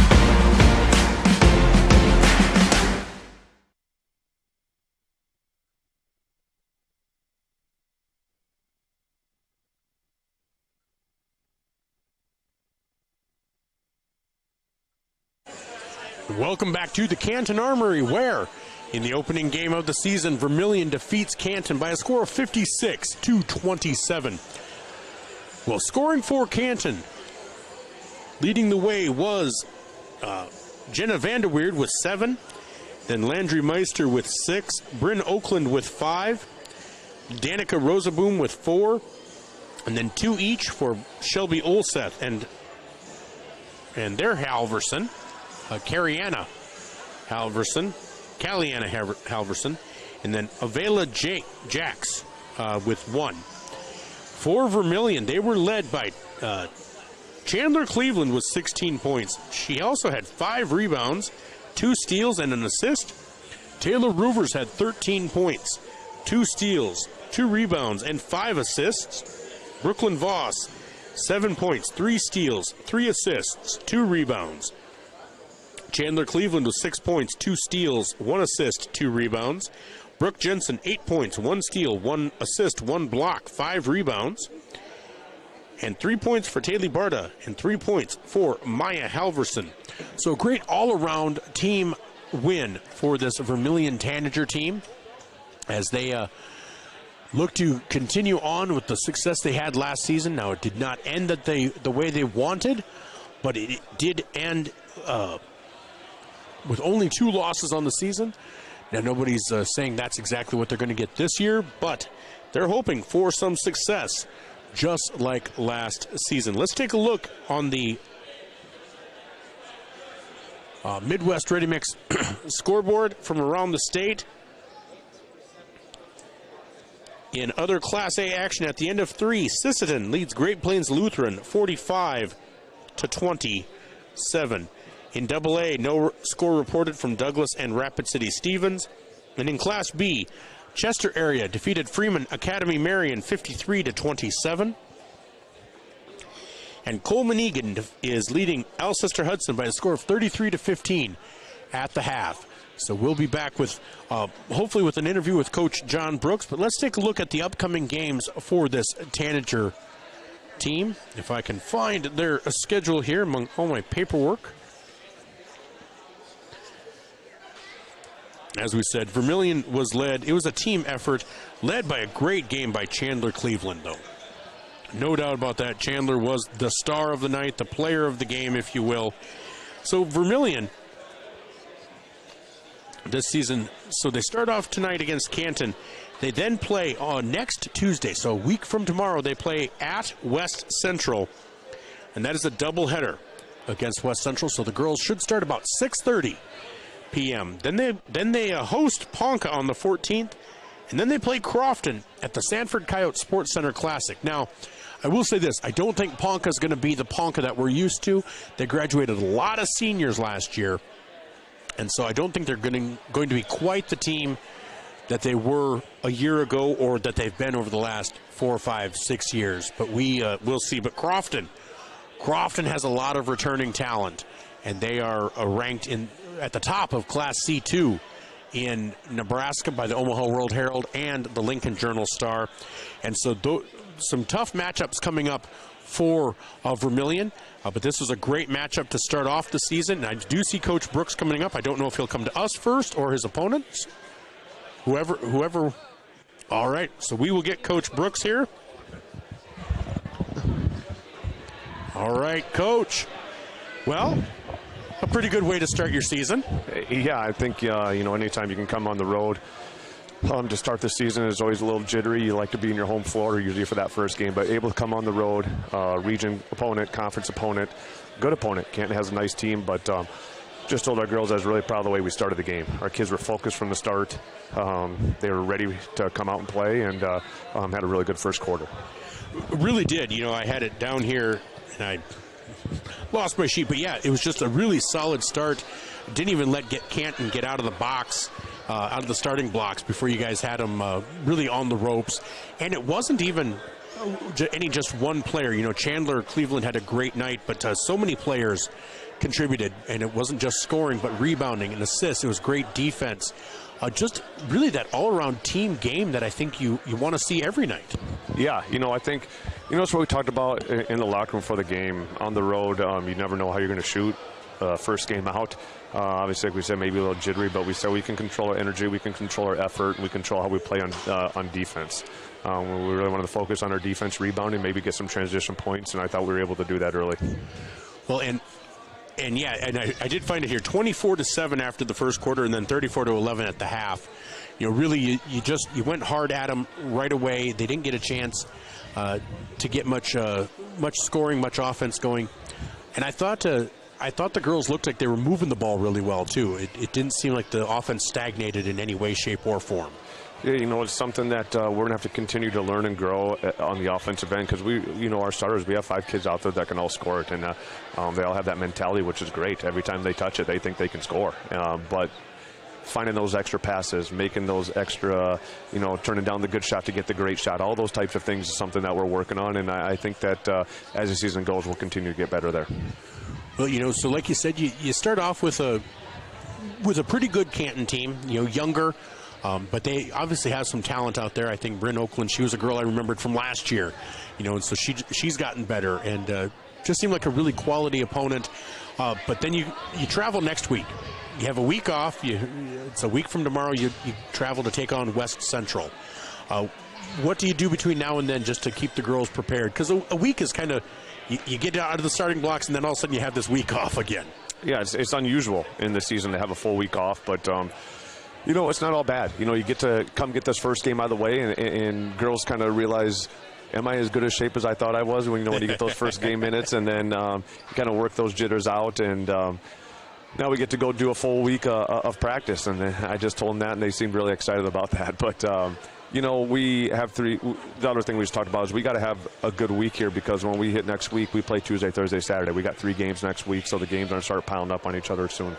Welcome back to the Canton Armory, where in the opening game of the season, Vermilion defeats Canton by a score of 56-27. Well, scoring for Canton, leading the way was Jenna Vanderweerd with 7, then Landry Meister with 6, Bryn Oakland with 5, Danica Rosaboom with 4, and then 2 each for Shelby Olseth and their Halverson. Caliana Halverson, and then Avela Jacks with 1. For Vermilion, they were led by Chandler Cleveland with 16 points. She also had 5 rebounds, 2 steals, and an assist. Taylor Roovers had 13 points, 2 steals, 2 rebounds, and 5 assists. Brooklyn Voss, 7 points, 3 steals, 3 assists, 2 rebounds. Chandler Cleveland with 6 points, 2 steals, 1 assist, 2 rebounds. Brooke Jensen, 8 points, 1 steal, 1 assist, 1 block, 5 rebounds. and 3 points for Taylor Barta, and 3 points for Maya Halverson. So a great all-around team win for this Vermilion Tanager team as they look to continue on with the success they had last season. Now, it did not end the way they wanted, but it did end with only 2 losses on the season. Now, nobody's saying that's exactly what they're going to get this year, but they're hoping for some success, just like last season. Let's take a look on the Midwest Ready Mix scoreboard from around the state. In other Class A action at the end of 3, Sisseton leads Great Plains Lutheran 45-27. In Double A, no score reported from Douglas and Rapid City Stevens. And in Class B, Chester area defeated Freeman Academy Marion 53-27. And Coleman Egan is leading Alcester Hudson by a score of 33-15 at the half. So we'll be back with, hopefully with an interview with Coach John Brooks. But let's take a look at the upcoming games for this Tanager team. If I can find their schedule here among all my paperwork. As we said, Vermilion was led. It was a team effort led by a great game by Chandler Cleveland, though. No doubt about that. Chandler was the star of the night, the player of the game, if you will. So Vermilion this season, so they start off tonight against Canton. They then play on next Tuesday, so a week from tomorrow, they play at West Central, and that is a doubleheader against West Central, so the girls should start about 6:30 p.m. Then they host Ponca on the 14th, and then they play Crofton at the Sanford Coyote Sports Center Classic. Now, I will say this, I don't think Ponca is going to be the Ponca that we're used to. They graduated a lot of seniors last year, and so I don't think they're going to be quite the team that they were a year ago or that they've been over the last 4, 5, 6 years. But we'll see. But Crofton has a lot of returning talent, and they are ranked at the top of Class C2 in Nebraska by the Omaha World Herald and the Lincoln Journal-Star. And so some tough matchups coming up for Vermilion, but this was a great matchup to start off the season. And I do see Coach Brooks coming up. I don't know if he'll come to us first or his opponents. Whoever. All right, so we will get Coach Brooks here. All right, Coach. Well, a pretty good way to start your season. Yeah, I think, anytime you can come on the road to start the season is always a little jittery. You like to be in your home floor usually for that first game, but able to come on the road, region opponent, conference opponent, good opponent. Canton has a nice team, but just told our girls I was really proud of the way we started the game. Our kids were focused from the start. They were ready to come out and play, and had a really good first quarter. Really did. I had it down here, and I lost my sheet, but yeah, it was just a really solid start. Didn't even let Canton get out of the box, out of the starting blocks before you guys had them really on the ropes. And it wasn't even just one player. Chandler Cleveland had a great night, but so many players contributed, and it wasn't just scoring, but rebounding and assists. It was great defense. Just really that all-around team game that I think you want to see every night. Yeah, I think, that's what we talked about in the locker room for the game. On the road, you never know how you're going to shoot first game out. Obviously, like we said, maybe a little jittery, but we said we can control our energy, we can control our effort, and we control how we play on defense. We really wanted to focus on our defense, rebounding, maybe get some transition points, and I thought we were able to do that early. Well, and I did find it here, 24-7 after the first quarter, and then 34-11 at the half. Really, you went hard at them right away. They didn't get a chance to get much scoring, much offense going. And I thought the girls looked like they were moving the ball really well too. It didn't seem like the offense stagnated in any way, shape, or form. Yeah, it's something that we're going to have to continue to learn and grow on the offensive end because our starters, we have 5 kids out there that can all score it, and they all have that mentality, which is great. Every time they touch it, they think they can score. But finding those extra passes, making those extra, turning down the good shot to get the great shot, all those types of things is something that we're working on, and I think that as the season goes, we'll continue to get better there. Well, so like you said, you start off with a pretty good Canton team, younger. But they obviously have some talent out there. I think Bryn Oakland, she was a girl I remembered from last year, and so she's gotten better and just seemed like a really quality opponent. But then you travel next week. You have a week off. It's a week from tomorrow. You travel to take on West Central. What do you do between now and then just to keep the girls prepared? Because a week is kind of, you get out of the starting blocks and then all of a sudden you have this week off again. Yeah, it's unusual in the season to have a full week off, but it's not all bad. You get to come get this first game out of the way, and girls kind of realize, am I as good a shape as I thought I was? When you get those first game minutes, and then you kind of work those jitters out, and now we get to go do a full week of practice. And I just told them that, and they seemed really excited about that. But we have three. The other thing we just talked about is we got to have a good week here, because when we hit next week, we play Tuesday, Thursday, Saturday. We got 3 games next week, so the games are going to start piling up on each other soon.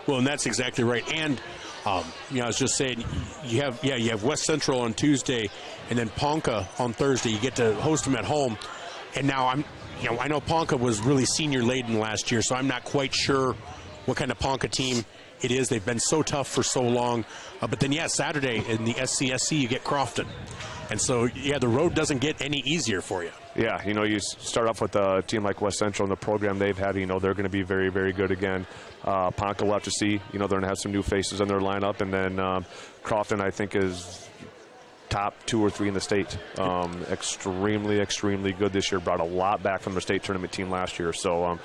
Well, and that's exactly right. And I was just saying, you have West Central on Tuesday, and then Ponca on Thursday. You get to host them at home. And now I know Ponca was really senior laden last year, so I'm not quite sure what kind of Ponca team it is. They've been so tough for so long. But then, Saturday in the SCSC, you get Crofton. And so, the road doesn't get any easier for you. Yeah, you start off with a team like West Central and the program they've had. They're going to be very, very good again. Ponca, we'll have to see. They're going to have some new faces in their lineup. And then Crofton, I think, is top 2 or 3 in the state. Extremely, extremely good this year. Brought a lot back from the state tournament team last year. So,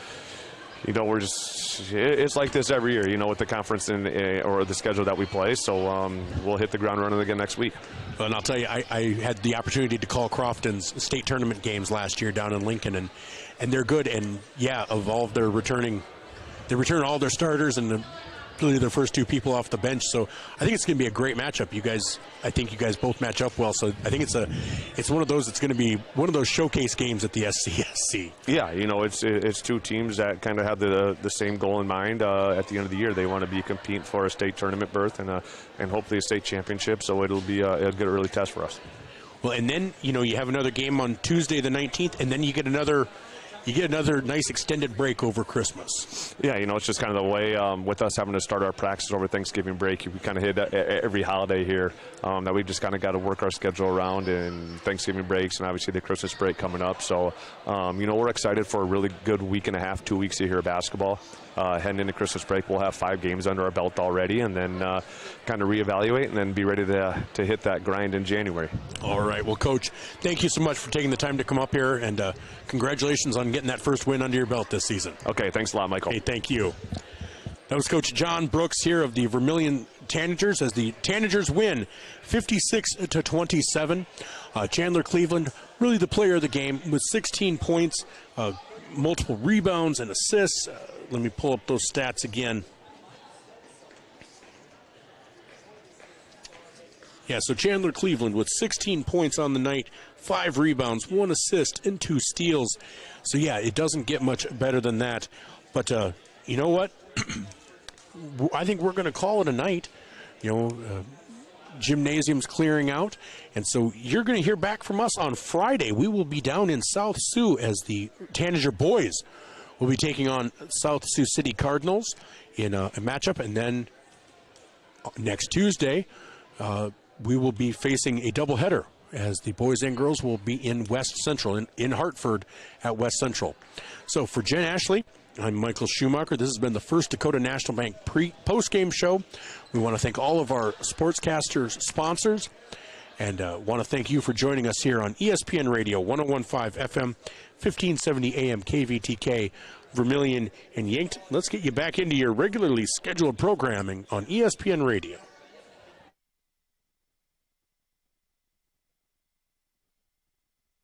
we're just, it's like this every year, with the conference or the schedule that we play. So we'll hit the ground running again next week. Well, and I'll tell you, I had the opportunity to call Crofton's state tournament games last year down in Lincoln, and they're good. And of all their return all their starters and really their first 2 people off the bench. So I think it's going to be a great matchup. I think you guys both match up well. So I think it's one of those. It's going to be one of those showcase games at the SCSC. Yeah, it's 2 teams that kind of have the same goal in mind. At the end of the year, they want to be competing for a state tournament berth and hopefully a state championship. So it'll be a good early test for us. Well, and then you have another game on Tuesday the 19th, and then you get another nice extended break over Christmas. Yeah, it's just kind of the way with us having to start our practice over Thanksgiving break. We kind of hit every holiday here that we've just kind of got to work our schedule around, and Thanksgiving breaks and obviously the Christmas break coming up. So, we're excited for a really good week and a half, 2 weeks here of basketball. Heading into Christmas break, we'll have 5 games under our belt already, and then kind of reevaluate and then be ready to hit that grind in January. All right. Well, Coach, thank you so much for taking the time to come up here, and congratulations on getting that first win under your belt this season. Okay. Thanks a lot, Michael. Hey, thank you. That was Coach John Brooks here of the Vermilion Tanagers as the Tanagers win 56-27. Chandler Cleveland, really the player of the game with 16 points, multiple rebounds and assists. Let me pull up those stats again. Yeah, so Chandler Cleveland with 16 points on the night, 5 rebounds, 1 assist, and 2 steals. So, it doesn't get much better than that. But you know what? I think we're going to call it a night. Gymnasium's clearing out. And so you're going to hear back from us on Friday. We will be down in South Sioux as the Tanager boys will be taking on South Sioux City Cardinals in a matchup. And then next Tuesday, we will be facing a doubleheader as the boys and girls will be in West Central, in Hartford at West Central. So for Jen Ashley, I'm Michael Schumacher. This has been the First Dakota National Bank post-game show. We want to thank all of our sportscasters sponsors, and want to thank you for joining us here on ESPN Radio 101.5 FM, 1570 AM KVTK, Vermilion and Yankton. Let's get you back into your regularly scheduled programming on ESPN Radio.